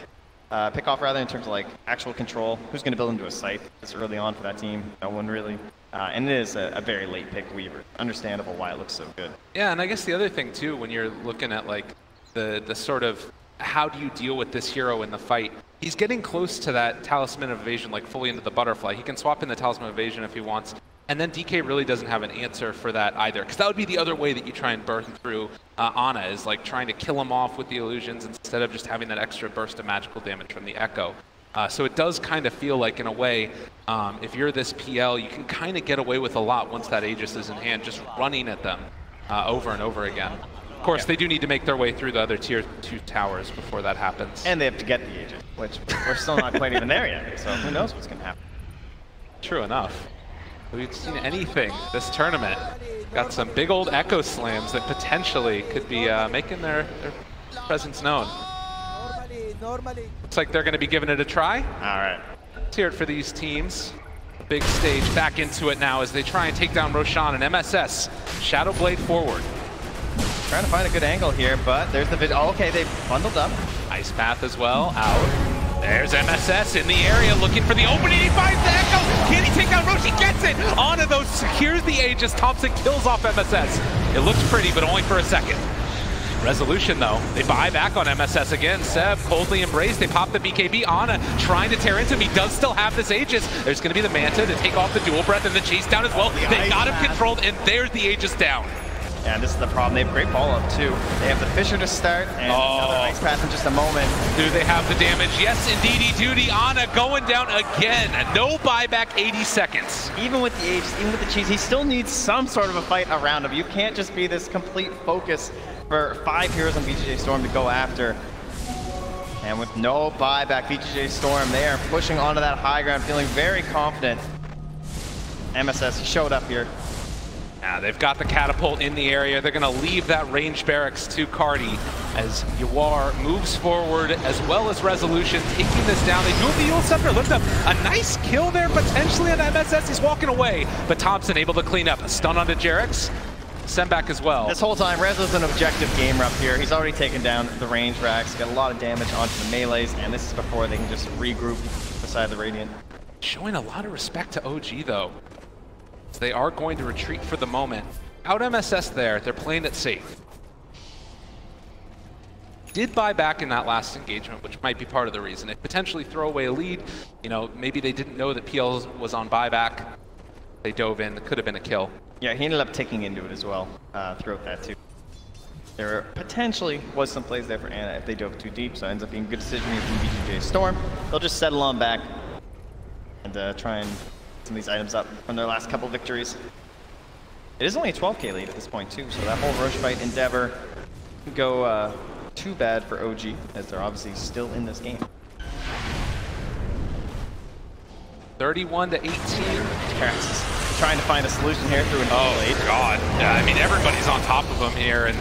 off rather in terms of like actual control. Who's going to build into a site this early on for that team? No one really. And it is a very late pick Weaver. Understandable why it looks so good. Yeah, and I guess the other thing too, when you're looking at like the sort of how do you deal with this hero in the fight? He's getting close to that Talisman of Evasion, like fully into the butterfly. He can swap in the Talisman of Evasion if he wants. And then DK really doesn't have an answer for that either, because that would be the other way that you try and burn through Ana, is like trying to kill him off with the illusions instead of just having that extra burst of magical damage from the Echo. So it does kind of feel like, in a way, if you're this PL, you can kind of get away with a lot once that Aegis is in hand, just running at them over and over again. Of course, they do need to make their way through the other tier 2 towers before that happens. And they have to get the Aegis, which we're still not quite even there yet, so who knows what's going to happen. True enough. We've seen anything this tournament. Got some big old Echo Slams that potentially could be making their presence known. Looks like they're going to be giving it a try. All right. Let's hear it for these teams. Big stage, back into it now as they try and take down Roshan and MSS. Shadow Blade forward. Trying to find a good angle here, but there's the vid. Oh, okay, they bundled up. Ice Path as well, out. There's MSS in the area looking for the opening. He finds the Echo. Can he take out Roshi? Gets it. Ana though secures the Aegis. Thompson kills off MSS. It looks pretty, but only for a second. Resolution though, they buy back on MSS again. Seb coldly embraced, they pop the BKB. Ana trying to tear into him, he does still have this Aegis. There's gonna be the Manta to take off the dual breath and the chase down as well. They got him controlled and there's the Aegis down. Yeah, and this is the problem. They have great follow-up too. They have the Fissure to start and another Ice Path in just a moment. Do they have the damage? Yes, indeedy duty. Ana going down again. No buyback, 80 seconds. Even with the Aegis, even with the cheese, he still needs some sort of a fight around him. You can't just be this complete focus for 5 heroes on BJJ Storm to go after. And with no buyback, BJJ Storm, they are pushing onto that high ground, feeling very confident. MSS, he showed up here. Now they've got the catapult in the area. They're going to leave that range barracks to Cardi as Yawar moves forward as well as Resolution, taking this down. They do have the Yule Scepter lift up. A nice kill there potentially on MSS. He's walking away, but Thompson able to clean up. A stun onto Jerix. Send back as well. This whole time, Rez is an objective game up here. He's already taken down the range racks, got a lot of damage onto the melees, and this is before they can just regroup beside the Radiant. Showing a lot of respect to OG though. They are going to retreat for the moment. Out MSS there, they're playing it safe. Did buy back in that last engagement, which might be part of the reason. It potentially throw away a lead. You know, maybe they didn't know that PL was on buyback. They dove in, it could have been a kill. Yeah, he ended up taking into it as well throughout that too. There potentially was some plays there for Ana if they dove too deep, so it ends up being a good decision here from BJJ Storm. They'll just settle on back and try and some of these items up from their last couple victories. It is only a 12k lead at this point too, so that whole Roche fight endeavor could go too bad for OG, as they're obviously still in this game. 31 to 18. Terrax trying to find a solution here through an lead. God. Yeah, I mean, everybody's on top of him here, and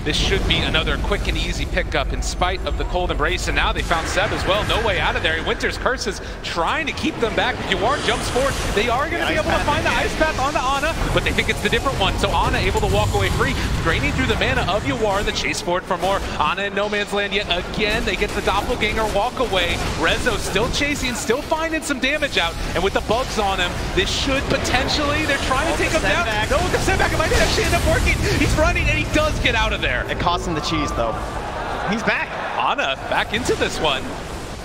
this should be another quick and easy pickup in spite of the cold embrace, and now they found Seb as well. No way out of there. Winter's Curse is trying to keep them back. Yawar jumps forward. They are going to be able to find the Ice Path onto Ana, but they think it's the different one, so Ana able to walk away free, draining through the mana of Yawar, the chase forward for more. Ana in no man's land yet again. They get the Doppelganger walk away. Rezo still chasing, still finding some damage out, and with the bugs on him, this should potentially, they're trying to take him down. No, the setback, it might actually end up working. He's running, and he does get out of there. It cost him the cheese, though. He's back. Ana back into this one.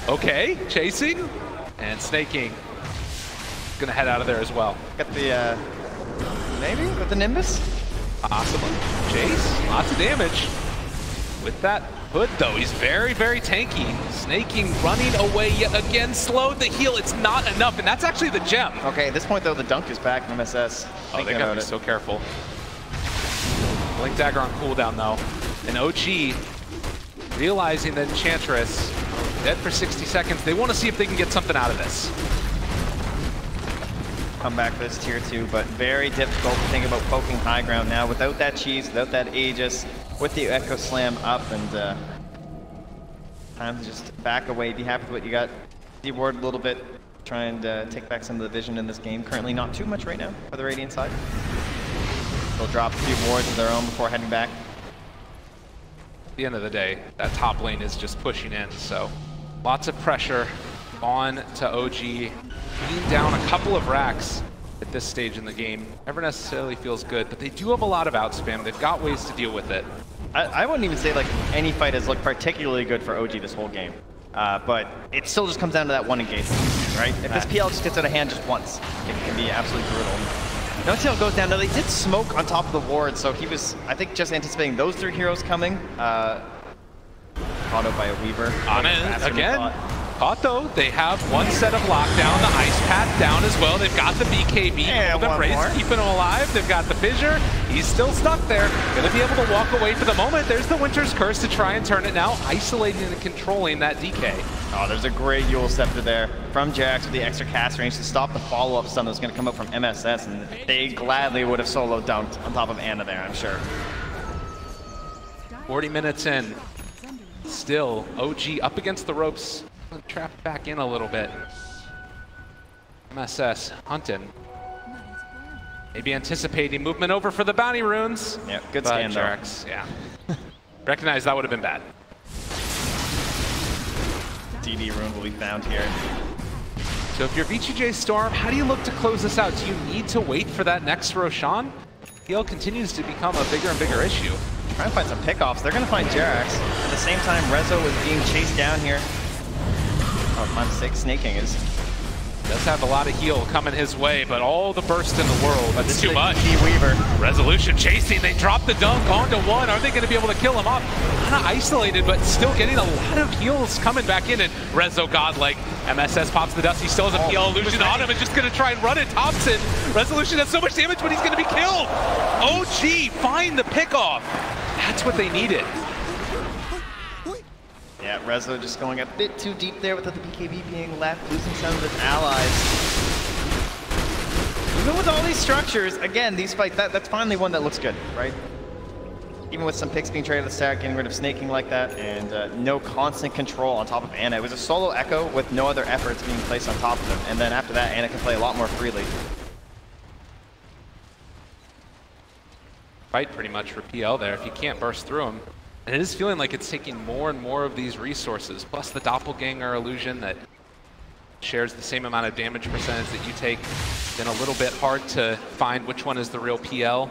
Okay, chasing and snaking. Gonna head out of there as well. Got the, maybe with the Nimbus? Possibly. Chase, lots of damage. With that hood, though, he's very, very tanky. Snaking, running away yet again. Slowed the heal. It's not enough, and that's actually the gem. Okay, at this point, though, the dunk is back from MSS. Oh, they gotta be so careful. Blink Dagger on cooldown, though. And OG, realizing that Enchantress dead for 60 seconds, they want to see if they can get something out of this. Come back for this tier 2, but very difficult to think about poking high ground now without that cheese, without that Aegis, with the Echo Slam up, and time to just back away, be happy with what you got. Deward a little bit, try and take back some of the vision in this game. Currently not too much right now for the Radiant side. They'll drop a few wards of their own before heading back. At the end of the day, that top lane is just pushing in, so lots of pressure on to OG. Being down a couple of racks at this stage in the game never necessarily feels good, but they do have a lot of outspam. They've got ways to deal with it. I wouldn't even say like any fight has looked particularly good for OG this whole game, but it still just comes down to that one engagement, right? If this PL just gets out of hand just once, it can be absolutely brutal. No tail goes down. Now they did smoke on top of the ward, so he was, I think, just anticipating those 3 heroes coming. Auto by a Weaver. Ana again. Caught though. They have one set of lockdown, the Ice Path down as well. They've got the BKB, keeping him alive. They've got the Fissure. He's still stuck there. Gonna be able to walk away for the moment. There's the Winter's Curse to try and turn it now, isolating and controlling that DK. Oh, there's a great Yule Scepter there from Jax with the extra cast range to stop the follow-up stun that was going to come up from MSS, and they gladly would have solo dunked on top of Ana there, I'm sure. 40 minutes in. Still, OG up against the ropes. Trapped back in a little bit. MSS hunting. Maybe anticipating movement over for the bounty runes. Yeah, good scan though. Yeah. Recognize that would have been bad. DD rune will be found here. So if you're BJJ Storm, how do you look to close this out? Do you need to wait for that next Roshan? Heal continues to become a bigger and bigger issue. trying to find some pickoffs. They're going to find Jerax. At the same time, Rezo is being chased down here. Oh, my mistake. Snaking is. Does have a lot of heal coming his way, but all the burst in the world. That's too much. Weaver. Resolution chasing. They drop the dunk onto one. Are they going to be able to kill him off? Kind of isolated, but still getting a lot of heals coming back in. And Rezo godlike. MSS pops the dust. He still has a PL illusion on him and just going to try and run it. Thompson. Resolution has so much damage, but he's going to be killed. OG find the pickoff. That's what they needed. Yeah, Rezo just going a bit too deep there with the BKB being left, losing some of his allies. Even with all these structures, again, these fights, that's finally one that looks good, right? Even with some picks being traded at the start, getting rid of snaking like that, and no constant control on top of Ana. It was a solo Echo with no other efforts being placed on top of him, and then after that, Ana can play a lot more freely. Fight pretty much for PL there if you can't burst through him. And it is feeling like it's taking more and more of these resources, plus the doppelganger illusion that shares the same amount of damage percentage that you take. Then a little bit hard to find which one is the real PL.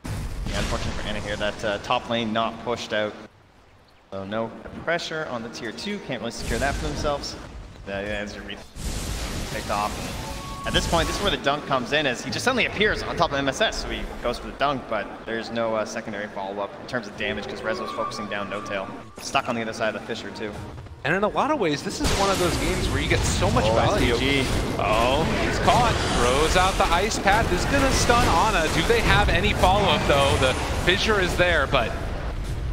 Yeah, unfortunate for Ana here, that top lane not pushed out. So no pressure on the tier 2, can't really secure that for themselves. As your picked off. At this point, this is where the dunk comes in, as he just suddenly appears on top of MSS, so he goes for the dunk, but there's no secondary follow-up in terms of damage because Rezo's focusing down No Tail. Stuck on the other side of the Fissure, too. And in a lot of ways, this is one of those games where you get so much value. Oh, he's caught. Throws out the ice pad. This is going to stun Ana. Do they have any follow-up, though? The Fissure is there, but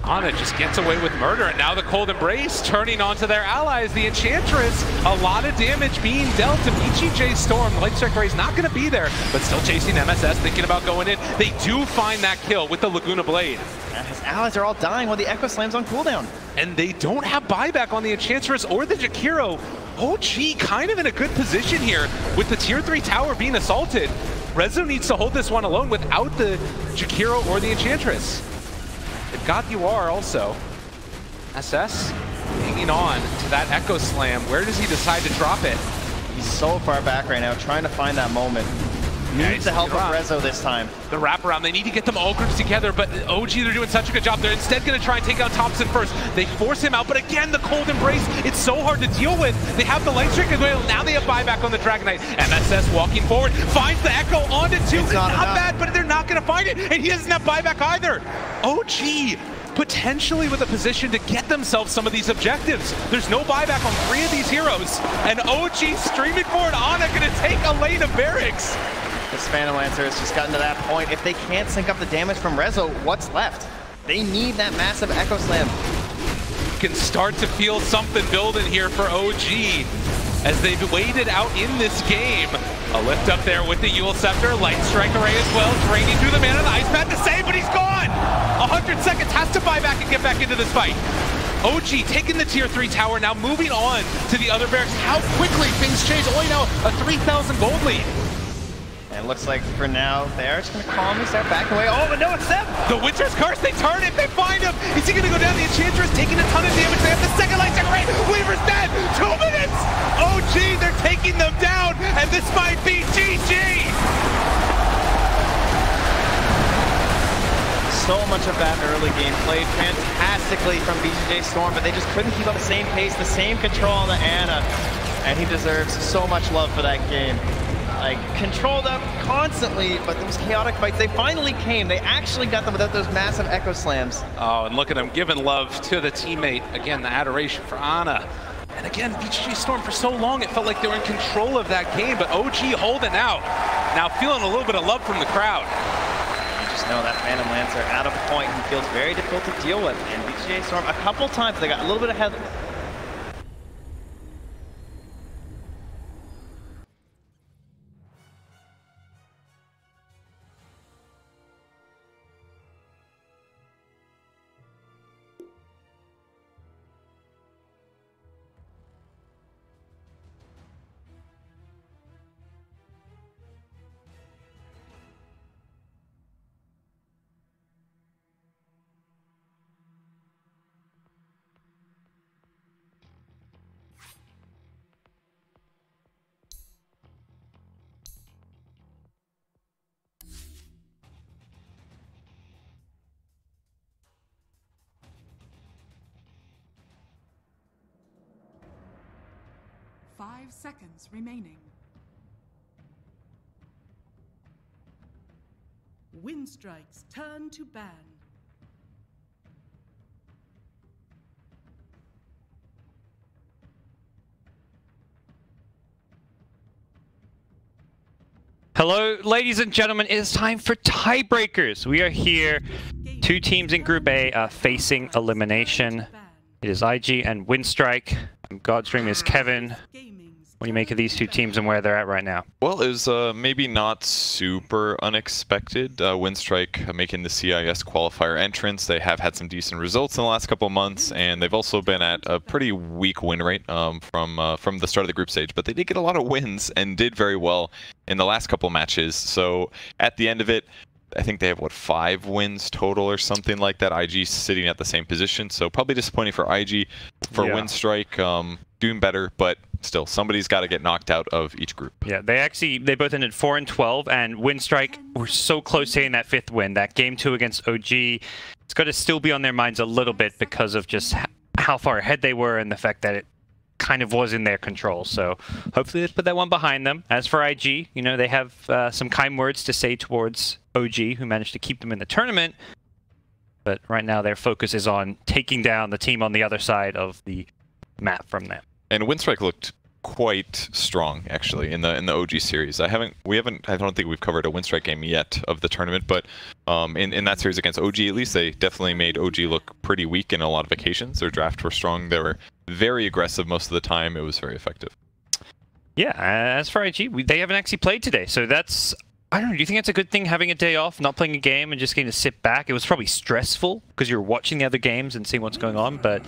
Ana just gets away with murder, and now the Cold Embrace turning onto their allies. The Enchantress, a lot of damage being dealt to BGJ Storm. Light Strike Ray's not going to be there, but still chasing MSS, thinking about going in. They do find that kill with the Laguna Blade. Yeah, his allies are all dying while the Echo Slam's on cooldown. And they don't have buyback on the Enchantress or the Jakiro. OG kind of in a good position here with the tier 3 tower being assaulted. Rezo needs to hold this one alone without the Jakiro or the Enchantress. They've got UR also. SS hanging on to that Echo Slam. Where does he decide to drop it? He's so far back right now, trying to find that moment. Needs the help of Rezo this time. The wraparound, they need to get them all grouped together, but OG, they're doing such a good job. They're instead going to try and take out Thompson first. They force him out, but again, the Cold Embrace, it's so hard to deal with. They have the Light Strike as well. Now they have buyback on the Dragon Knight. MSS walking forward, finds the Echo onto 2. It's not bad, but they're not going to find it, and he doesn't have buyback either. OG potentially with a position to get themselves some of these objectives. There's no buyback on 3 of these heroes, and OG streaming forward. Ana going to take a lane of barracks. This Phantom Lancer has just gotten to that point. If they can't sync up the damage from Rezo, what's left? They need that massive Echo Slam. You can start to feel something building here for OG as they've waited out in this game. A lift up there with the Yule Scepter. Light Strike Array as well, draining through the man on the ice pad to save, but he's gone! 100 seconds, has to buy back and get back into this fight. OG taking the tier 3 tower, now moving on to the other barracks. How quickly things change. Only now a 3,000 gold lead. And it looks like for now, they are just going to calmly start backing away. Oh, but no, it's them! The Winter's Curse, they turn it, they find him! Is he going to go down? The Enchantress taking a ton of damage. They have the second Light Strike Array. Weaver's dead! 2 minutes! OG, they're taking them down, and this might be GG! So much of that early game played fantastically from BGJ Storm, but they just couldn't keep up the same pace, the same control on the Ana. And he deserves so much love for that game. Like, controlled up constantly, but those chaotic fights, they finally came. They actually got them without those massive Echo Slams. Oh, and look at him giving love to the teammate. Again, the adoration for Ana. And again, BGJ Storm, for so long, it felt like they were in control of that game, but OG holding out. Now feeling a little bit of love from the crowd. You just know that Phantom Lancer at a point he feels very difficult to deal with. And BGJ Storm, a couple times, they got a little bit ahead. 5 seconds remaining. Wind strikes turn to ban. Hello, ladies and gentlemen. It is time for tiebreakers. We are here. 2 teams in Group A are facing elimination. It is IG and Windstrike. Godstream is Kevin. What do you make of these 2 teams and where they're at right now? Well, it was maybe not super unexpected. Windstrike making the CIS qualifier entrance. They have had some decent results in the last couple of months, and they've also been at a pretty weak win rate from the start of the group stage. But they did get a lot of wins and did very well in the last couple of matches. So at the end of it, I think they have, what, 5 wins total or something like that. IG sitting at the same position, so probably disappointing for IG. For Windstrike, doing better, but still, somebody's got to get knocked out of each group. Yeah, they both ended 4 and 12, and Windstrike were so close to hitting that 5th win. That game 2 against OG, it's got to still be on their minds a little bit because of just how far ahead they were and the fact that it kind of was in their control. So hopefully they put that one behind them. As for IG, you know, they have some kind words to say towards OG, who managed to keep them in the tournament. But right now their focus is on taking down the team on the other side of the map from them. And Windstrike looked quite strong, actually, in the OG series. I don't think we've covered a Windstrike game yet of the tournament, but in that series against OG, at least, they definitely made OG look pretty weak in a lot of occasions. Their draft were strong. They were very aggressive most of the time. It was very effective. Yeah, as for IG, they haven't actually played today, so that's... I don't know, do you think it's a good thing having a day off, not playing a game, and just getting to sit back? It was probably stressful because you're watching the other games and seeing what's going on, but...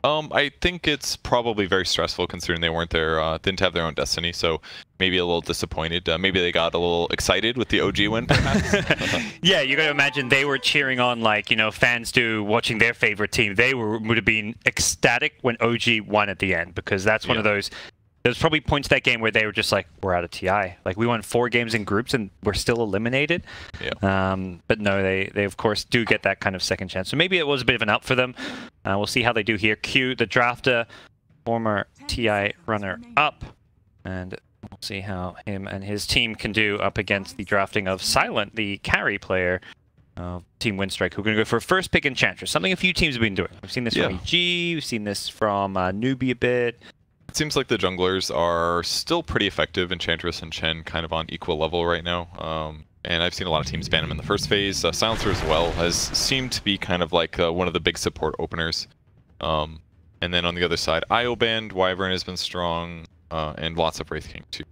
I think it's probably very stressful considering they weren't there, didn't have their own destiny, so maybe a little disappointed. Maybe they got a little excited with the OG win, perhaps. Yeah, you got to imagine they were cheering on like, you know, fans do watching their favorite team. They would have been ecstatic when OG won at the end, because that's one of those. There's probably points that game where they were just like, we're out of TI. Like, we won 4 games in groups and we're still eliminated. Yeah. But no, they of course do get that kind of second chance. So maybe it was a bit of an up for them. We'll see how they do here. Q, the drafter, former TI runner-up. And we'll see how him and his team can do up against the drafting of Silent, the carry player of Team Windstrike, who are going to go for a first pick Enchantress. Something a few teams have been doing. We've seen this from EG, we've seen this from Newbie a bit. It seems like the junglers are still pretty effective. Enchantress and Chen kind of on equal level right now. And I've seen a lot of teams ban him in the first phase. Silencer as well has seemed to be kind of like one of the big support openers. And then on the other side, IO banned, Wyvern has been strong, and lots of Wraith King too.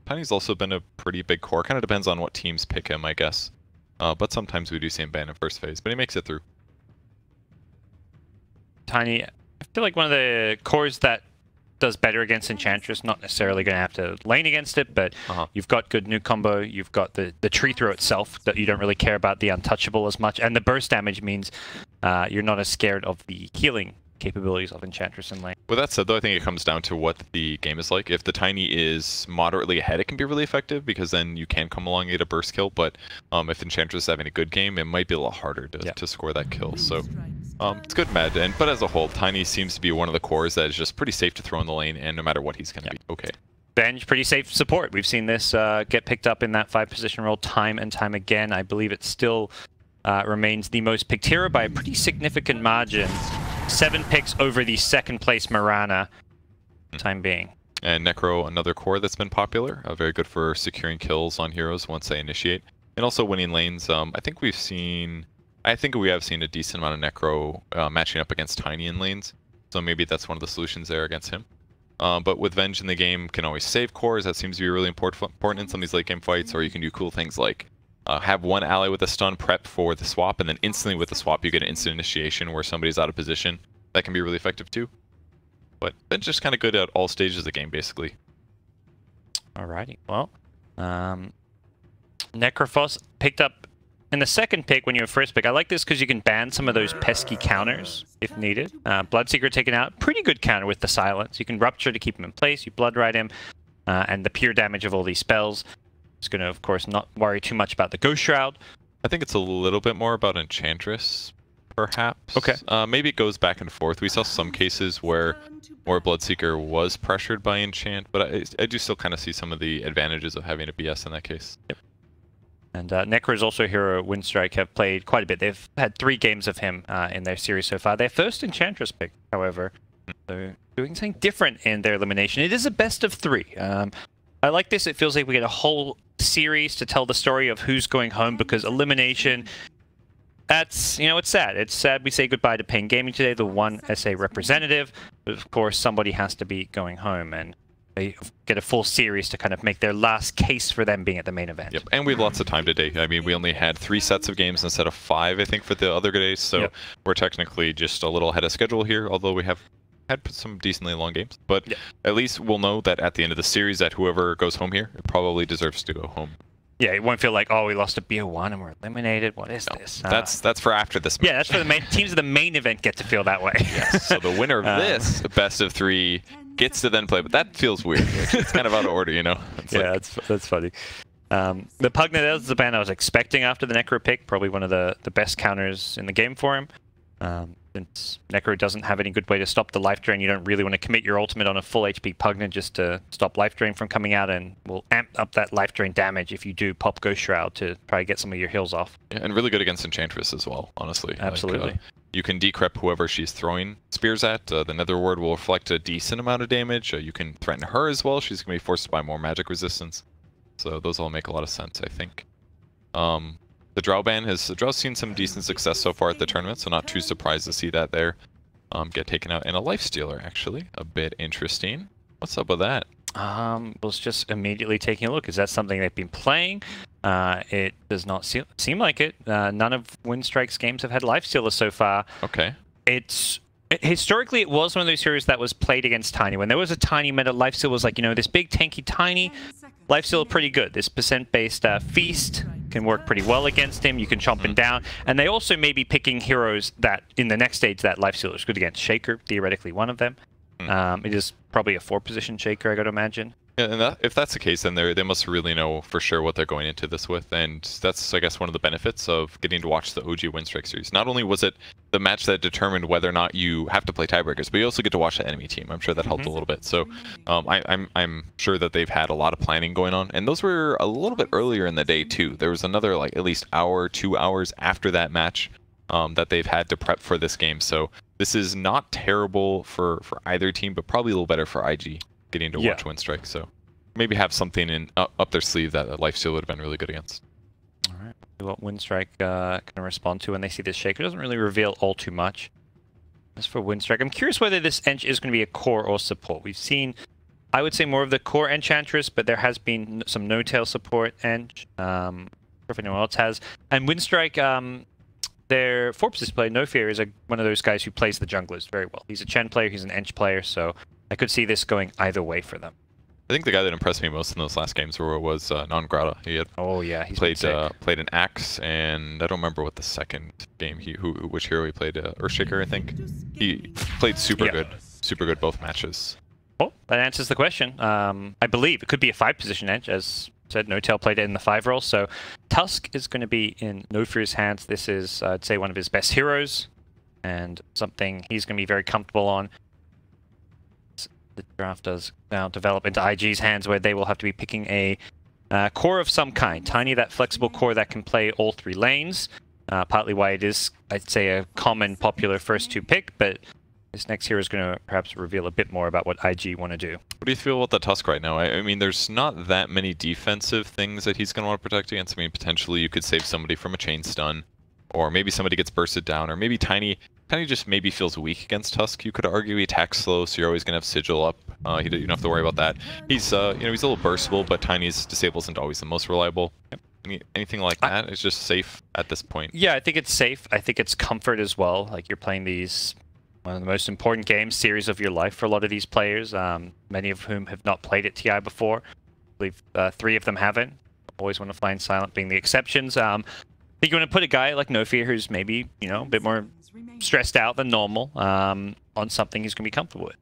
Tiny's also been a pretty big core. Kind of depends on what teams pick him, I guess. But sometimes we do see him ban in first phase, but he makes it through. Tiny, I feel like one of the cores that does better against Enchantress, not necessarily going to have to lane against it, but you've got good nuke combo, you've got the tree throw itself that you don't really care about the untouchable as much, and the burst damage means you're not as scared of the healing capabilities of Enchantress in lane. With that said, though, I think it comes down to what the game is like. If the Tiny is moderately ahead, it can be really effective, because then you can come along and get a burst kill, but if Enchantress is having a good game, it might be a little harder to score that kill. So it's good med, but as a whole, Tiny seems to be one of the cores that is just pretty safe to throw in the lane, and no matter what, he's going to be okay. Venge, pretty safe support. We've seen this get picked up in that 5-position role time and time again. I believe it still remains the most picked hero by a pretty significant margin. 7 picks over the second place Mirana, time being. And Necro, another core that's been popular, very good for securing kills on heroes once they initiate, and also winning lanes. I think we have seen a decent amount of Necro matching up against Tiny in lanes, so maybe that's one of the solutions there against him. But with Venge in the game, can always save cores. That seems to be really important in some of these late game fights, or you can do cool things like have one ally with a stun prep for the swap, and then instantly with the swap you get an instant initiation where somebody's out of position. That can be really effective too. But Venge just kind of good at all stages of the game, basically. Alrighty, well, Necrophos picked up in the second pick when you were first pick. I like this because you can ban some of those pesky counters if needed. Bloodseeker taken out, pretty good counter with the silence. You can Rupture to keep him in place, you Blood Ride him, and the pure damage of all these spells. It's going to, of course, not worry too much about the Ghost Shroud. I think it's a little bit more about Enchantress, perhaps. Okay. Maybe it goes back and forth. We saw some cases where Bloodseeker was pressured by Enchant, but I do still kind of see some of the advantages of having a BS in that case. Yep. And Necro's also hero, Windstrike, have played quite a bit. They've had 3 games of him in their series so far. Their first Enchantress pick, however, so doing something different in their elimination. It is a best of 3. I like this. It feels like we get a whole series to tell the story of who's going home, because elimination, that's, you know, it's sad. It's sad we say goodbye to Pain Gaming today, the one SA representative. But of course, somebody has to be going home, and they get a full series to kind of make their last case for them being at the main event. Yep, and we have lots of time today. I mean, we only had 3 sets of games instead of 5, I think, for the other days. So we're technically just a little ahead of schedule here, although we have had some decently long games. But at least we'll know that at the end of the series that whoever goes home here probably deserves to go home. Yeah, it won't feel like, oh, we lost a BO1 and we're eliminated. What is this? That's for after this match. Yeah, that's for the main teams of the main event get to feel that way. Yes, so the winner of this best of 3 gets to then play, but that feels weird. It's kind of out of order, you know? Yeah, that's funny. The Pugna is the band I was expecting after the Necro pick, probably one of the best counters in the game for him. Since Necro doesn't have any good way to stop the life drain, you don't really want to commit your ultimate on a full HP Pugna just to stop life drain from coming out, and will amp up that life drain damage if you do pop Ghost Shroud to try to get some of your heals off. Yeah, and really good against Enchantress as well, honestly. Absolutely. Like, you can decrep whoever she's throwing spears at. The Netherward will reflect a decent amount of damage. You can threaten her as well. She's going to be forced to buy more magic resistance. So those all make a lot of sense, I think. The Drow's seen some decent success so far at the tournament, so not too surprised to see that there get taken out. And a Lifestealer, actually. A bit interesting. What's up with that? Was just immediately taking a look. Is that something they've been playing? It does not seem like it. None of Windstrike's games have had Lifestealers so far. Okay. Historically, it was one of those heroes that was played against Tiny. When there was a Tiny meta, Lifesteal was like, you know, this big tanky Tiny. Lifesteal pretty good. This percent-based Feast can work pretty well against him. You can chomp him down. And they also may be picking heroes that, in the next stage, that Lifesteal is good against. Shaker, theoretically one of them. It is probably a 4-position Shaker, I gotta imagine. Yeah, and if that's the case, then they must really know for sure what they're going into this with, and that's, I guess, one of the benefits of getting to watch the OG Windstrike series. Not only was it the match that determined whether or not you have to play tiebreakers, but you also get to watch the enemy team. I'm sure that helped a little bit. So I'm sure that they've had a lot of planning going on, and those were a little bit earlier in the day too. There was another like at least hour, 2 hours after that match that they've had to prep for this game. So this is not terrible for either team, but probably a little better for IG. Getting to watch Windstrike, so maybe have something up their sleeve that a Lifesteal would have been really good against. All right, what Windstrike can respond to when they see this Shaker. Doesn't really reveal all too much. As for Windstrike, I'm curious whether this Ench is going to be a core or support. We've seen, I would say, more of the core Enchantress, but there has been some no-tail support Ench. If anyone else has. And Windstrike, their 4-position player, No Fear, is one of those guys who plays the junglers very well. He's a Chen player, he's an Ench player, so I could see this going either way for them. I think the guy that impressed me most in those last games was Non Grata. He had he's played an Axe, and I don't remember what the second game which hero he played. Earthshaker, I think. He played super good both matches. Well, that answers the question. I believe it could be a 5-position Edge, as said. No Tail played it in the 5 role, so Tusk is going to be in No Fear's hands. This is, I'd say, one of his best heroes, and something he's going to be very comfortable on. The draft does now develop into IG's hands, where they will have to be picking a core of some kind. Tiny, that flexible core that can play all 3 lanes. Partly why it is, I'd say, a common, popular first 2 pick, but this next hero is going to perhaps reveal a bit more about what IG want to do. What do you feel about the Tusk right now? I mean, there's not that many defensive things that he's going to want to protect against. I mean, potentially you could save somebody from a chain stun, or maybe somebody gets bursted down, or maybe Tiny just maybe feels weak against Tusk. You could argue he attacks slow, so you're always going to have Sigil up. You don't have to worry about that. He's he's a little burstable, but Tiny's disable isn't always the most reliable. Anything like that is just safe at this point. Yeah, I think it's safe. I think it's comfort as well. Like, you're playing one of the most important game series of your life for a lot of these players, many of whom have not played at TI before. I believe 3 of them haven't. Always want to find Silent being the exceptions. I think you want to put a guy like No Fear, who's maybe, a bit more stressed out than normal, on something he's going to be comfortable with.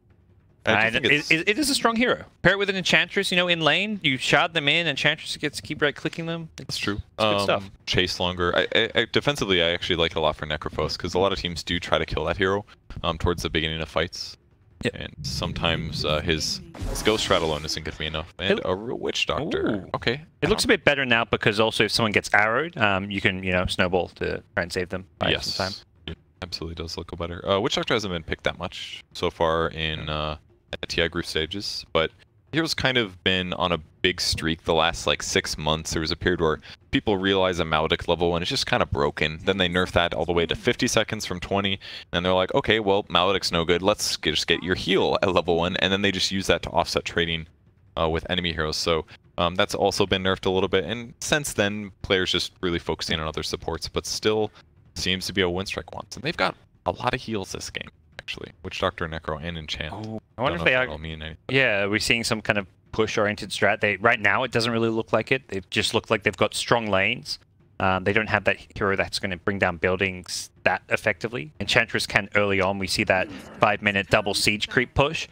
And it is a strong hero. Pair it with an Enchantress, in lane, you shard them in, Enchantress gets to keep right-clicking them. That's true. It's good stuff. Chase longer. Defensively, I actually like it a lot for Necrophos, because a lot of teams do try to kill that hero towards the beginning of fights. Yep. And sometimes his Ghost Shroud alone isn't going to be enough. And a real Witch Doctor. Ooh. Okay. It looks a bit better now because also if someone gets arrowed, you can, snowball to try and save them by some time. It absolutely does look better. Witch Doctor hasn't been picked that much so far in TI group stages, but hero's kind of been on a big streak the last like 6 months. There was a period where people realize a Maledict level and it's just kind of broken. Then they nerf that all the way to 50 seconds from 20, and they're like, okay, well, Maledict's no good. Let's just get your heal at level 1, and then they just use that to offset trading with enemy heroes. So that's also been nerfed a little bit, and since then, players just really focusing on other supports, but still seems to be a Windstrike wants, and they've got a lot of heals this game. Actually, Witch Doctor, Necro, and Enchant. I wonder if they are. Mean anything. Yeah, we're seeing some kind of push-oriented strat. Right now, it doesn't really look like it. They just look like they've got strong lanes. They don't have that hero that's going to bring down buildings that effectively. Enchantress can early on. We see that 5-minute double siege creep push.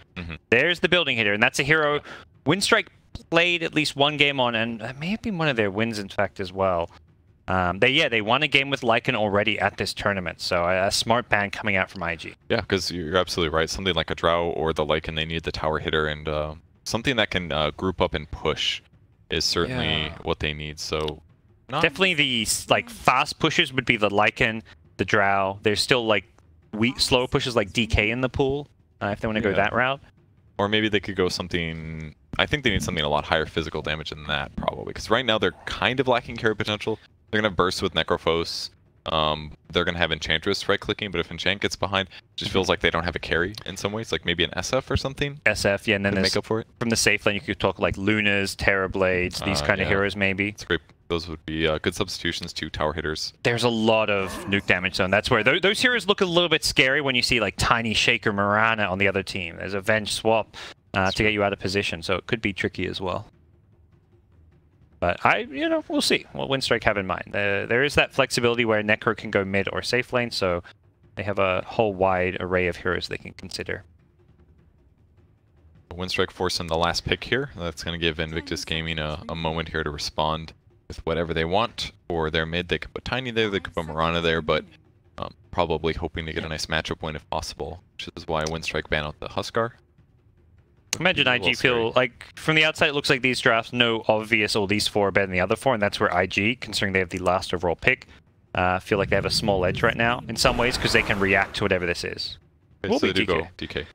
There's the building hitter, and that's a hero Windstrike played at least one game on, and it may have been one of their wins, in fact, as well. They won a game with Lycan already at this tournament, so a smart ban coming out from IG. Yeah, because you're absolutely right. Something like a Drow or the Lycan, they need the tower hitter, and something that can group up and push is certainly what they need. So definitely the fast pushes would be the Lycan, the Drow. There's still slower pushes like DK in the pool if they want to go that route. Or maybe they could go something. I think they need something a lot higher physical damage than that, probably, because right now they're kind of lacking carry potential. They're going to burst with Necrophos. They're going to have Enchantress right-clicking, but if Enchant gets behind, it just feels like they don't have a carry in some ways, like maybe an SF or something. SF, yeah, and then make up for it. From the safe lane, you could talk like Lunas, Terrorblades, these kind of heroes maybe. That's great. Those would be good substitutions to tower hitters. There's a lot of nuke damage zone. That's where those heroes look a little bit scary when you see like Tiny Shaker Mirana on the other team. There's a Venge swap to get you out of position, so it could be tricky as well. But we'll see what Windstrike have in mind. There is that flexibility where Necro can go mid or safe lane, so they have a whole wide array of heroes they can consider. Windstrike forcing the last pick here. That's going to give Invictus Gaming a moment here to respond with whatever they want. For their mid, they could put Tiny there, they could put Mirana there, but probably hoping to get a nice matchup win if possible, which is why Windstrike ban out the Huskar. Imagine IG feel like, from the outside, it looks like these drafts, no obvious, these four are better than the other four, and that's where IG, considering they have the last overall pick, feel like they have a small edge right now, in some ways, because they can react to whatever this is. Okay, so they do go DK.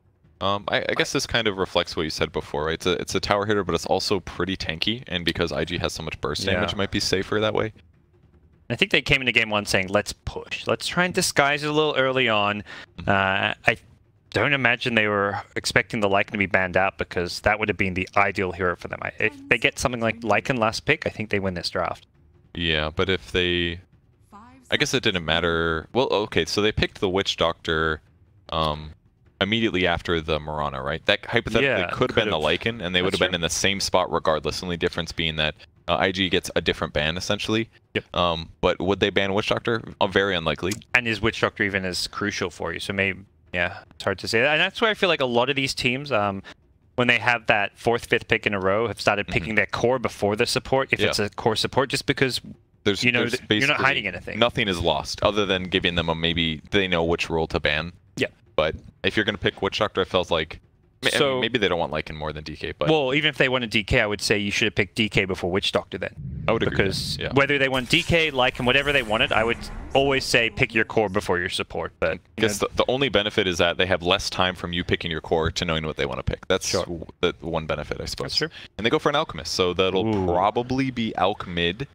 I guess this kind of reflects what you said before, right? It's a tower hitter, but it's also pretty tanky, and because IG has so much burst damage, it might be safer that way. I think they came into game one saying, let's push. Let's try and disguise it a little early on. I don't imagine they were expecting the Lycan to be banned out, because that would have been the ideal hero for them. If they get something like Lycan last pick, I think they win this draft. Yeah, but if they... I guess it didn't matter. Well, okay, so they picked the Witch Doctor immediately after the Mirana, right? That hypothetically could have been the Lycan, and they would have been in the same spot regardless, only difference being that IG gets a different ban, essentially. Yep. But would they ban Witch Doctor? Very unlikely. And is Witch Doctor even as crucial for you? So maybe... Yeah, it's hard to say. And that's why I feel like a lot of these teams, when they have that 4th, 5th pick in a row, have started picking their core before the support, if it's a core support, just because you're not hiding anything. Nothing is lost, other than giving them maybe they know which role to ban. Yeah. But if you're going to pick Witch Doctor, it feels like... So, maybe they don't want Lycan more than DK, but... Well, even if they wanted DK, I would say you should have picked DK before Witch Doctor then. I would agree. Because whether they want DK, Lycan, whatever they wanted, I would always say pick your core before your support. But I guess the only benefit is that they have less time from you picking your core to knowing what they want to pick. That's the one benefit, I suppose. That's true. And they go for an Alchemist, so that'll probably be Alch mid.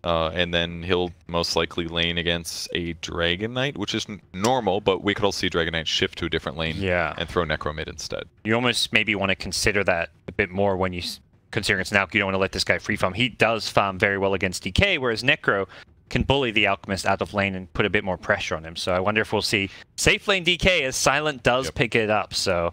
And then he'll most likely lane against a Dragon Knight, which is normal, but we could also see Dragon Knight shift to a different lane and throw Necro mid instead. You almost maybe want to consider that a bit more when you consider it's an Alch. You don't want to let this guy free farm. He does farm very well against DK, whereas Necro can bully the Alchemist out of lane and put a bit more pressure on him. So I wonder if we'll see safe lane DK as Silent does pick it up. So.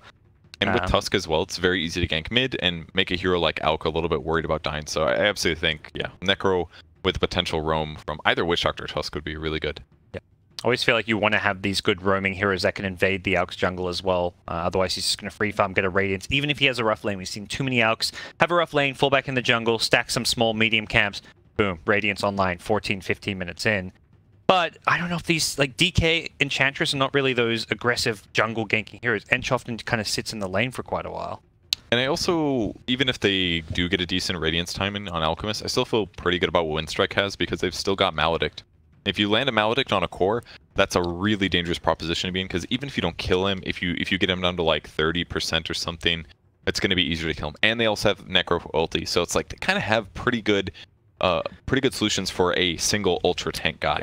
And with Tusk as well, it's very easy to gank mid and make a hero like Alch a little bit worried about dying. So I absolutely think, Necro with potential roam from either Witch Doctor or Tusk would be really good. Yeah. always feel like you want to have these good roaming heroes that can invade the Alks jungle as well. Otherwise, he's just going to free farm, get a Radiance. Even if he has a rough lane, we've seen too many Alks have a rough lane, fall back in the jungle, stack some small, medium camps, boom, Radiance online, 14, 15 minutes in. But I don't know if these, like DK, Enchantress are not really those aggressive jungle ganking heroes. Ench often kind of sits in the lane for quite a while. And I also, even if they do get a decent Radiance timing on Alchemist, I still feel pretty good about what Windstrike has because they've still got Maledict. If you land a Maledict on a core, that's a really dangerous proposition to be in, because even if you don't kill him, if you get him down to like 30% or something, it's going to be easier to kill him. And they also have Necro ulti, so it's like they kind of have pretty good solutions for a single ultra tank guy.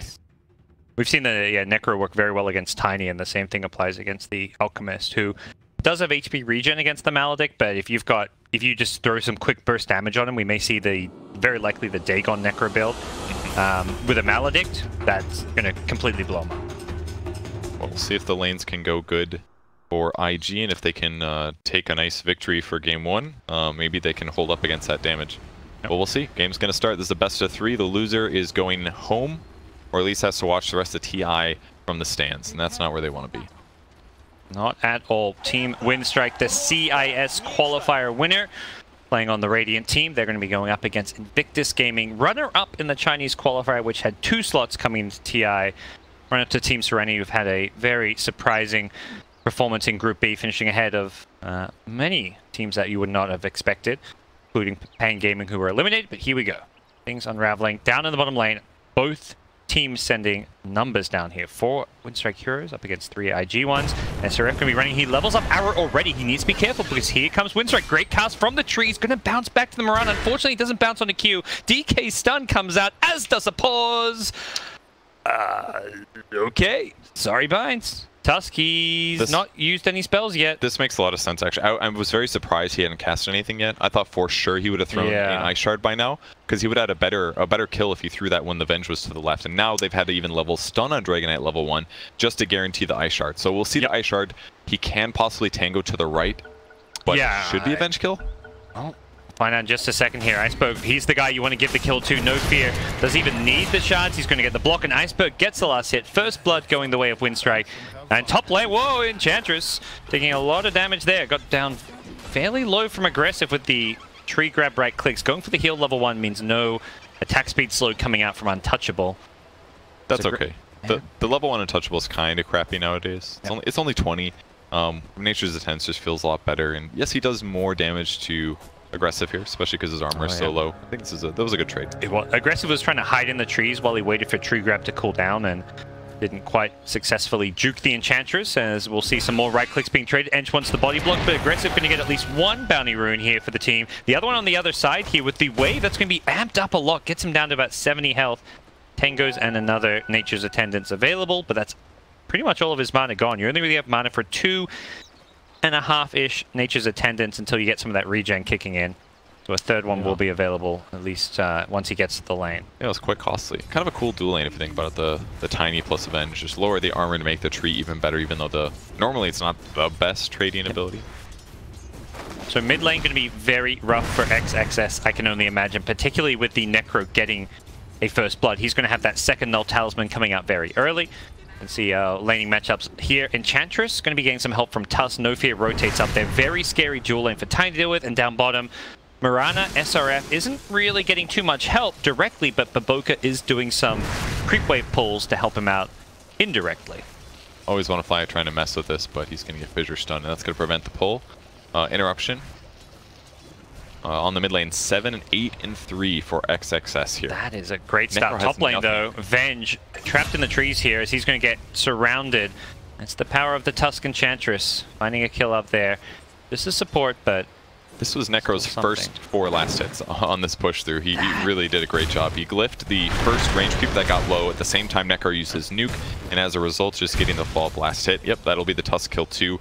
We've seen the Necro work very well against Tiny, and the same thing applies against the Alchemist, who does have HP regen against the Maledict, but if you just throw some quick burst damage on him, we may see very likely the Dagon Necro build. With a Maledict, that's going to completely blow him up. Well, we'll see if the lanes can go good for IG, and if they can take a nice victory for game 1, maybe they can hold up against that damage. Yep. Well, we'll see. Game's going to start. This is the best of 3. The loser is going home, or at least has to watch the rest of TI from the stands, and that's not where they want to be. Not at all. Team Windstrike, the CIS qualifier winner, playing on the Radiant team. They're going to be going up against Invictus Gaming, runner-up in the Chinese qualifier, which had 2 slots coming into TI. Run-up to Team Serenity, who've had a very surprising performance in Group B, finishing ahead of many teams that you would not have expected, including Pain Gaming, who were eliminated. But here we go. Things unraveling. Down in the bottom lane, both teams sending numbers down here. 4 Windstrike heroes up against 3 IG ones. And SRF going to be running. He levels up Arrow already. He needs to be careful because here comes Windstrike. Great cast from the trees. Going to bounce back to the Mirana. Unfortunately, it doesn't bounce on the Q. DK stun comes out, as does a pause. Okay. Sorry, Binds. Tusk, he's not used any spells yet. This makes a lot of sense, actually. I was very surprised he hadn't cast anything yet. I thought for sure he would have thrown an Ice Shard by now, because he would have had a better kill if he threw that when the Venge was to the left. And now they've had to even level stun on Dragon Knight level 1 just to guarantee the Ice Shard. So we'll see the Ice Shard. He can possibly tango to the right, but should be a Venge kill. Oh. Find out in just a second here. Iceberg, he's the guy you want to give the kill to. No fear. Doesn't even need the shards. He's going to get the block, and Iceberg gets the last hit. First blood going the way of Windstrike. And top lane, whoa, Enchantress taking a lot of damage there. Got down fairly low from aggressive with the tree grab right clicks. Going for the heal level 1 means no attack speed slow coming out from Untouchable. That's okay. The level 1 Untouchable is kind of crappy nowadays. It's only 20. Nature's Attendance just feels a lot better. And yes, he does more damage to aggressive here, especially because his armor is so low. I think that was a good trade. Aggressive was trying to hide in the trees while he waited for tree grab to cool down, and didn't quite successfully juke the Enchantress, as we'll see some more right clicks being traded. Ench wants the body block, but Aggressive going to get at least 1 bounty rune here for the team. The other one on the other side here with the wave, that's going to be amped up a lot, gets him down to about 70 health. Tangos and another Nature's Attendance available, but that's pretty much all of his mana gone. You only really have mana for 2.5-ish Nature's Attendance until you get some of that regen kicking in. So a third one will be available, at least once he gets to the lane. Yeah, it was quite costly. Kind of a cool dual lane if you think about it, the Tiny plus Avenge. Just lower the armor to make the tree even better, even though normally it's not the best trading ability. So mid lane going to be very rough for XXS, I can only imagine, particularly with the Necro getting a first blood. He's going to have that second Null Talisman coming out very early. And see laning matchups here. Enchantress going to be getting some help from Tusk. No Fear rotates up there. Very scary dual lane for Tiny to deal with. And down bottom, Mirana, SRF isn't really getting too much help directly, but Baboka is doing some creep wave pulls to help him out indirectly. Always want to fly trying to mess with this, but he's going to get fissure stun, and that's going to prevent the pull. Interruption. On the mid lane, 7 and 8 and 3 for XXS here. That is a great start. Top lane though, Venge trapped in the trees here as he's going to get surrounded. It's the power of the Tusk Enchantress finding a kill up there. This is support, but this was Necro's first 4 last hits on this push through. He really did a great job. He glyphed the first range creep that got low. At the same time, Necro used his nuke, and as a result, just getting the follow-up last hit. Yep, that'll be the Tusk kill too.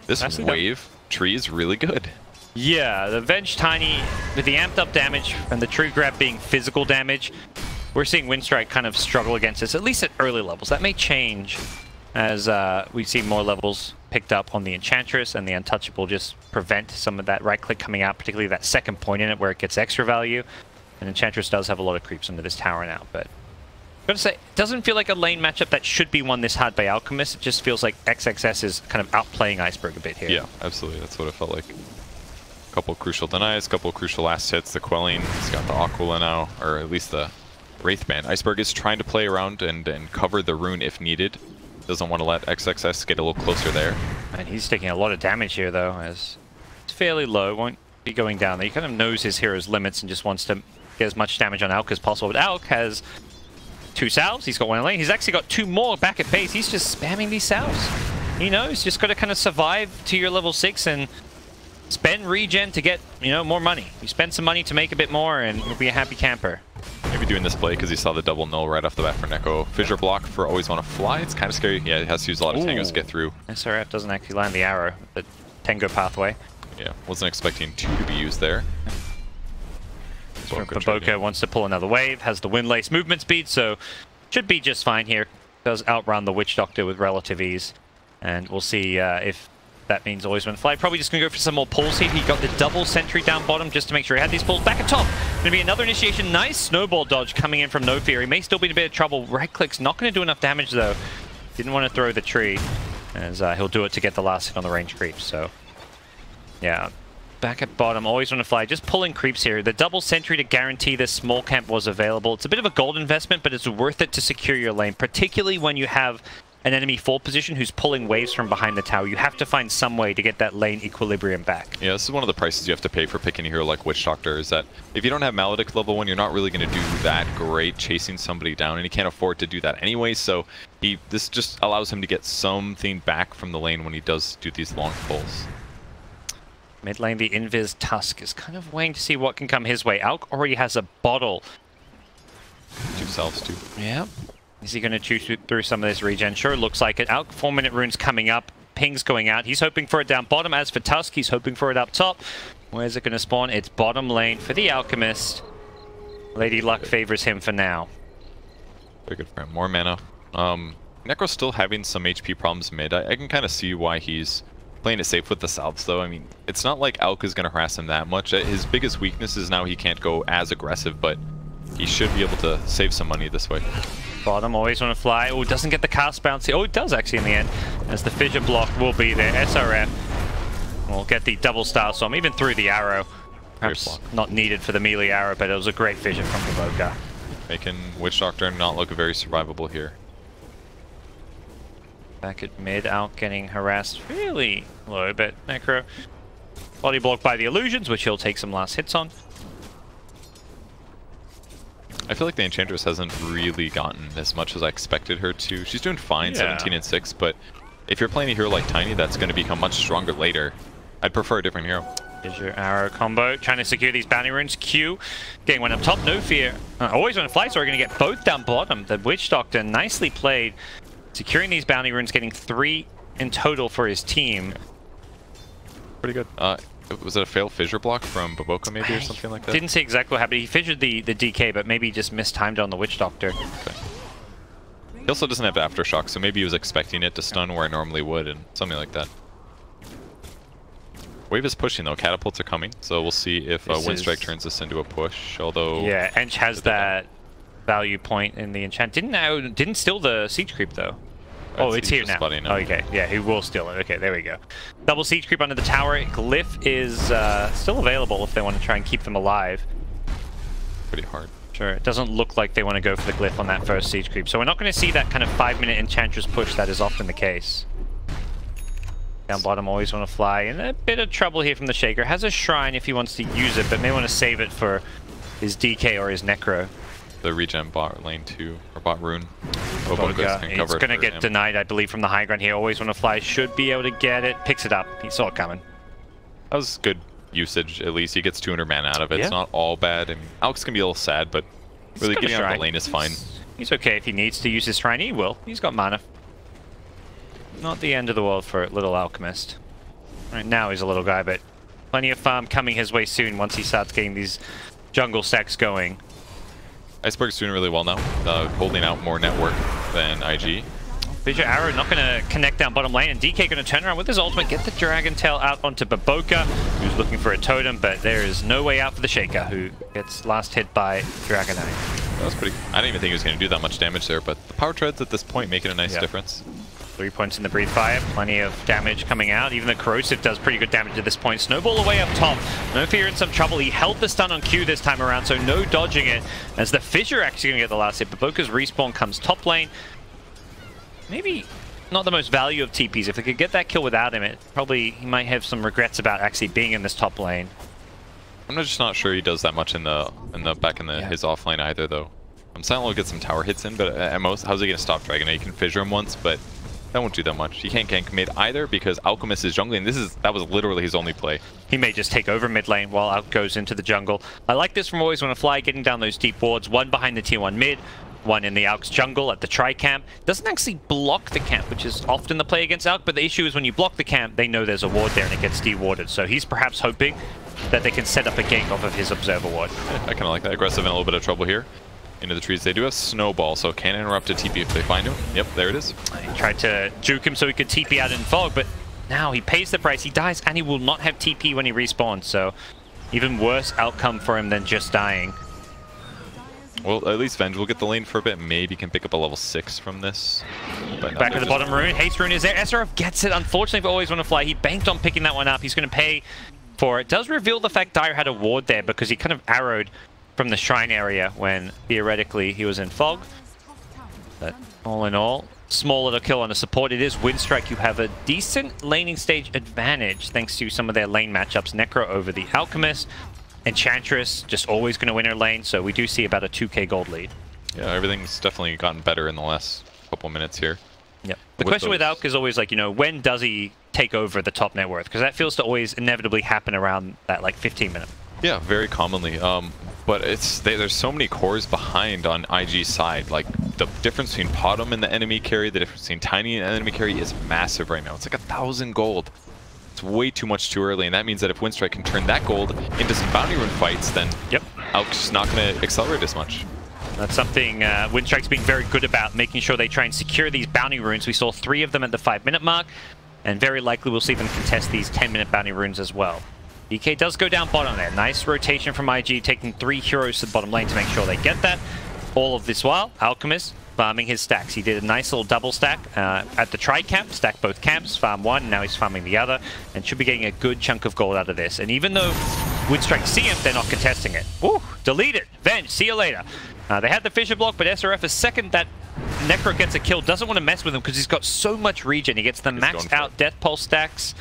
This wave tree is really good. Yeah, the Venge Tiny, with the amped up damage and the tree grab being physical damage, we're seeing Windstrike kind of struggle against this, at least at early levels. That may change as we see more levels picked up on the Enchantress, and the Untouchable just prevent some of that right click coming out, particularly that second point in it where it gets extra value. And Enchantress does have a lot of creeps under this tower now, but Gotta say, it doesn't feel like a lane matchup that should be won this hard by Alchemist. It just feels like XXS is kind of outplaying Iceberg a bit here. Yeah, absolutely. That's what it felt like. A couple crucial denies, couple crucial last hits, the quelling. He's got the Aquila now, or at least the Wraithband. Iceberg is trying to play around and cover the rune if needed. Doesn't want to let XXS get a little closer there. And he's taking a lot of damage here, though, as it's fairly low. Won't be going down there. He kind of knows his hero's limits and just wants to get as much damage on Alk as possible. But Alk has 2 salves. He's got 1 in lane. He's actually got 2 more back at base. He's just spamming these salves. He knows. Just got to kind of survive to your level 6 and spend regen to get, more money. You spend some money to make a bit more and you'll be a happy camper. Maybe doing this play because he saw the double null right off the bat for Neko. Fissure block for always want to fly. It's kind of scary. Yeah, it has to use a lot of tangos to get through. SRF doesn't actually land the arrow, the tango pathway. Yeah, wasn't expecting 2 to be used there. Baboka wants to pull another wave, has the Windlace movement speed, so should be just fine here. Does outrun the Witch Doctor with relative ease. And we'll see if that means always win fly. Probably just going to go for some more pulls here. He got the double sentry down bottom just to make sure he had these pulls. Back at top, going to be another initiation. Nice snowball dodge coming in from No Fear. He may still be in a bit of trouble. Right click's not going to do enough damage though. Didn't want to throw the tree, as he'll do it to get the last hit on the range creeps. So yeah, back at bottom, always want to fly. Just pulling creeps here. The double sentry to guarantee this small camp was available. It's a bit of a gold investment, but it's worth it to secure your lane, particularly when you have an enemy full position who's pulling waves from behind the tower. You have to find some way to get that lane equilibrium back. Yeah, this is one of the prices you have to pay for picking a hero like Witch Doctor, is that if you don't have Maledict level 1, you're not really going to do that great chasing somebody down, and he can't afford to do that anyway, so this just allows him to get something back from the lane when he does do these long pulls. Mid lane, the Invis Tusk is kind of waiting to see what can come his way. Alk already has a bottle. 2 salves too. Yeah. Is he going to chew through some of this regen? Sure looks like it. Alk 4-minute runes coming up. Ping's going out. He's hoping for it down bottom. As for Tusk, he's hoping for it up top. Where's it going to spawn? It's bottom lane for the Alchemist. Lady Luck favors him for now. Very good for him. More mana. Necro's still having some HP problems mid. I can kind of see why he's playing it safe with the salves, though. I mean, it's not like Alk is going to harass him that much. His biggest weakness is now he can't go as aggressive, but he should be able to save some money this way. Bottom, always want to fly. Oh, doesn't get the cast bounce. Oh, it does actually in the end, as the fissure block will be there. SRF will get the double Starstorm, even through the arrow. Perhaps not needed for the melee arrow, but it was a great fissure from Baboka. Making Witch Doctor not look very survivable here. Back at mid, Alk getting harassed really low, but Necro body blocked by the illusions, which he'll take some last hits on. I feel like the Enchantress hasn't really gotten as much as I expected her to. She's doing fine, 17 and 6, but if you're playing a hero like Tiny, that's going to become much stronger later. I'd prefer a different hero. Here's your arrow combo, trying to secure these bounty runes. Q getting one up top, No Fear. Always on a fly, so we're going to get both down bottom. The Witch Doctor, nicely played. Securing these bounty runes, getting 3 in total for his team. Pretty good. Was it a failed fissure block from Baboka maybe or something like that? Didn't see exactly what happened. He fissured the DK, but maybe he just mistimed on the Witch Doctor. Okay. He also doesn't have Aftershock, so maybe he was expecting it to stun where it normally would, and something like that. Wave is pushing though, catapults are coming, so we'll see if Windstrike turns this into a push, although... Yeah, Ench has that value point in the enchant. Didn't steal the siege creep though. Oh, it's here now. Oh, okay, yeah, he will steal it. Okay, there we go. Double siege creep under the tower. Glyph is still available if they want to try and keep them alive. Pretty hard. Sure, it doesn't look like they want to go for the glyph on that first siege creep, so we're not going to see that kind of 5-minute Enchantress push that is often the case. Down bottom, always want to fly. In a bit of trouble here from the Shaker. Has a shrine if he wants to use it, but may want to save it for his DK or his Necro. The regen bot lane 2, or bot rune. It's going to get denied, I believe, from the high ground here. Always want to fly. Should be able to get it. Picks it up. He saw it coming. That was good usage, at least. He gets 200 mana out of it. Yeah. It's not all bad. I mean, Alk's going to be a little sad, but really getting out of the lane is fine. He's okay if he needs to use his shrine. He will. He's got mana. Not the end of the world for little Alchemist. Right now he's a little guy, but plenty of farm coming his way soon once he starts getting these jungle stacks going. Iceberg's doing really well now, holding out more network than IG. Fissure Arrow not going to connect down bottom lane, and DK going to turn around with his ultimate, get the Dragon Tail out onto Baboka, who's looking for a totem, but there is no way out for the Shaker, who gets last hit by Dragonite. That was pretty... I didn't even think he was going to do that much damage there, but the power treads at this point making a nice difference. 3 points in the breathe fire, plenty of damage coming out. Even the corrosive does pretty good damage at this point. Snowball away up top. No fear in some trouble. He held the stun on Q this time around, so no dodging it. As the Fissure actually going to get the last hit. But Boca's respawn comes top lane. Maybe not the most value of TPs. If they could get that kill without him, he might have some regrets about actually being in this top lane. I'm just not sure he does that much in the his offlane either though. Silent will get some tower hits in, but at most, how's he going to stop Dragon? You can fissure him once, but that won't do that much. He can't gank mid either because Alchemist is jungling. That was literally his only play. He may just take over mid lane while Alk goes into the jungle. I like this from Always Wanna Fly, getting down those deep wards. One behind the tier 1 mid, one in the Alk's jungle at the tri-camp. Doesn't actually block the camp, which is often the play against Alk, but the issue is when you block the camp, they know there's a ward there and it gets de-warded. So he's perhaps hoping that they can set up a gank off of his Observer ward. Yeah, I kind of like that. Aggressive and a little bit of trouble here. Into the trees. They do have Snowball, so can interrupt a TP if they find him. Yep, there it is. He tried to juke him so he could TP out in fog, but now he pays the price. He dies, and he will not have TP when he respawns, so even worse outcome for him than just dying. Well, at least Venge will get the lane for a bit. Maybe can pick up a level 6 from this. But back at the bottom rune. Haste rune is there. SRF gets it. Unfortunately for Always Wanna Fly, he banked on picking that one up. He's going to pay for it. Does reveal the fact Dire had a ward there because he kind of arrowed from the shrine area when theoretically he was in fog. But all in all, small little kill on a support. It is Windstrike. You have a decent laning stage advantage thanks to some of their lane matchups. Necro over the Alchemist. Enchantress just always going to win her lane, so we do see about a 2k gold lead. Yeah, everything's definitely gotten better in the last couple minutes here. Yeah. The question with Alk is always like, when does he take over the top net worth? Because that feels to always inevitably happen around that 15 minute. Yeah, very commonly. But there's so many cores behind on IG's side. Like the difference between Potom and the enemy carry, the difference between Tiny and enemy carry is massive right now. It's like 1,000 gold. It's way too much too early, and that means that if Windstrike can turn that gold into some bounty rune fights, then Alk's not going to accelerate as much. That's something Windstrike's been very good about, making sure they try and secure these bounty runes. We saw 3 of them at the 5-minute mark, and very likely we'll see them contest these 10-minute bounty runes as well. DK does go down bottom there. Nice rotation from IG, taking 3 heroes to the bottom lane to make sure they get that. All of this while, Alchemist farming his stacks. He did a nice little double stack at the tri-camp, stacked both camps, farm one, now he's farming the other, and should be getting a good chunk of gold out of this. And even though Windstrike see him, they're not contesting it. Woo! Deleted! Venge, see you later. They had the Fissure block, but SRF is second that Necro gets a kill, doesn't want to mess with him because he's got so much regen. He gets the maxed out Death Pulse stacks.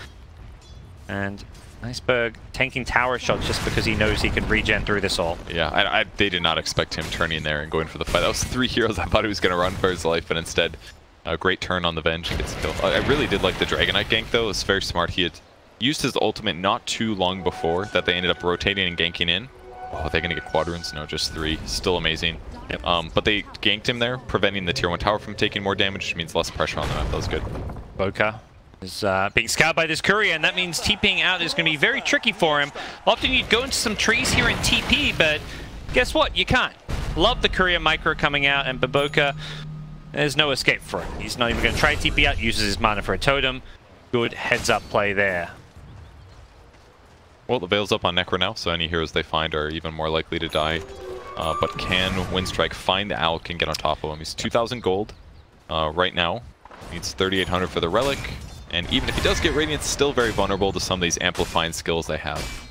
And Iceberg tanking tower shots just because he knows he can regen through this all. Yeah, they did not expect him turning there and going for the fight. That was 3 heroes I thought he was going to run for his life, but instead, a great turn on the Venge. He gets a kill. I really did like the Dragonite gank, though. It was very smart. He had used his ultimate not too long before that they ended up rotating and ganking in. Oh, are they going to get quadrants? No, just 3. Still amazing. Yep. But they ganked him there, preventing the tier 1 tower from taking more damage, which means less pressure on the map. That was good. Boca is being scouted by this courier, and that means TPing out is going to be very tricky for him. Often you'd go into some trees here in TP, but guess what? You can't. Love the courier micro coming out, and Baboka, there's no escape for him. He's not even going to try TP out, uses his mana for a totem. Good heads-up play there. Well, the Veil's up on Necro now, so any heroes they find are even more likely to die. But can Windstrike find the Alk and get on top of him? He's 2,000 gold right now. Needs 3,800 for the Relic. And even if he does get Radiance, still very vulnerable to some of these amplifying skills they have.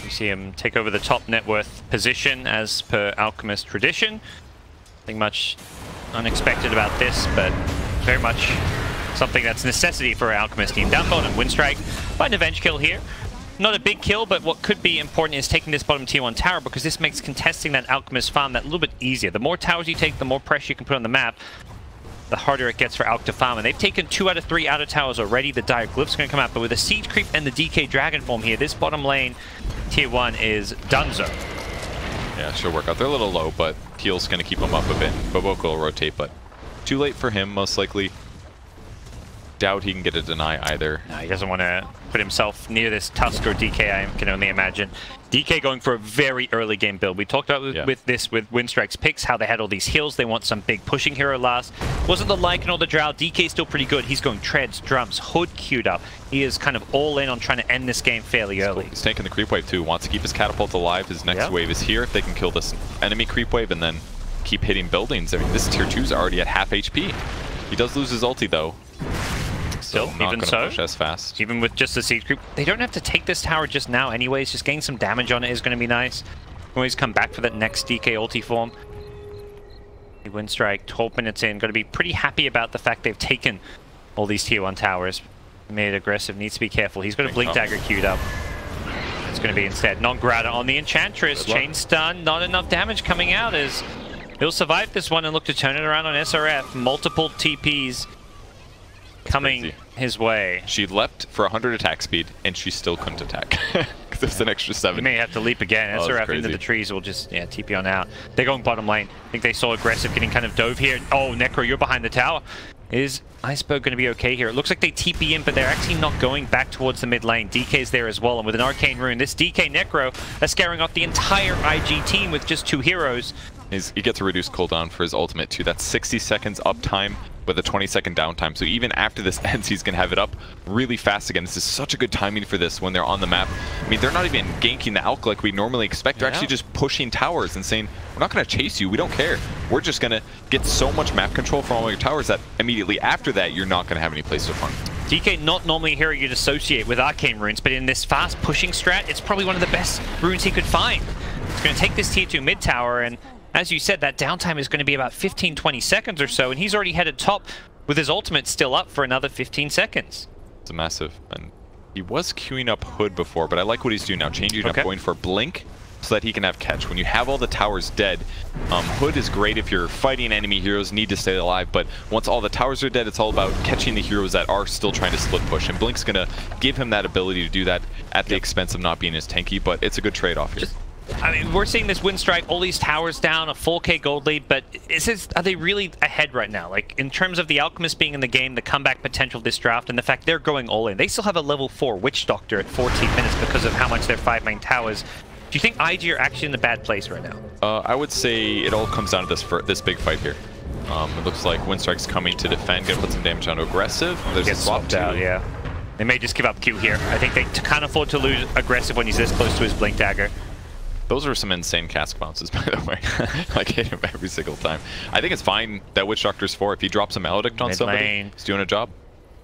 You see him take over the top net worth position as per Alchemist tradition. Nothing much unexpected about this, but very much something that's necessity for our Alchemist team. Down bottom, Windstrike find a Venge kill here. Not a big kill, but what could be important is taking this bottom tier 1 tower, because this makes contesting that Alchemist farm that little bit easier. The more towers you take, the more pressure you can put on the map, the harder it gets for Alk to farm. And they've taken 2 out of 3 outer towers already. The Dire Glyph's going to come out, but with the Siege Creep and the DK Dragon form here, this bottom lane, tier 1 is donezo. Yeah, should work out. They're a little low, but heal's going to keep them up a bit. Boboka will rotate, but too late for him, most likely. Doubt he can get a deny either. No, he doesn't want to put himself near this Tusk or DK, I can only imagine. DK going for a very early game build. We talked about with Windstrike's picks, how they had all these heals. They want some big pushing hero last. Wasn't the Lycan or the Drow. DK still pretty good. He's going treads, drums, hood queued up. He is kind of all in on trying to end this game fairly early. He's taking the creep wave too. Wants to keep his catapult alive. His next wave is here. If they can kill this enemy creep wave and then keep hitting buildings. I mean, this tier 2 is already at half HP. He does lose his ulti though. Still, not even gonna so, push as fast. Even with just the siege group, they don't have to take this tower just now anyways. Just getting some damage on it is going to be nice. Always come back for that next DK ulti form. Windstrike, 12 minutes in, got to be pretty happy about the fact they've taken all these tier 1 towers. Made it aggressive, needs to be careful. He's got a Blink Dagger queued up. It's going to be instead non-grata on the Enchantress. Chain stun, not enough damage coming out as he'll survive this one and look to turn it around on SRF. Multiple TPs coming his way. She leapt for 100 attack speed, and she still couldn't attack. There's an extra 7. He may have to leap again. SRF into the trees will just, TP on out. They're going bottom lane. I think they saw aggressive getting kind of dove here. Oh, Necro, you're behind the tower. Is Iceberg going to be okay here? It looks like they TP in, but they're actually not going back towards the mid lane. DK's there as well, and with an Arcane Rune, this DK Necro is scaring off the entire IG team with just 2 heroes. He gets a reduced cooldown for his ultimate too. That's 60 seconds uptime with a 20-second downtime. So even after this ends, he's going to have it up really fast again. This is such a good timing for this when they're on the map. I mean, they're not even ganking the Alk like we normally expect. They're actually just pushing towers and saying, we're not going to chase you. We don't care. We're just going to get so much map control from all your towers that immediately after that, you're not going to have any place to farm. DK, not normally a hero you'd associate with Arcane Runes, but in this fast pushing strat, it's probably one of the best runes he could find. It's going to take this tier 2 mid tower, and as you said, that downtime is going to be about 15-20 seconds or so, and he's already headed top with his ultimate still up for another 15 seconds. It's a massive, and he was queuing up Hood before, but I like what he's doing now, changing up, going for Blink so that he can have catch. When you have all the towers dead, Hood is great if you're fighting enemy heroes, need to stay alive, but once all the towers are dead, it's all about catching the heroes that are still trying to split push, and Blink's going to give him that ability to do that at the expense of not being as tanky, but it's a good trade-off here. I mean, we're seeing this Windstrike, all these towers down, a 4K gold lead, but are they really ahead right now? Like, in terms of the Alchemist being in the game, the comeback potential of this draft, and the fact they're going all in. They still have a level 4 Witch Doctor at 14 minutes because of how much their 5 main towers. Do you think IG are actually in a bad place right now? I would say it all comes down to this big fight here. It looks like Windstrike's coming to defend, gonna put some damage on aggressive. There's a swap out, yeah. They may just give up Q here. I think they can't afford to lose aggressive when he's this close to his Blink Dagger. Those are some insane cask bounces, by the way. Like, hit him every single time. I think it's fine that Witch Doctor's 4. If he drops a Maledict on somebody, he's doing a job.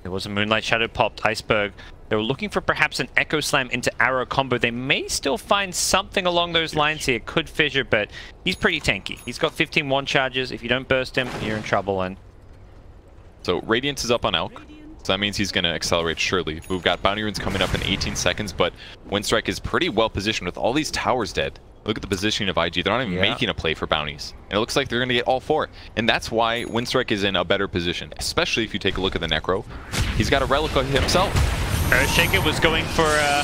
There was a Moonlight Shadow popped, Iceberg. They were looking for perhaps an Echo Slam into Arrow combo. They may still find something along those lines here. Could fissure, but he's pretty tanky. He's got 15 1 charges. If you don't burst him, you're in trouble. And so Radiance is up on Elk. So that means he's going to accelerate surely. We've got Bounty Runes coming up in 18 seconds, but Windstrike is pretty well positioned with all these towers dead. Look at the positioning of IG. They're not even making a play for bounties. And it looks like they're going to get all 4. And that's why Windstrike is in a better position, especially if you take a look at the Necro. He's got a Relic himself. Shaker was going for a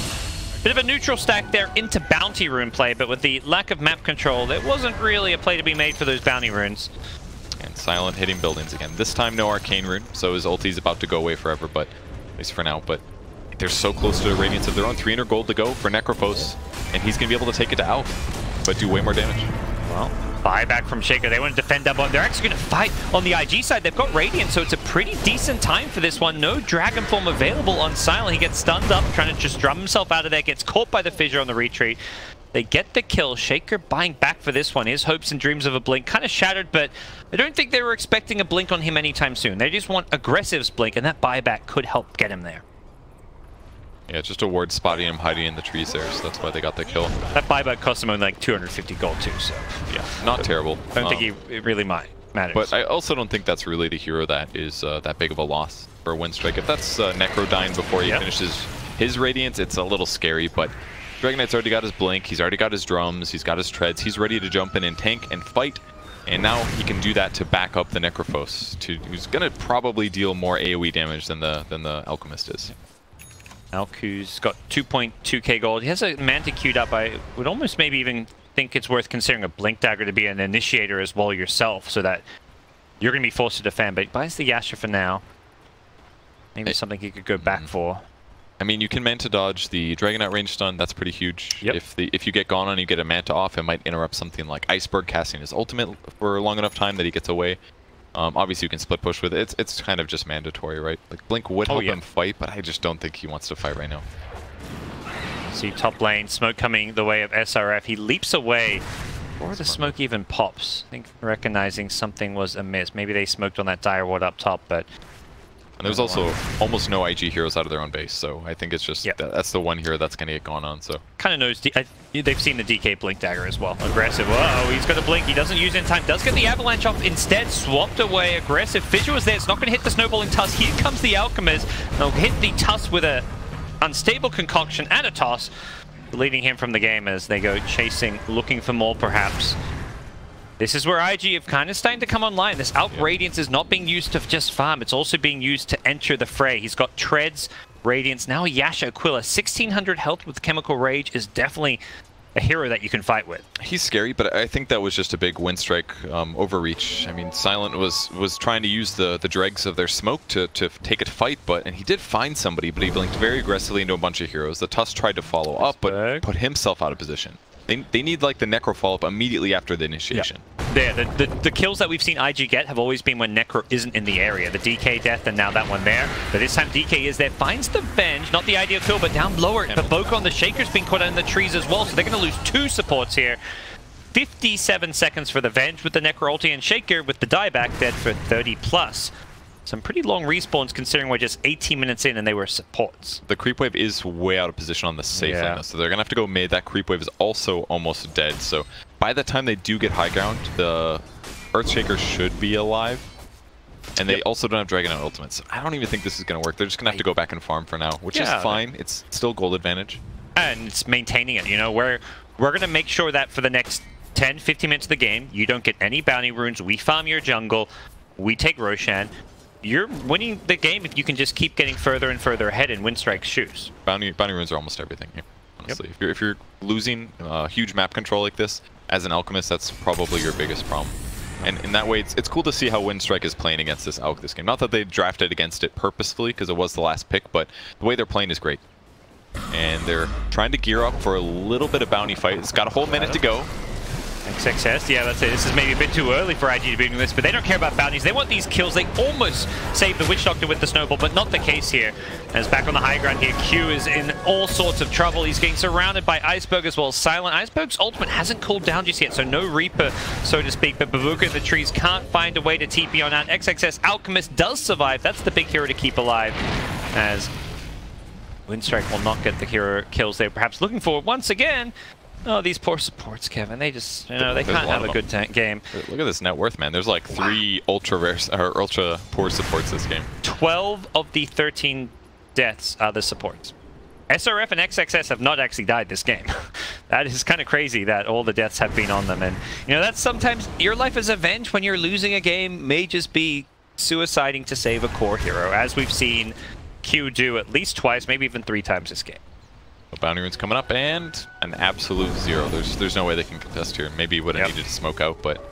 bit of a neutral stack there into Bounty Rune play, but with the lack of map control, there wasn't really a play to be made for those Bounty Runes. And Silent hitting buildings again. This time no Arcane Rune, so his ulti's about to go away forever, but at least for now. But they're so close to the Radiance of their own. 300 gold to go for Necrophos, and he's going to be able to take it to Alk, but do way more damage. Well, buyback from Shaker. They want to defend up on. They're actually going to fight on the IG side. They've got Radiant, so it's a pretty decent time for this one. No Dragon Form available on Silent. He gets stunned up, trying to just drum himself out of there. Gets caught by the fissure on the retreat. They get the kill. Shaker buying back for this one. His hopes and dreams of a blink kind of shattered, but I don't think they were expecting a blink on him anytime soon. They just want Aggressive's blink, and that buyback could help get him there. Yeah, just a ward spotting him hiding in the trees there, so that's why they got the kill. That buyback cost him only like 250 gold too, so yeah, not terrible. I don't think it really matters. But I also don't think that's really the hero that is that big of a loss for Windstrike. If that's Necro dying before he finishes his Radiance, it's a little scary, but Dragon Knight's already got his blink, he's already got his drums, he's got his treads, he's ready to jump in and tank and fight, and now he can do that to back up the Necrophos, who's going to probably deal more AoE damage than the Alchemist is. Alku's got 2.2k gold. He has a Manta queued up. I would almost maybe even think it's worth considering a Blink Dagger to be an initiator as well yourself, so that you're going to be forced to defend, but he buys the Yasha for now. Maybe something he could go back for. I mean, you can Manta dodge the Dragon Knight range stun. That's pretty huge. Yep. If you get gone on, you get a Manta off, it might interrupt something like Iceberg casting his ultimate for a long enough time that he gets away. Obviously, you can split push with it. It's kind of just mandatory, right? Like Blink would help him fight, but I just don't think he wants to fight right now. See top lane, smoke coming the way of SRF. He leaps away Or the smoke even pops. I think recognizing something was amiss. Maybe they smoked on that dire ward up top, but... And there's also almost no IG heroes out of their own base, so I think it's just that's the one hero that's going to get gone on. So kind of knows they've seen the DK blink dagger as well. Aggressive. Whoa, he's got a blink. He doesn't use it in time. Does get the avalanche off. Instead, swapped away. Aggressive. Fissure was there. It's not going to hit the snowballing tusk. Here comes the alchemist. They'll hit the tusk with a unstable concoction and a toss, leading him from the game as they go chasing, looking for more perhaps. This is where IG have kind of starting to come online. This Alp Radiance is not being used to just farm. It's also being used to enter the fray. He's got Treads, Radiance, now Yasha Aquila. 1600 health with Chemical Rage is definitely a hero that you can fight with. He's scary, but I think that was just a big Windstrike overreach. I mean, Silent was trying to use the dregs of their smoke to take a fight, and he did find somebody, but he blinked very aggressively into a bunch of heroes. The Tusk tried to follow up, but put himself out of position. They need like the Necro follow-up immediately after the initiation. Yeah, the kills that we've seen IG get have always been when Necro isn't in the area. The DK death and now that one there. But this time DK is there, finds the Venge, not the ideal kill, but down lower. But Boca on the Shaker's being caught out in the trees as well, so they're going to lose 2 supports here. 57 seconds for the Venge with the Necro ulti, and Shaker with the dieback dead for 30+. Some pretty long respawns considering we're just 18 minutes in and they were supports. The creep wave is way out of position on the safe lane, so they're going to have to go mid. That creep wave is also almost dead, so by the time they do get high ground, the Earthshaker should be alive. And they also don't have Dragon Knight ultimates. I don't even think this is going to work. They're just going to have to go back and farm for now, which is fine. It's still gold advantage. And it's maintaining it, you know, we're going to make sure that for the next 10, 15 minutes of the game, you don't get any bounty runes. We farm your jungle. We take Roshan. You're winning the game if you can just keep getting further and further ahead in Windstrike's shoes. Bounty runes are almost everything here, honestly. If you're losing huge map control like this, as an Alchemist, that's probably your biggest problem. And in that way, it's cool to see how Windstrike is playing against this Alch this game. Not that they drafted against it purposefully, because it was the last pick, but the way they're playing is great. And they're trying to gear up for a little bit of bounty fight. It's got a whole minute to go. XXS, yeah, that's it. This is maybe a bit too early for IG to be doing this, but they don't care about bounties. They want these kills. They almost saved the Witch Doctor with the snowball, but not the case here. As back on the high ground here, Q is in all sorts of trouble. He's getting surrounded by Iceberg as well as Silent. Iceberg's ultimate hasn't cooled down just yet, so no Reaper, so to speak, but Babuka in the trees can't find a way to TP on out. XXS Alchemist does survive. That's the big hero to keep alive, as Windstrike will not get the hero kills they were perhaps looking for once again. Oh, these poor supports, Kevin. They just, you know, they can't have a good game. Look at this net worth, man. There's like 3 ultra rare or ultra poor supports this game. 12 of the 13 deaths are the supports. SRF and XXS have not actually died this game. That is kind of crazy that all the deaths have been on them. And, you know, that's sometimes your life as a Venge when you're losing a game may just be suiciding to save a core hero, as we've seen Q do at least twice, maybe even 3 times this game. Bounty runes coming up, and an absolute 0. There's no way they can contest here. Maybe would have needed to smoke out, but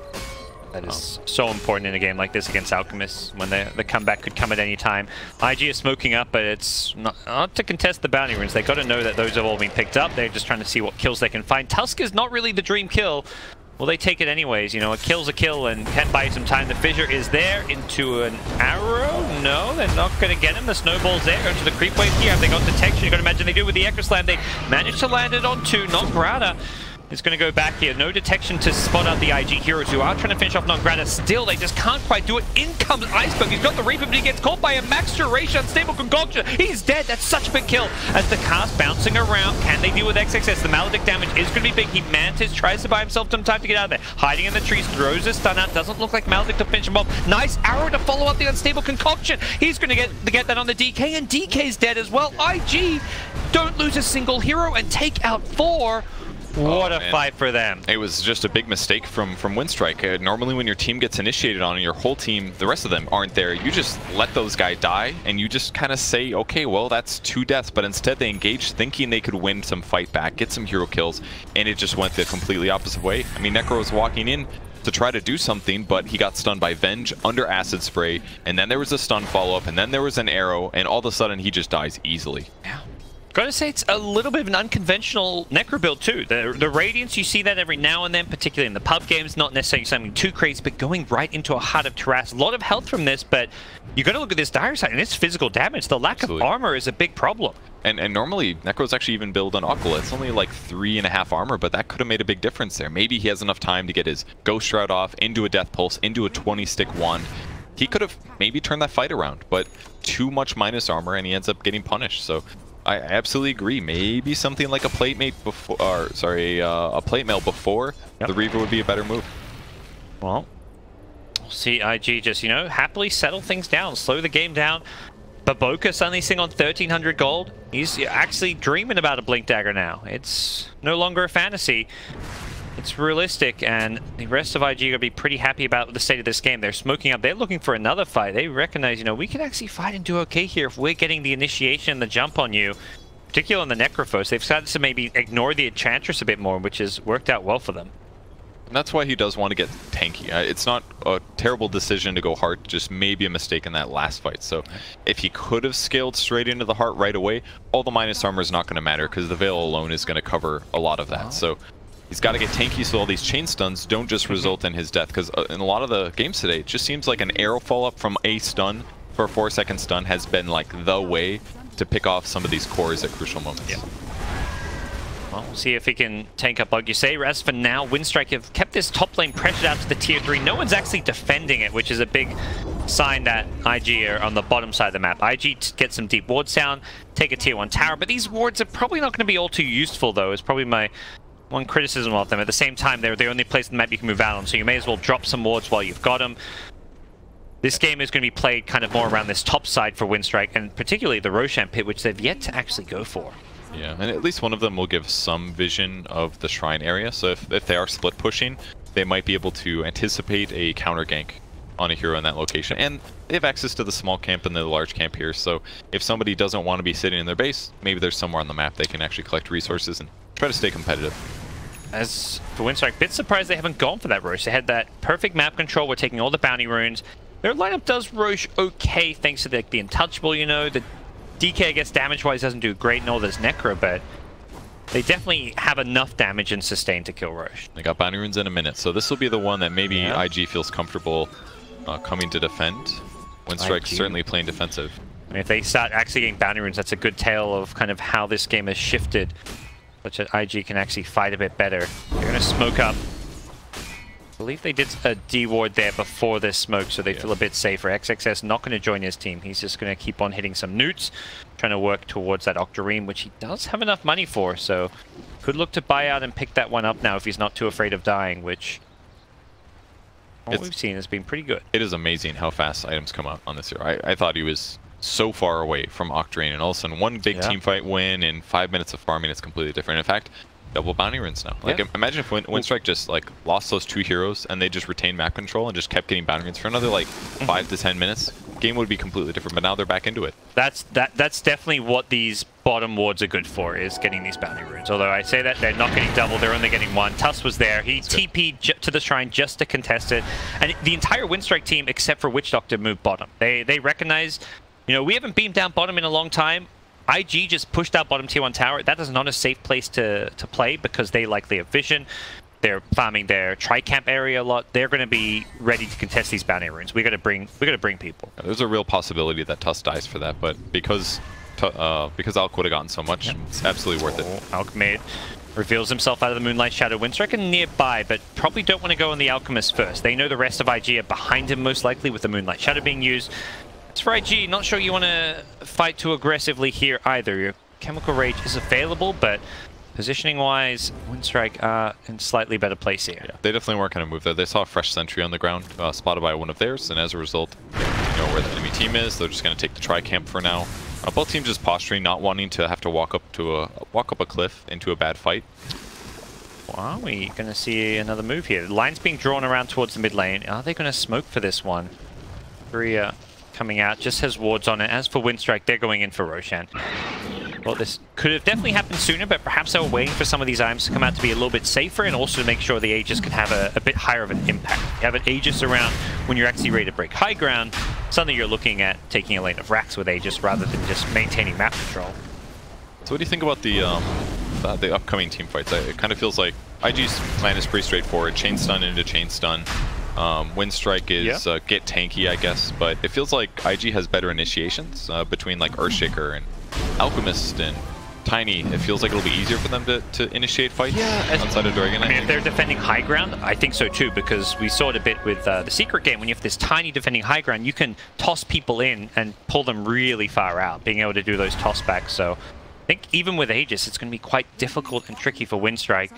that is so important in a game like this against Alchemists, when the comeback could come at any time. IG is smoking up, but it's not to contest the bounty runes. They got to know that those have all been picked up. They're just trying to see what kills they can find. Tusk is not really the dream kill. Well, they take it anyways. You know, a kill's a kill and can buy you some time. The Fissure is there into an arrow. No, they're not going to get him. The snowball's there into the creep wave here. Have they got detection? You got to imagine they do with the Echo Slam. They managed to land it on 2. Nongrata is going to go back here. No detection to spot out the IG heroes who are trying to finish off Nongrata. Still, they just can't quite do it. In comes Iceberg. He's got the Reaper, but he gets caught by a max duration unstable concoction. He's dead. That's such a big kill. As the cast bouncing around, can they deal with XXS? The Maledict damage is going to be big. He Mantis, tries to buy himself some time to get out of there. Hiding in the trees, throws a stun out. Doesn't look like Maledict to finish him off. Nice arrow to follow up the unstable concoction. He's going to get that on the DK, and DK's dead as well. IG don't lose a single hero and take out 4. What a fight for them. It was just a big mistake from Windstrike. Normally when your team gets initiated on and your whole team, the rest of them aren't there, you just let those guys die and you just kind of say, okay, well, that's 2 deaths. But instead they engaged thinking they could win some fight back, get some hero kills, and it just went the completely opposite way. I mean, Necro was walking in to try to do something, but he got stunned by Venge under Acid Spray, and then there was a stun follow-up, and then there was an arrow, and all of a sudden he just dies easily. Yeah. Gotta say, it's a little bit of an unconventional Necro build too. The Radiance, you see that every now and then, particularly in the pub games, not necessarily something too crazy, but going right into a Heart of Terras. A lot of health from this, but you gotta look at this dire side, and it's physical damage. The lack of armor is a big problem. And normally, Necro's actually even build on Aquila. It's only like 3.5 armor, but that could have made a big difference there. Maybe he has enough time to get his Ghost Shroud off, into a Death Pulse, into a 20-stick wand. He could have maybe turned that fight around, but too much minus armor, and he ends up getting punished. So I absolutely agree. Maybe something like a plate mate before, or sorry, a plate mail before the Reaver would be a better move. Well, we'll see IG just, you know, happily settle things down, slow the game down. Baboka suddenly sitting on 1,300 gold. He's actually dreaming about a Blink Dagger now. It's no longer a fantasy. It's realistic, and the rest of IG are going to be pretty happy about the state of this game. They're smoking up. They're looking for another fight. They recognize, you know, we can actually fight and do okay here if we're getting the initiation and the jump on you, particularly on the Necrophos. They've started to maybe ignore the Enchantress a bit more, which has worked out well for them. And that's why he does want to get tanky. It's not a terrible decision to go Heart, just maybe a mistake in that last fight. So if he could have scaled straight into the Heart right away, all the minus armor is not going to matter because the Veil alone is going to cover a lot of that. So he's got to get tanky so all these chain stuns don't just result in his death, because in a lot of the games today, it just seems like an arrow follow-up from a stun for a 4-second stun has been like the way to pick off some of these cores at crucial moments. Yeah. Well, we'll see if he can tank up Bug. You say, as for now, Windstrike have kept this top lane pressured out to the tier 3. No one's actually defending it, which is a big sign that IG are on the bottom side of the map. IG get some deep wards down, take a tier 1 tower, but these wards are probably not going to be all too useful, though, is probably my one criticism of them. At the same time, they're the only place in the map you can move out on, so you may as well drop some wards while you've got them. This game is going to be played kind of more around this top side for Windstrike, and particularly the Roshan pit, which they've yet to actually go for. Yeah, and at least one of them will give some vision of the shrine area, so if they are split pushing, they might be able to anticipate a counter gank on a hero in that location. And they have access to the small camp and the large camp here, so if somebody doesn't want to be sitting in their base, maybe there's somewhere on the map they can actually collect resources and try to stay competitive. As for Windstrike, bit surprised they haven't gone for that Roche. They had that perfect map control. We're taking all the bounty runes. Their lineup does Roche okay thanks to the Untouchable, you know. The DK, I guess, damage-wise doesn't do great, nor does Necro, but they definitely have enough damage and sustain to kill Roche. They got bounty runes in a minute, so this will be the one that maybe IG feels comfortable coming to defend. Windstrike's certainly playing defensive. I mean, if they start actually getting bounty runes, that's a good tale of kind of how this game has shifted, such that IG can actually fight a bit better. They're going to smoke up. I believe they did a D-ward there before this smoke, so they feel a bit safer. XXS not going to join his team. He's just going to keep on hitting some newts, trying to work towards that Octarine, which he does have enough money for, so could look to buy out and pick that one up now if he's not too afraid of dying, which what we've seen has been pretty good. It is amazing how fast items come out on this hero. I thought he was so far away from Octarine, and all of a sudden one big team fight win in 5 minutes of farming, it's completely different. In fact, double bounty runes now. Like, imagine if Windstrike just like lost those 2 heroes and they just retained map control and just kept getting bounty runes for another like 5 to 10 minutes. Game would be completely different, but now they're back into it. That's definitely what these bottom wards are good for, is getting these bounty runes. Although I say that they're not getting double, they're only getting 1. Tuss was there. He TP'd to the shrine just to contest it, and the entire Windstrike team, except for Witch Doctor, moved bottom. They recognize, you know, we haven't beamed down bottom in a long time. IG just pushed out bottom tier 1 tower. That is not a safe place to play because they likely have vision. They're farming their tri-camp area a lot. They're going to be ready to contest these bounty runes. We got to bring people. There's a real possibility that Tuss dies for that, but because Alk would have gotten so much, it's absolutely worth it. Alchemade reveals himself out of the Moonlight Shadow. Windstrike are nearby, but probably don't want to go on the Alchemist first. They know the rest of IG are behind him most likely with the Moonlight Shadow being used. As for IG, not sure you want to fight too aggressively here either. Your Chemical Rage is available, but positioning-wise, Windstrike are in slightly better place here. Yeah, they definitely weren't going to move there. They saw a fresh sentry on the ground, spotted by one of theirs, and as a result, they know where the enemy team is. They're just going to take the tri-camp for now. Both teams just posturing, not wanting to have to walk up a cliff into a bad fight. Wow, we're going to see another move here. The line's being drawn around towards the mid lane. Are they going to smoke for this one? Korea coming out, just has wards on it. As for Windstrike, they're going in for Roshan. Well, this could have definitely happened sooner, but perhaps they were waiting for some of these items to come out to be a little bit safer and also to make sure the Aegis can have a bit higher of an impact. You have an Aegis around when you're actually ready to break high ground. Suddenly you're looking at taking a lane of racks with Aegis rather than just maintaining map control. So what do you think about the upcoming team fights? It kind of feels like IG's plan is pretty straightforward. Chain stun into chain stun. Wind Strike is get tanky, I guess, but it feels like IG has better initiations between like Earthshaker and Alchemist and Tiny. It feels like it'll be easier for them to initiate fights outside of Dragon. I mean, if they're defending high ground, I think so too, because we saw it a bit with the Secret game. When you have this Tiny defending high ground, you can toss people in and pull them really far out, being able to do those toss backs. So I think even with Aegis, it's going to be quite difficult and tricky for Wind Strike.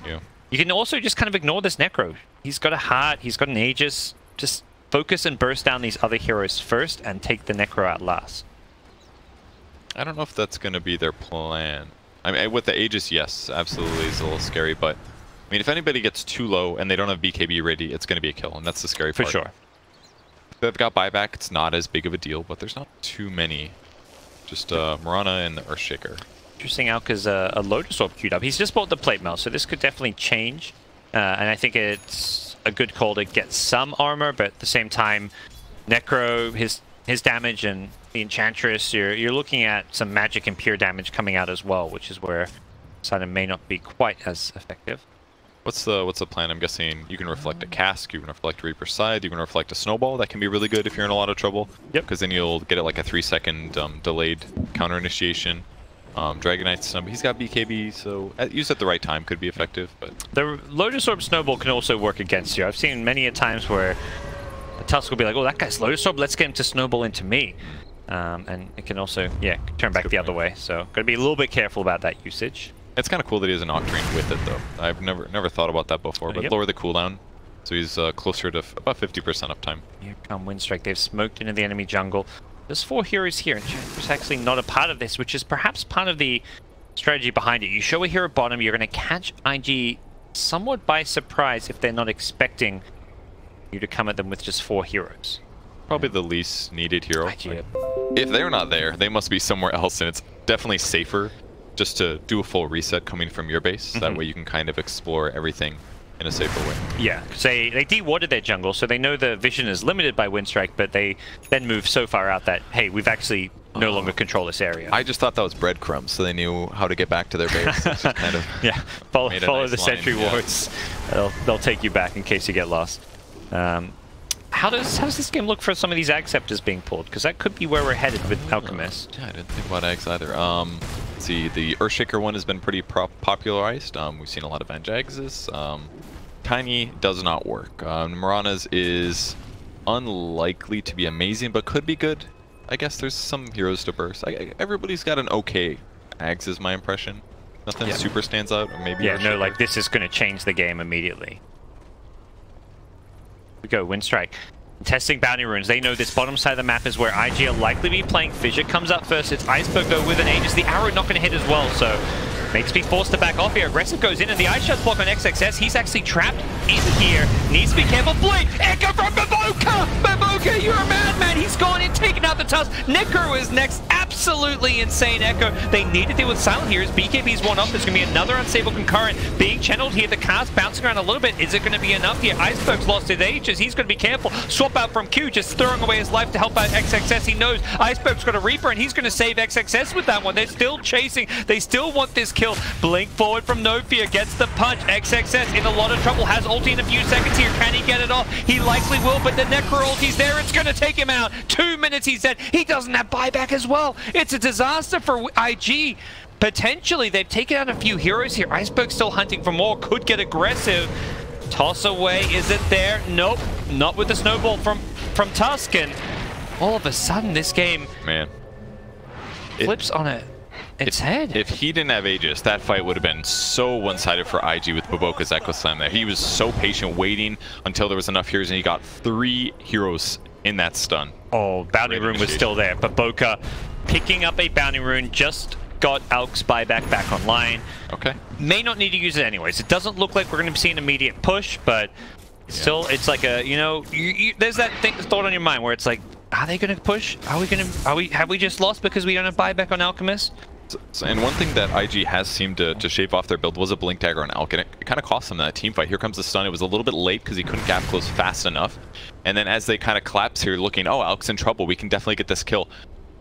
Yeah. You can also just kind of ignore this Necro. He's got a heart, he's got an Aegis. Just focus and burst down these other heroes first and take the Necro out last. I don't know if that's going to be their plan. I mean, with the Aegis, yes, absolutely, it's a little scary, but I mean, if anybody gets too low and they don't have BKB ready, it's going to be a kill, and that's the scary part. For sure. If they've got buyback, it's not as big of a deal, but there's not too many. Just Mirana and the Earthshaker. Interesting, Alka's a Lotus Orb queued up. He's just bought the plate mail, so this could definitely change. And I think it's a good call to get some armor, but at the same time, Necro, his damage and the Enchantress, you're looking at some magic and pure damage coming out as well, which is where Sidon may not be quite as effective. What's the plan? I'm guessing you can reflect a cask, you can reflect Reaper's Scythe, you can reflect a snowball. That can be really good if you're in a lot of trouble. Yep. Because then you'll get it like a 3-second delayed counter initiation. Dragonite Snub, he's got BKB, so used at the right time could be effective. But the Lotus Orb Snowball can also work against you. I've seen many a times where a Tusk will be like, oh, that guy's Lotus Orb, let's get him to snowball into me. And it can also, turn back the other way. So got to be a little bit careful about that usage. It's kind of cool that he has an Octarine with it, though. I've never thought about that before, but lower the cooldown. So he's closer to about 50% uptime. Here come Wind Strike. They've smoked into the enemy jungle. There's 4 heroes here, and Enchantress actually not a part of this, which is perhaps part of the strategy behind it. You show a hero bottom, you're going to catch IG somewhat by surprise if they're not expecting you to come at them with just 4 heroes. Probably the least needed hero. IG. If they're not there, they must be somewhere else, and it's definitely safer just to do a full reset coming from your base. That way you can kind of explore everything in a safer way. Yeah, because they de-watered their jungle, so they know the vision is limited by Wind Strike, but they then move so far out that, hey, we've actually no longer control this area. I just thought that was breadcrumbs, so they knew how to get back to their base. Just kind of follow nice the sentry line. wards. They'll take you back in case you get lost. How does this game look for some of these Ag Scepters being pulled? Because that could be where we're headed with Alchemist. Yeah, I didn't think about Ags either. Let's see, the Earthshaker one has been pretty popularized. We've seen a lot of Anjagses. Tiny does not work. Mirana's is unlikely to be amazing, but could be good. I guess there's some heroes to burst. Everybody's got an okay Ags is my impression. Nothing super stands out, or maybe no, like this is going to change the game immediately. We go, Wind Strike. Testing bounty runes. They know this bottom side of the map is where IG will likely be playing. Fissure comes up first. It's Iceberg though with an Aegis. The arrow not going to hit as well, so makes me forced to back off here. Aggressive goes in, and the Ice Shot's block on XXS. He's actually trapped in here. Needs to be careful. Blade! Echo from Maboka! Maboka, you're a madman! He's gone in, taking out the Tusk. Necro is next. Absolutely insane Echo. They need to deal with Silent here. As BKB's one off, there's going to be another unstable concurrent being channeled here. The cast bouncing around a little bit. Is it going to be enough here? Iceberg's lost his Aegis. He's going to be careful. Swap out from Q, just throwing away his life to help out XXS. He knows Iceberg's got a Reaper, and he's going to save XXS with that one. They're still chasing. They still want this kill. Blink forward from No Fear, gets the punch. XXS in a lot of trouble, has ulti in a few seconds here. Can he get it off? He likely will, but the Necro ulti's there. It's going to take him out. 2 minutes, he's dead. He doesn't have buyback as well. It's a disaster for IG. Potentially, they've taken out a few heroes here. Iceberg still hunting for more, could get aggressive. Toss away, is it there? Nope, not with the snowball from Tusk, and all of a sudden this game flips on its head. If he didn't have Aegis, that fight would have been so one-sided for IG with Baboka's Echo Slam there. He was so patient, waiting until there was enough heroes, and he got 3 heroes in that stun. Oh, Bounty Rune was still there. Baboka picking up a Bounty Rune, just got Alk's buyback back online. Okay. May not need to use it anyways. It doesn't look like we're going to see an immediate push, but still, it's like a, there's that thought on your mind where it's like, are they going to push? Have we just lost because we don't have buyback on Alchemist? And one thing that IG has seemed to shave off their build was a Blink Dagger on Alk, and it kind of cost them that team fight. Here comes the stun. It was a little bit late because he couldn't gap close fast enough. And then as they kind of collapse here, looking, oh, Alk's in trouble. We can definitely get this kill.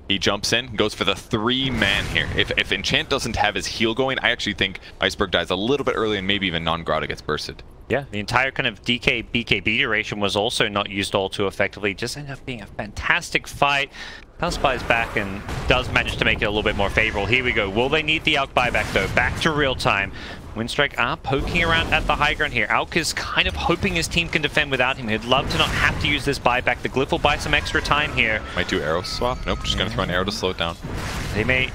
He jumps in, goes for the 3-man here. If Enchant doesn't have his heal going, I actually think Iceberg dies a little bit early and maybe even non-Grotto gets bursted. Yeah, the entire kind of DK BKB duration was also not used all too effectively. Just ended up being a fantastic fight. Spy's back and does manage to make it a little bit more favorable. Here we go. Will they need the Alk buyback though? Back to real time. Winstrike are poking around at the high ground here. Alk is kind of hoping his team can defend without him. He'd love to not have to use this buyback. The Glyph will buy some extra time here. Might do arrow swap. Nope, just gonna throw an arrow to slow it down. They may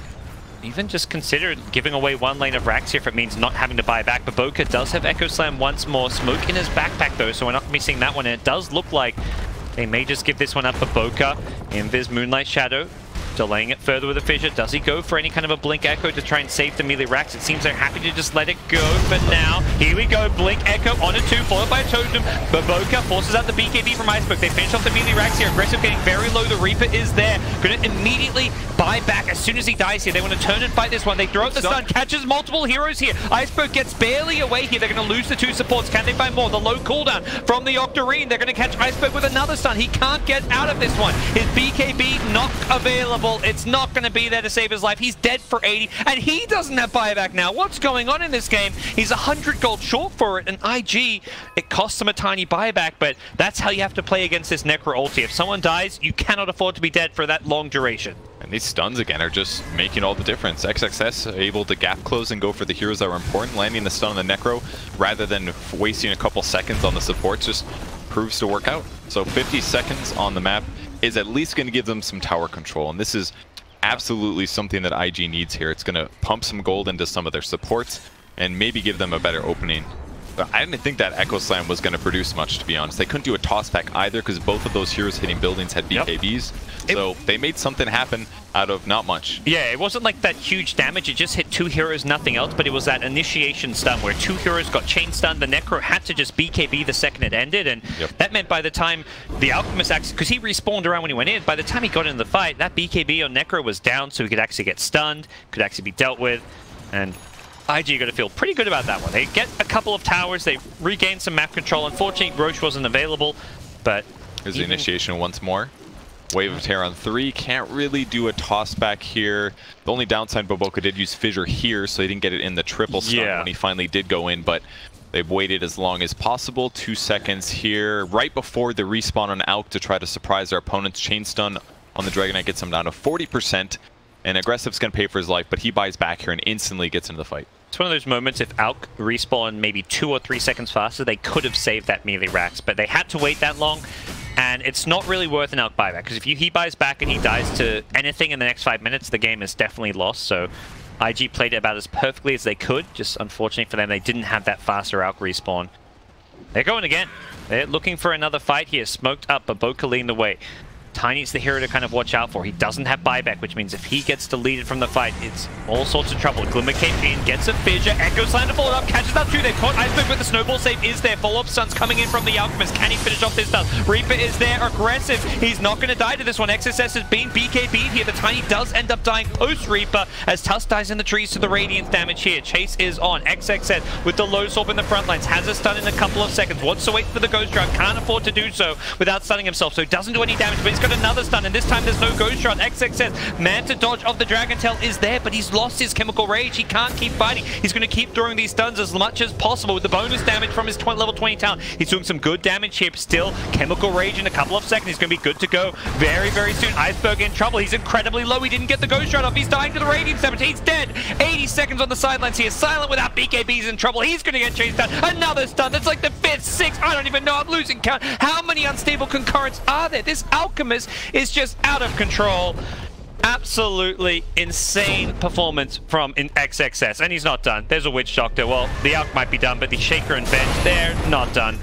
even just consider giving away one lane of racks here if it means not having to buy back. But Boca does have Echo Slam once more. Smoke in his backpack though, so we're not going to be seeing that one. And it does look like they may just give this one up for Boca. Invis Moonlight Shadow, delaying it further with a fissure. Does he go for any kind of a Blink Echo to try and save the melee racks? It seems they're happy to just let it go for now. Here we go, Blink Echo on a 2, followed by a Totem. But Boca forces out the BKB from Iceberg. They finish off the melee racks here. Aggressive getting very low. The Reaper is there. Gonna immediately buy back as soon as he dies here. They want to turn and fight this one. They throw out the stun, catches multiple heroes here. Iceberg gets barely away here. They're gonna lose the 2 supports. Can they find more? The low cooldown from the Octarine. They're gonna catch Iceberg with another stun. He can't get out of this one. His BKB not available. It's not gonna be there to save his life. He's dead for 80, and he doesn't have buyback now. What's going on in this game? He's 100 gold short for it, and IG, it costs him a tiny buyback, but that's how you have to play against this Necro ulti. If someone dies, you cannot afford to be dead for that long duration. And these stuns again are just making all the difference. XXS able to gap close and go for the heroes that were important. Landing the stun on the Necro rather than wasting a couple seconds on the supports just proves to work out. So 50 seconds on the map is at least going to give them some tower control, and this is absolutely something that IG needs here. It's going to pump some gold into some of their supports and maybe give them a better opening. But I didn't think that Echo Slam was going to produce much, to be honest. They couldn't do a toss back either because both of those heroes hitting buildings had BKBs. So they made something happen out of not much. Yeah, it wasn't like that huge damage. It just hit 2 heroes, nothing else. But it was that initiation stun where 2 heroes got chain stunned. The Necro had to just BKB the second it ended. And that meant by the time the Alchemist actually, because he respawned around when he went in, by the time he got into the fight, that BKB on Necro was down so he could actually get stunned, could actually be dealt with. And IG got to feel pretty good about that one. They get a couple of towers, they regain some map control. Unfortunately, Roche wasn't available, but here's the initiation once more. Wave of Terror on 3, can't really do a toss back here. The only downside, Boboka did use Fissure here, so he didn't get it in the triple stun when he finally did go in, but they've waited as long as possible. 2 seconds here, right before the respawn on Alk to try to surprise their opponents. Chain stun on the Dragon Knight gets him down to 40%, and Aggressive's gonna pay for his life, but he buys back here and instantly gets into the fight. It's one of those moments, if Alk respawned maybe 2 or 3 seconds faster, they could have saved that melee racks, but they had to wait that long. And it's not really worth an Alk buyback, because if he buys back and he dies to anything in the next 5 minutes, the game is definitely lost. So IG played it about as perfectly as they could. Just unfortunately for them, they didn't have that faster Alk respawn. They're going again. They're looking for another fight here. Smoked up, but Boca leading the way. Tiny's the hero to kind of watch out for. He doesn't have buyback, which means if he gets deleted from the fight, it's all sorts of trouble. Glimmer came in, gets a fissure, Echo Slam to follow up, catches up 2. They've caught Iceberg with the snowball save is there. Follow-up stuns coming in from the Alchemist. Can he finish off this stun? Reaper is there, aggressive. He's not going to die to this one. XSS has been BKB'd here. The Tiny does end up dying post-Reaper as Tusk dies in the trees to the Radiance damage here. Chase is on. XXS with the low sword in the front lines. Has a stun in a couple of seconds. Wants to wait for the Ghost Drought. Can't afford to do so without stunning himself. So he doesn't do any damage, but he's got another stun, and this time there's no Ghost Shot. XXS, man to dodge of the Dragon Tail is there, but he's lost his Chemical Rage. He can't keep fighting. He's going to keep throwing these stuns as much as possible with the bonus damage from his level 20 talent. He's doing some good damage here, but still, Chemical Rage in a couple of seconds. He's going to be good to go very, very soon. Iceberg in trouble. He's incredibly low. He didn't get the Ghost Shot off. He's dying to the Radiance damage. He's dead. 80 seconds on the sidelines here. Silent without BKBs in trouble. He's going to get chased down. Another stun. That's like the 5th, 6th. I don't even know. I'm losing count. How many unstable concurrents are there? This Alchemist is just out of control. Absolutely insane performance from XXS, and he's not done. There's a Witch Doctor. Well, the Alk might be done, but the Shaker and Bench, they're not done.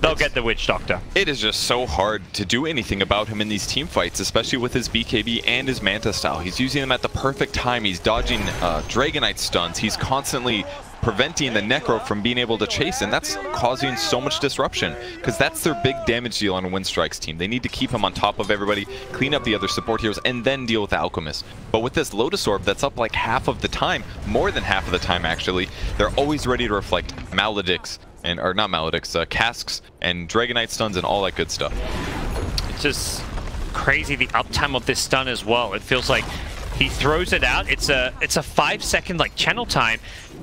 They'll get the Witch Doctor. It is just so hard to do anything about him in these team fights, especially with his BKB and his Manta style. He's using them at the perfect time. He's dodging Dragon Knight stuns. He's constantly preventing the Necro from being able to chase, and that's causing so much disruption because that's their big damage deal on Winstrike's team. They need to keep him on top of everybody, clean up the other support heroes, and then deal with the Alchemist. But with this Lotus Orb that's up like half of the time, more than half of the time actually, they're always ready to reflect Maledicts, Casks and Dragon Knight stuns and all that good stuff. It's just crazy, the uptime of this stun as well. It feels like he throws it out. It's a 5-second like channel time,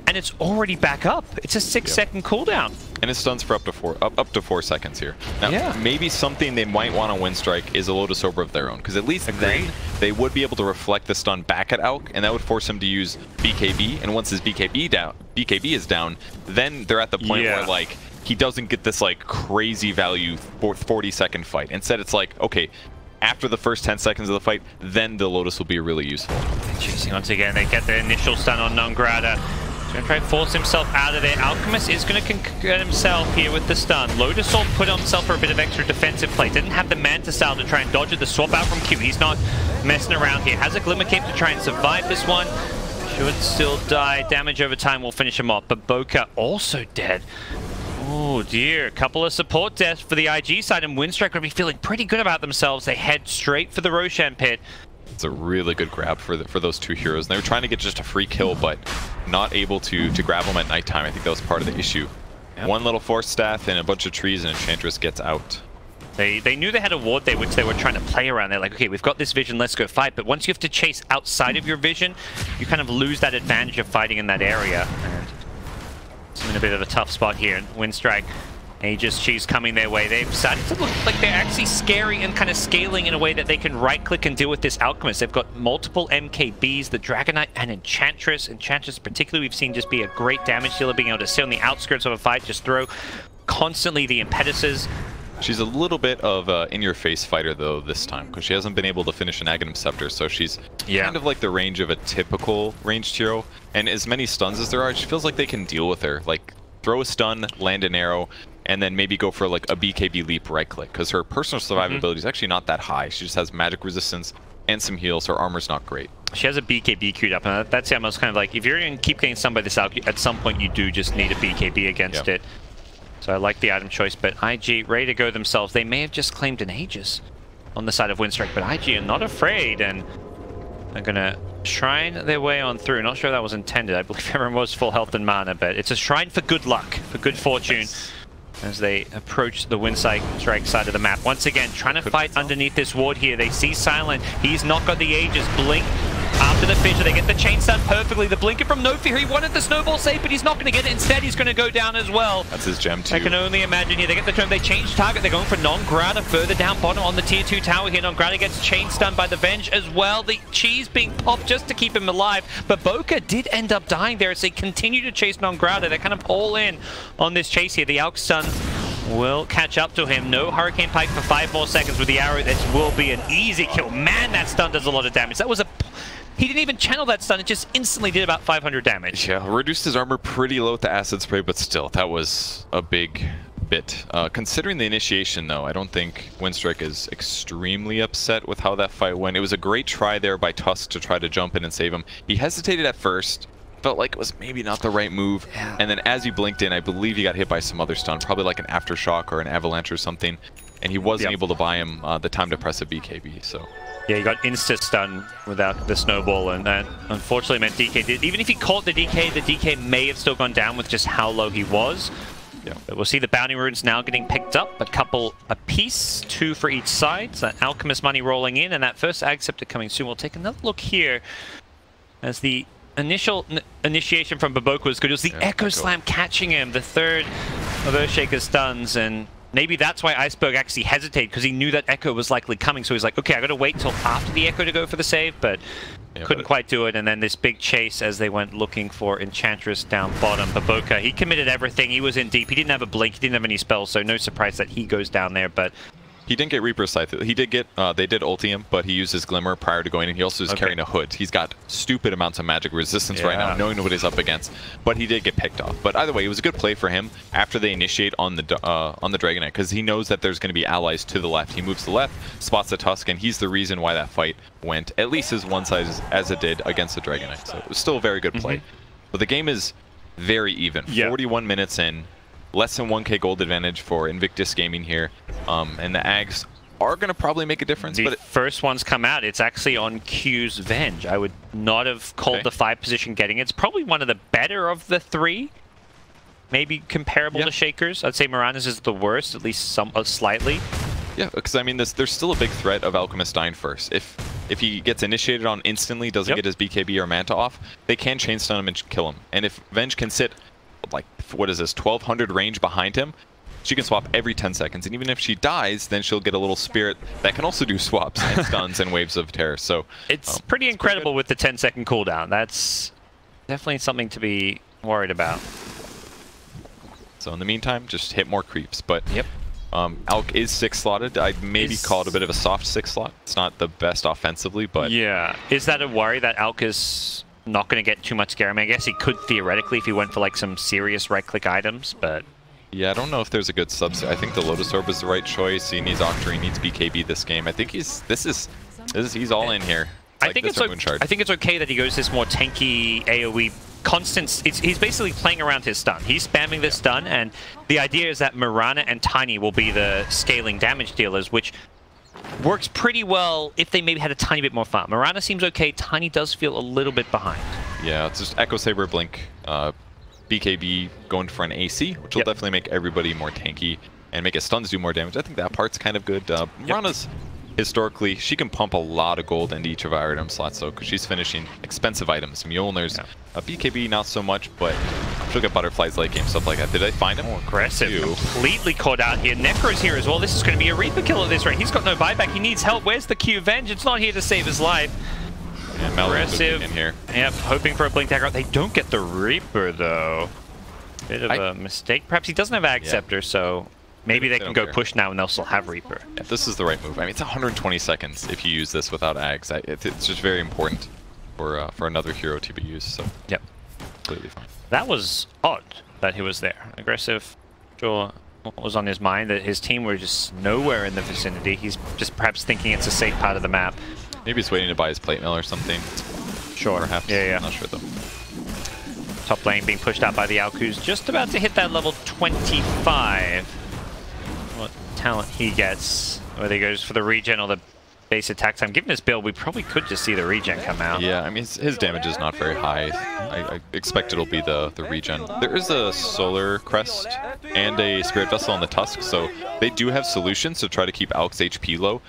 and it's already back up. It's a 6-second cooldown. And it stuns for up to 4 seconds here. Now, maybe something they might want on Windstrike is a Lotus Orb of their own, because at least then they would be able to reflect the stun back at Alk, and that would force him to use BKB. And once his BKB is down, then they're at the point where like he doesn't get this like crazy value 40-second fight. Instead, it's like, okay, after the first 10 seconds of the fight, then the Lotus will be really useful. Chasing once again, they get the initial stun on Nongrata. He's going to try and force himself out of there. Alchemist is going to get himself here with the stun. Lotus Orb put on himself for a bit of extra defensive play. Didn't have the Manta style to try and dodge it. The swap out from Q. He's not messing around here. Has a Glimmer Cape to try and survive this one. Should still die. Damage over time will finish him off. But Boca also dead. Oh dear, a couple of support deaths for the IG side, and Windstrike will be feeling pretty good about themselves. They head straight for the Roshan pit. It's a really good grab for those two heroes. And they were trying to get just a free kill, but not able to grab them at nighttime. I think that was part of the issue. One little Force Staff and a bunch of trees, and Enchantress gets out. They knew they had a ward there, which they were trying to play around. They're like, okay, we've got this vision, let's go fight. But once you have to chase outside of your vision, you kind of lose that advantage of fighting in that area. And it's in a bit of a tough spot here. Windstrike, Aegis Chiefs coming their way. They've started to look like they're actually scary and kind of scaling in a way that they can right-click and deal with this Alchemist. They've got multiple MKBs, the Dragonite and Enchantress. Enchantress particularly we've seen just be a great damage dealer, being able to sit on the outskirts of a fight, just throw constantly the impetuses. She's a little bit of an in-your-face fighter, though, this time, because she hasn't been able to finish an Aghanim Scepter, so she's kind of like the range of a typical ranged hero. And as many stuns as there are, she feels like they can deal with her. Like, throw a stun, land an arrow, and then maybe go for like a BKB leap right-click, because her personal survivability is actually not that high. She just has magic resistance and some heals. Her armor's not great. She has a BKB queued up, and that's almost kind of like, if you're going to keep getting stunned by this out, at some point you do just need a BKB against it. So I like the item choice, but IG ready to go themselves. They may have just claimed an Aegis on the side of Windstrike, but IG are not afraid, and they're going to shrine their way on through. Not sure that was intended. I believe everyone was full health and mana, but it's a shrine for good luck, for good fortune, as they approach the Windstrike side of the map. Once again, trying to fight underneath this ward here. They see Silent. He's not got the Aegis. Blink after the fissure. They get the chain stun perfectly. The blinker from No Fear. He wanted the snowball save, but he's not going to get it. Instead, he's going to go down as well. That's his gem too. I can only imagine here. They get the turn. They change target. They're going for Nongrata further down bottom on the tier 2 tower here. Nongrata gets chain stunned by the Venge as well. The cheese being popped just to keep him alive. But Boca did end up dying there as they continue to chase Nongrata. They're kind of all in on this chase here. The Alk stun will catch up to him. No Hurricane Pike for 5 more seconds with the arrow. This will be an easy kill. Man, that stun does a lot of damage. That was a... He didn't even channel that stun. It just instantly did about 500 damage. Yeah, reduced his armor pretty low with the Acid Spray, but still, that was a big bit. Considering the initiation, though, I don't think Windstrike is extremely upset with how that fight went. It was a great try there by Tusk to try to jump in and save him. He hesitated at first. Felt like it was maybe not the right move. And then as he blinked in, I believe he got hit by some other stun, probably like an Aftershock or an Avalanche or something. And he wasn't able to buy him the time to press a BKB, so... Yeah, he got insta-stun without the snowball, and that unfortunately meant DK did. Even if he caught the DK may have still gone down with just how low he was. Yeah. But we'll see the bounty runes now getting picked up, a couple apiece, 2 for each side. So that Alchemist money rolling in, and that first Ag Scepter coming soon. We'll take another look here as the initial initiation from Baboka was good. It was the Echo Slam catching him, the third of Earthshaker's stuns, and maybe that's why Iceberg actually hesitated, because he knew that Echo was likely coming. So he's like, okay, I got to wait till after the Echo to go for the save, but couldn't quite do it. And then this big chase as they went looking for Enchantress down bottom. Baboka, he committed everything. He was in deep. He didn't have a blink. He didn't have any spells, so no surprise that he goes down there. But he didn't get Reaper's Scythe. He did get, they did ulti him, but he used his Glimmer prior to going in. He also is carrying a hood. He's got stupid amounts of magic resistance right now, knowing what he's up against. But he did get picked off. But either way, it was a good play for him after they initiate on the Dragonite, because he knows that there's going to be allies to the left. He moves to the left, spots the Tusk, and he's the reason why that fight went at least as one side as it did against the Dragonite. So it was still a very good play. But the game is very even. 41 minutes in. Less than 1k gold advantage for Invictus Gaming here. And the Ags are going to probably make a difference. The first ones come out, it's actually on Q's Venge. I would not have called the 5 position getting it. It's probably one of the better of the 3. Maybe comparable to Shakers. I'd say Mirana's is the worst, at least slightly. Yeah, because I mean, there's still a big threat of Alchemist dying first. If he gets initiated on instantly, doesn't get his BKB or Manta off, they can chain stun him and kill him. And if Venge can sit, like, what is this, 1200 range behind him, she can swap every 10 seconds. And even if she dies, then she'll get a little spirit that can also do swaps and stuns and waves of terror. So it's pretty incredible with the 10-second cooldown. That's definitely something to be worried about. So in the meantime, just hit more creeps. But Alk is 6-slotted. I'd maybe call it a bit of a soft 6-slot. It's not the best offensively, but... Yeah. Is that a worry that Alk is not going to get too much scare? I mean, I guess he could theoretically if he went for like some serious right-click items, but... Yeah, I don't know if there's a good subset. I think the Lotus Orb is the right choice. He needs Octarine, he needs BKB this game. I think he's all in here. I think it's okay that he goes this more tanky AoE constant. He's basically playing around his stun. He's spamming this stun, and the idea is that Mirana and Tiny will be the scaling damage dealers, which works pretty well if they maybe had a tiny bit more farm. Mirana seems okay. Tiny does feel a little bit behind. Yeah, it's just Echo Saber, Blink, BKB going for an AC, which will definitely make everybody more tanky and make his stuns do more damage. I think that part's kind of good. Mirana's historically, she can pump a lot of gold into each of our item slots, though, because she's finishing expensive items. Mjolnir's a BKB, not so much, but she'll get butterflies late game, stuff like that. Did I find him? Oh, aggressive. Completely caught out here. Necro's here as well. This is going to be a Reaper kill at this rate. He's got no buyback. He needs help. Where's the Q? Venge? It's not here to save his life. Aggressive. In here. Yep, hoping for a blink dagger. They don't get the Reaper, though. Bit of a mistake. Perhaps he doesn't have Ag Scepter, so maybe they can go push now and they'll still have Reaper. Yeah, this is the right move. I mean, it's 120 seconds if you use this without Ags. It's just very important for another hero to be used, so completely fine. That was odd that he was there. Aggressive. Sure. What was on his mind? That his team were just nowhere in the vicinity. He's just perhaps thinking it's a safe part of the map. Maybe he's waiting to buy his plate mail or something. Sure. Perhaps. Yeah. I'm not sure, though. Top lane being pushed out by the Alku's. Just about to hit that level 25. What talent he gets. Whether he goes for the regen or the base attack time. Given his build, we probably could just see the regen come out. Yeah, I mean, his damage is not very high. I expect it'll be the regen. There is a Solar Crest and a Spirit Vessel on the Tusk, so they do have solutions to try to keep Alk's HP low,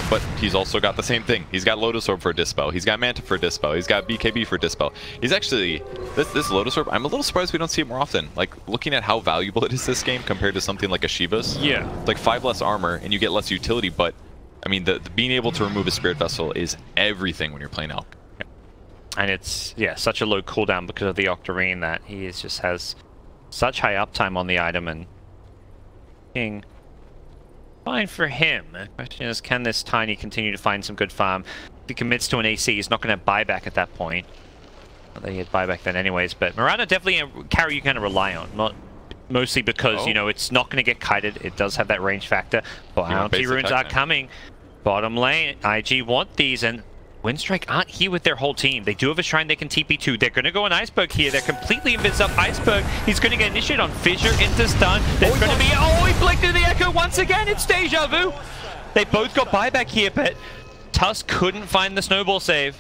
but he's also got the same thing. He's got Lotus Orb for Dispel, he's got Manta for Dispel, he's got BKB for Dispel. He's actually, this Lotus Orb, I'm a little surprised we don't see it more often. Like, looking at how valuable it is this game compared to something like a Shiva's. Yeah. It's like 5 less armor and you get less utility, but I mean, the being able to remove a Spirit Vessel is everything when you're playing Alk. And it's, such a low cooldown because of the Octarine that he just has such high uptime on the item, and fine for him. The question is, can this Tiny continue to find some good farm? If he commits to an AC, he's not going to have buyback at that point. Not that he had buyback then anyways, but Mirana definitely a carry you kind of rely on, not mostly because, you know, it's not going to get kited. It does have that range factor. Bounty runes are coming. Bottom lane, IG want these, and Windstrike aren't here with their whole team. They do have a shrine they can TP to. They're going to go on Iceberg here. They're completely invincible. Iceberg, he's going to get initiated on Fissure into stun. There's going to be, he blinked into the Echo once again. It's deja vu. They both got buyback here, but Tusk couldn't find the snowball save.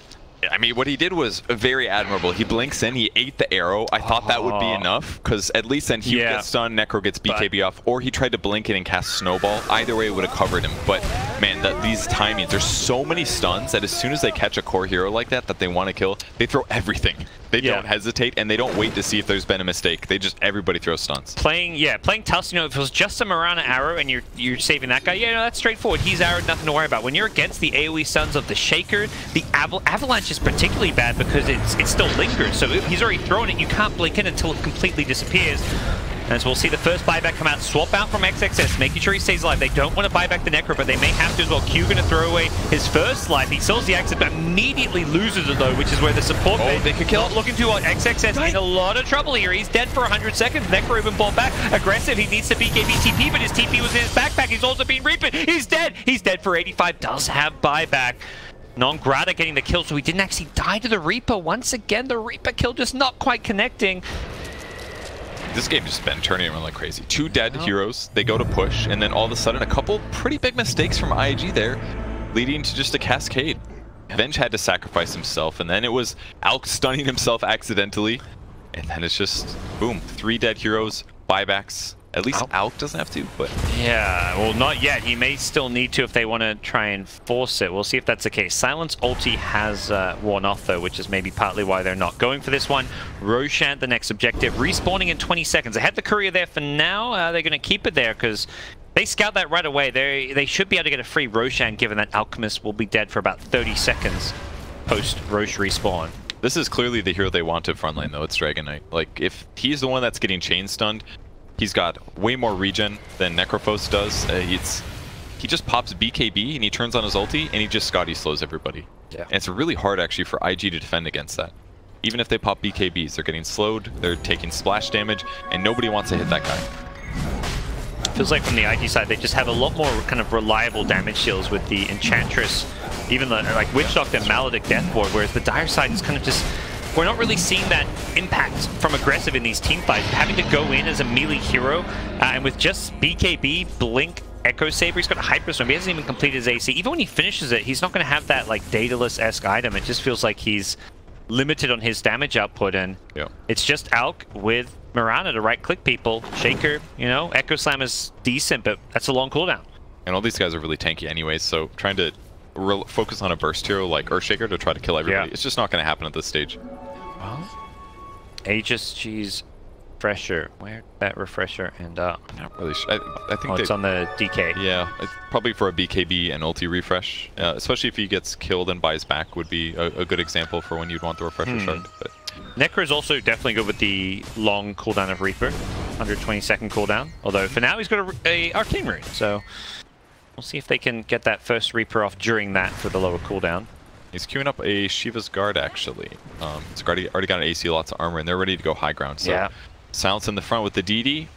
I mean, what he did was very admirable. He blinks in, he ate the arrow. I thought that would be enough, because at least then he would get stunned, Necro gets BKB off, or he tried to blink in and cast Snowball. Either way, it would have covered him. But, man, these timings, there's so many stuns that as soon as they catch a core hero like that they want to kill, they throw everything. They don't hesitate, and they don't wait to see if there's been a mistake. They just, everybody throws stuns. Playing Tusk, you know, if it was just a Mirana arrow and you're saving that guy, that's straightforward. He's arrowed, nothing to worry about. When you're against the AoE stuns of the Shaker, the Avalanche is particularly bad because it still lingers. So he's already thrown it. You can't blink in until it completely disappears. As we'll see the first buyback come out, swap out from XXS, making sure he stays alive. They don't want to buy back the Necro, but they may have to as well. Q going to throw away his first life. He sells the Axis, but immediately loses it though, which is where the support they could kill. Not looking too hard. XXS in a lot of trouble here. He's dead for 100 seconds. Necro even bought back. Aggressive. He needs to BKB TP, but his TP was in his backpack. He's also being Reaper. He's dead. He's dead for 85. Does have buyback. Non-Grata getting the kill, so he didn't actually die to the Reaper. Once again, the Reaper kill just not quite connecting. This game just been turning around like crazy. 2 dead heroes, they go to push, and then all of a sudden a couple pretty big mistakes from IG there, leading to just a cascade. Venge had to sacrifice himself, and then it was Alk stunning himself accidentally, and then it's just, boom, 3 dead heroes, buybacks, At least Alk doesn't have to, but... Yeah, well, not yet. He may still need to if they want to try and force it. We'll see if that's the case. Silence ulti has worn off, though, which is maybe partly why they're not going for this one. Roshan, the next objective, respawning in 20 seconds. They had the courier there for now. They're going to keep it there because they scout that right away. They should be able to get a free Roshan, given that Alchemist will be dead for about 30 seconds post-Rosh respawn. This is clearly the hero they wanted frontline, though. It's Dragon Knight. Like, if he's the one that's getting chain stunned, he's got way more regen than Necrophos does. He just pops BKB and he turns on his ulti and he just Scotty slows everybody. Yeah. And it's really hard actually for IG to defend against that. Even if they pop BKBs, they're getting slowed, they're taking splash damage, and nobody wants to hit that guy. Feels like from the IG side, they just have a lot more kind of reliable damage shields with the Enchantress, even the like Witch Doctor, Maledict, Deathboard, whereas the Dire side is kind of just... We're not really seeing that impact from aggressive in these team fights. Having to go in as a melee hero, and with just BKB, Blink, Echo Saber, he's got a Hyperstorm. He hasn't even completed his AC. Even when he finishes it, he's not going to have that like Daedalus-esque item. It just feels like he's limited on his damage output, and it's just Alk with Mirana to right-click people. Shaker, you know, Echo Slam is decent, but that's a long cooldown. And all these guys are really tanky anyways, so trying to focus on a burst hero like Earthshaker to try to kill everybody, it's just not going to happen at this stage. Well, Aegis Cheese Refresher. Where'd that refresher end up? Not really sure. I think it's on the DK. Yeah, it's probably for a BKB and ulti refresh. Especially if he gets killed and buys back would be a good example for when you'd want the refresher shard. But Necro is also definitely good with the long cooldown of Reaper, 120-second cooldown. Although for now he's got a Arcane Rune, so we'll see if they can get that first Reaper off during that for the lower cooldown. He's queuing up a Shiva's Guard, actually. It's already got an AC, lots of armor, and they're ready to go high ground. So Silence in the front with the DD.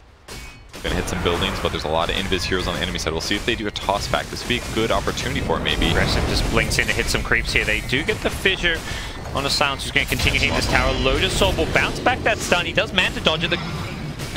Gonna hit some buildings, but there's a lot of invis heroes on the enemy side. We'll see if they do a toss back. This would be a good opportunity for it, maybe. Aggressive just blinks in to hit some creeps here. They do get the fissure on a Silence who's going to continue hitting this tower. Lotus Soul will bounce back that stun. He does man to dodge it. The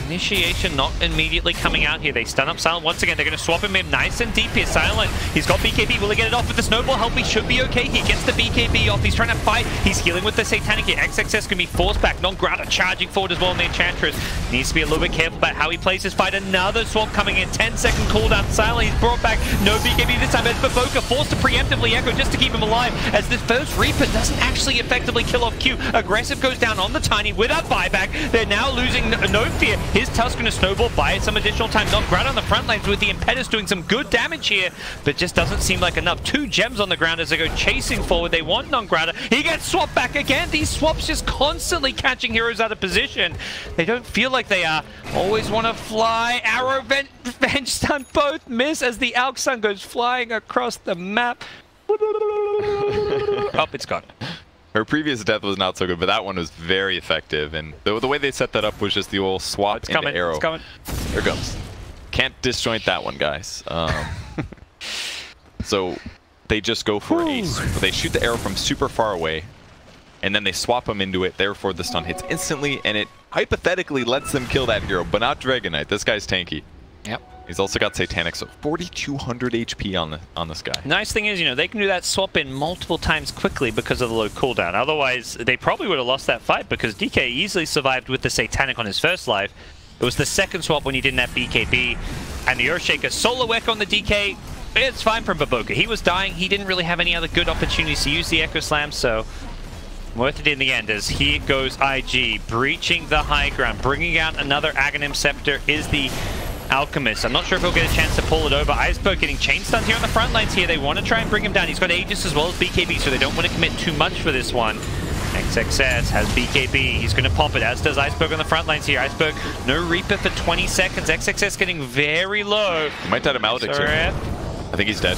initiation not immediately coming out here. They stun up Silent once again. They're going to swap him in nice and deep here. Silent, he's got BKB. Will he get it off with the snowball help? He should be okay. He gets the BKB off. He's trying to fight. He's healing with the Satanic here. XXS can be forced back. Non-Grata charging forward as well in the Enchantress. Needs to be a little bit careful about how he plays his fight. Another swap coming in. 10-second cooldown. Silent, he's brought back. No BKB this time. As Invoker forced to preemptively echo just to keep him alive. As this first Reaper doesn't actually effectively kill off Q. Aggressive goes down on the Tiny without buyback. They're now losing no fear. His Tusk gonna snowball, buy it some additional time. Non-Grata on the front lines with the Impetus doing some good damage here, but just doesn't seem like enough. 2 gems on the ground as they go chasing forward. They want Non-Grata. He gets swapped back again. These swaps just constantly catching heroes out of position. They don't feel like they are. Always want to fly. Arrow Venge Stun both miss as the Alk Sun goes flying across the map. Oh, it's gone. Her previous death was not so good, but that one was very effective. And the way they set that up was just the old swap into arrow. It's coming. Here it goes. Can't disjoint that one, guys. So they just go for ace. They shoot the arrow from super far away, and then they swap them into it. Therefore, the stun hits instantly, and it hypothetically lets them kill that hero, but not Dragon Knight. This guy's tanky. Yep. He's also got Satanic, so 4,200 HP on this guy. Nice thing is, you know, they can do that swap in multiple times quickly because of the low cooldown. Otherwise, they probably would have lost that fight because DK easily survived with the Satanic on his first life. It was the second swap when he didn't have BKB, and the Earthshaker solo echo on the DK. It's fine from Baboka. He was dying. He didn't really have any other good opportunities to use the Echo Slam, so worth it in the end as here goes IG, breaching the high ground, bringing out another Aghanim Scepter is the Alchemist. I'm not sure if he'll get a chance to pull it over. Iceberg getting chain stunned here on the front lines here. They want to try and bring him down. He's got Aegis as well as BKB, so they don't want to commit too much for this one. XXS has BKB. He's going to pop it, as does Iceberg on the front lines here. Iceberg, no Reaper for 20 seconds. XXS getting very low. He might die to Maledict too. I think he's dead.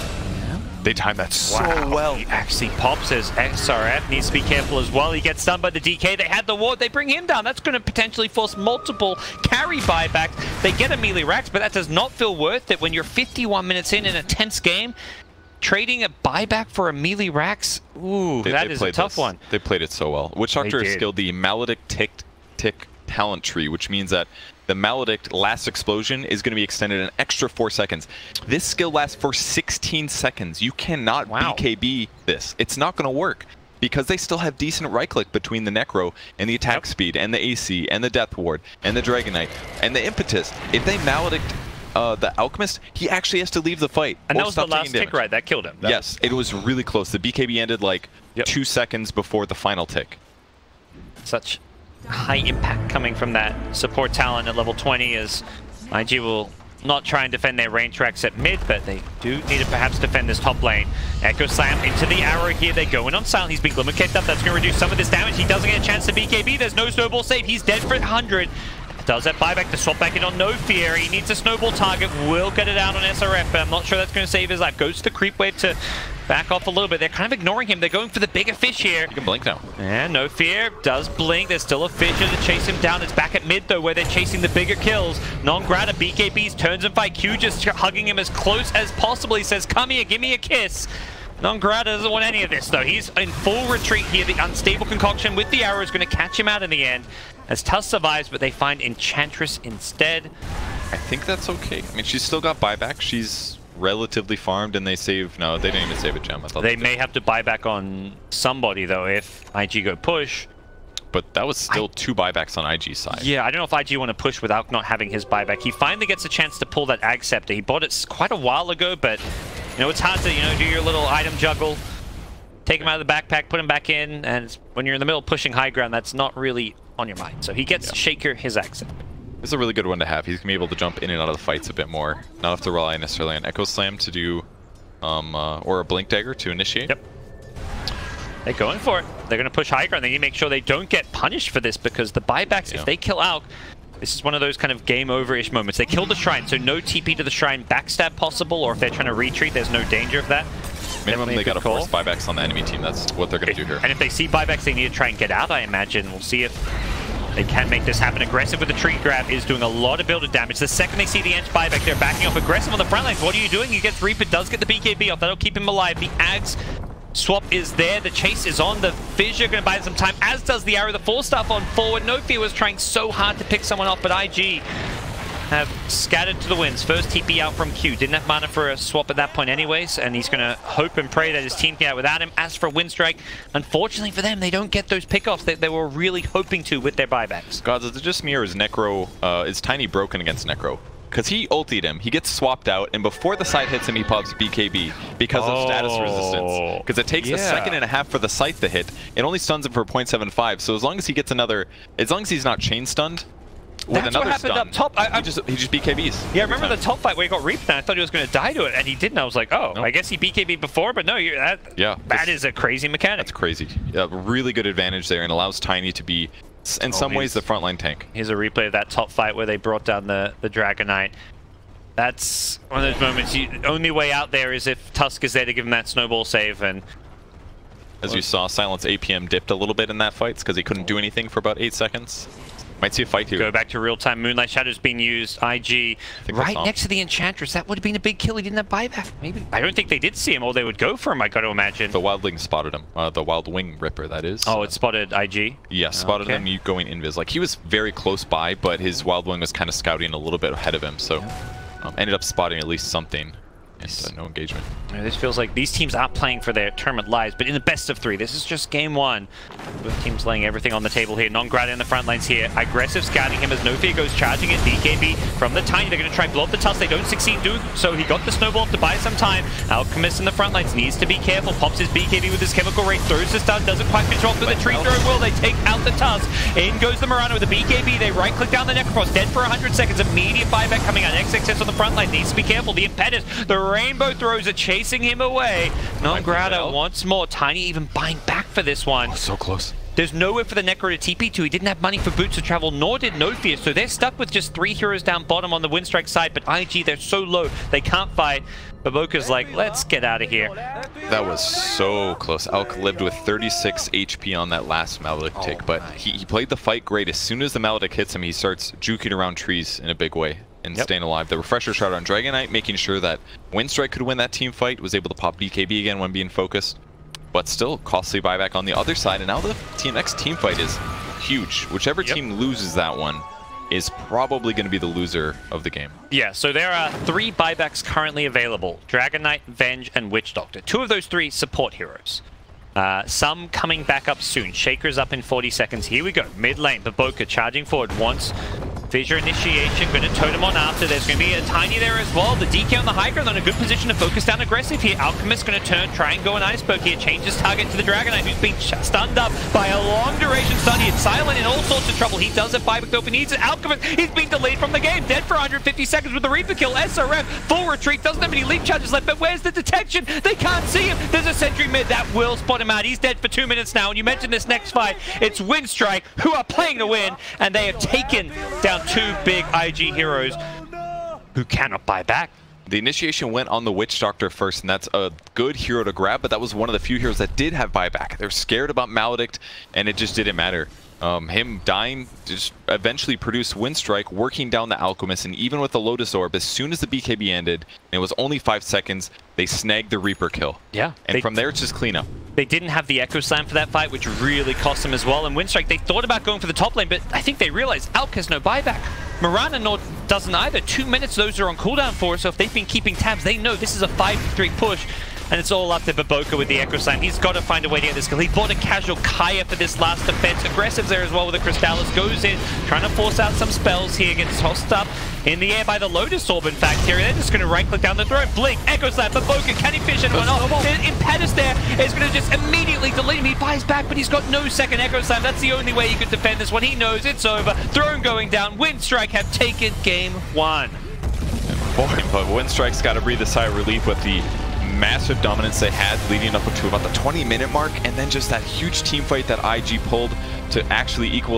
They timed that so well. He actually pops his XRF. Needs to be careful as well. He gets stunned by the DK. They had the ward. They bring him down. That's going to potentially force multiple carry buybacks. They get a melee Rax, but that does not feel worth it when you're 51 minutes in a tense game. Trading a buyback for a melee Rax, ooh, that is a tough one. They played it so well. Witch Doctor is skilled the Maledict tick talent tree, which means that the Maledict last explosion is going to be extended an extra 4 seconds. This skill lasts for 16 seconds. You cannot BKB this. It's not going to work. because they still have decent right-click between the Necro and the attack speed and the AC and the Death Ward and the Dragon Knight and the Impetus. If they maledict the Alchemist, he actually has to leave the fight. And that was the last tick, right? That killed him. Yes, it was really close. The BKB ended like 2 seconds before the final tick. Such high impact coming from that support talent at level 20 as IG will not try and defend their range tracks at mid, but they do need to perhaps defend this top lane. Echo Slam into the arrow here. They go in on Silent. He's been Glimmer kicked up. That's going to reduce some of this damage. He doesn't get a chance to BKB. There's no snowball save. He's dead for 100. Does that buyback to swap back in on No Fear. He needs a snowball target. Will get it out on SRF, but I'm not sure that's going to save his life. Goes to the creep wave to back off a little bit. They're kind of ignoring him. They're going for the bigger fish here. You can blink now. And No Fear does blink. There's still a fisher to chase him down. It's back at mid, though, where they're chasing the bigger kills. Non-grata BKBs turns and fight. Q just hugging him as close as possible. He says, come here, give me a kiss. Non-grata doesn't want any of this, though. He's in full retreat here. The unstable concoction with the arrow is going to catch him out in the end. As Tusk survives, but they find Enchantress instead. I think that's okay. I mean, she's still got buyback. She's relatively farmed, and they save... No, they didn't even save a gem. I thought they may have to buy back on somebody, though, if IG go push. But that was still 2 buybacks on IG's side. Yeah, I don't know if IG want to push without not having his buyback. He finally gets a chance to pull that Ag Scepter. He bought it quite a while ago, but, you know, it's hard to, you know, do your little item juggle. Take him out of the backpack, put him back in, and when you're in the middle pushing high ground, that's not really on your mind. So he gets Shaker, his accent. It's a really good one to have. He's going to be able to jump in and out of the fights a bit more. Not have to rely necessarily on Echo Slam to do, or a Blink Dagger to initiate. Yep. They're going for it. They're going to push high ground. They need to make sure they don't get punished for this because the buybacks, if they kill Alk, this is one of those kind of game over-ish moments. They kill the Shrine, so no TP to the Shrine backstab possible, or if they're trying to retreat, there's no danger of that. Minimum, they got to force buybacks on the enemy team. That's what they're going to do here. And if they see buybacks, they need to try and get out, I imagine. We'll see if they can make this happen. Aggressive with the tree grab is doing a lot of builder damage. The second they see the Ench buyback, they're backing off aggressive on the front lines. What are you doing? You get Reaper, does get the BKB off. That'll keep him alive. The Ags swap is there. The chase is on. The Fissure going to buy some time, as does the arrow. The 4-staff on forward. No Fear was trying so hard to pick someone off, but IG have scattered to the winds. First TP out from Q. Didn't have mana for a swap at that point anyways, and he's going to hope and pray that his team can get out without him. As for Windstrike, unfortunately for them, they don't get those pickoffs that they were really hoping to with their buybacks. Gods, is it just me or is Necro, is Tiny broken against Necro? Because he ultied him, he gets swapped out, and before the scythe hits him, he pops BKB because of status resistance. Because it takes a second and a half for the scythe to hit. It only stuns him for 0.75, so as long as he gets another, as long as he's not chain stunned, with That's another what happened stun, up top. he just BKBs. Yeah, I remember the top fight where he got reaped, and I thought he was going to die to it, and he didn't. I was like, oh, I guess he BKB'd before, but no, that is a crazy mechanic. That's crazy. Really good advantage there, and allows Tiny to be, in some ways, the frontline tank. Here's a replay of that top fight where they brought down the Dragon Knight. That's one of those moments, the only way out there is if Tusk is there to give him that snowball save, and as you saw, Silence APM dipped a little bit in that fight because he couldn't do anything for about 8 seconds. Might see a fight here. Go back to real-time. Moonlight Shadow's being used. IG right next to the Enchantress. That would have been a big kill. He didn't have buyback. Maybe. I don't think they did see him, or they would go for him, I got to imagine. The Wildling spotted him. The Wild Wing Ripper, that is. Oh, it spotted IG? Yeah, spotted him going invis. Like, he was very close by, but his Wild Wing was kind of scouting a little bit ahead of him, so ended up spotting at least something. And no engagement. This feels like these teams aren't playing for their tournament lives, but in the best of 3, this is just game 1. Both teams laying everything on the table here. Non-grata in the front lines here. Aggressive scouting him as No Fear goes charging it. BKB from the Tiny. They're going to try and blow up the Tusk. They don't succeed doing so. He got the snowball to buy some time. Alchemist in the front lines needs to be careful. Pops his BKB with his chemical ray. Throws the stun. Doesn't quite finish off with the tree throw. Will they take out the Tusk? In goes the Murano with the BKB. They right-click down the Necrophos. Dead for 100 seconds. Immediate buyback coming out. XXS on the front line. Needs to be careful. The Impetus. The Rainbow Throws are chasing him away. Non-grata once more. Tiny even buying back for this one. Oh, so close. There's nowhere for the Necro to TP to. He didn't have money for boots to travel, nor did No Fear, so they're stuck with just 3 heroes down bottom on the Windstrike side, but IG, they're so low, they can't fight. Baboka's like, let's get out of here. That was so close. Alk lived with 36 HP on that last Maledict tick, but he played the fight great. As soon as the Maledict hits him, he starts juking around trees in a big way and staying alive. The refresher shot on Dragon Knight, making sure that Windstrike could win that team fight, was able to pop BKB again when being focused, but still costly buyback on the other side. And now the next team fight is huge. Whichever team loses that one is probably going to be the loser of the game. Yeah, so there are 3 buybacks currently available. Dragon Knight, Venge, and Witch Doctor. 2 of those 3 support heroes. Some coming back up soon. Shaker's up in 40 seconds. Here we go. Mid lane. Baboka charging forward once. Fissure initiation, going to totem on after. There's going to be a Tiny there as well. The DK on the high ground on a good position to focus down aggressive here. Alchemist going to turn, try and go an Ice Poke here. Changes target to the Dragon Knight, who's been stunned up by a long duration stun. He's silent in all sorts of trouble. He does have 5 though if he needs it. Alchemist, he's been delayed from the game. Dead for 150 seconds with the Reaper kill. SRF, full retreat. Doesn't have any leap charges left, but where's the detection? They can't see him. There's a sentry mid that will spot him out. He's dead for 2 minutes now. And you mentioned this next fight. It's Windstrike, who are playing to win, and they have taken down 2 big IG heroes who cannot buy back. The initiation went on the Witch Doctor first, and that's a good hero to grab, but that was one of the few heroes that did have buyback. They're scared about Maledict, and it just didn't matter. Him dying just eventually produced Windstrike, working down the Alchemist, and even with the Lotus Orb, as soon as the BKB ended, and it was only 5 seconds, they snagged the Reaper kill. Yeah. And from there, it's just cleanup. They didn't have the Echo Slam for that fight, which really cost them as well. And Windstrike, they thought about going for the top lane, but I think they realized Alk has no buyback. Mirana doesn't either. 2 minutes, those are on cooldown for us, so if they've been keeping tabs, they know this is a 5-3 push. And it's all up to Baboka with the Echo Slam. He's got to find a way to get this kill. He bought a casual Kaya for this last defense. Aggressive there as well with the Crystallis. Goes in, trying to force out some spells here. Gets tossed up in the air by the Lotus Orb, in fact, here. They're just going to right-click down the throat. Blink, Echo Slam, Baboka. Can he fish anyone off? Impetus there is going to just immediately delete him. He buys back, but he's got no second Echo Slam. That's the only way he could defend this one. He knows it's over. Throne going down. Windstrike have taken game 1. Boy, but Windstrike's got to breathe a sigh of relief with the massive dominance they had leading up to about the 20-minute mark, and then just that huge team fight that IG pulled to actually equal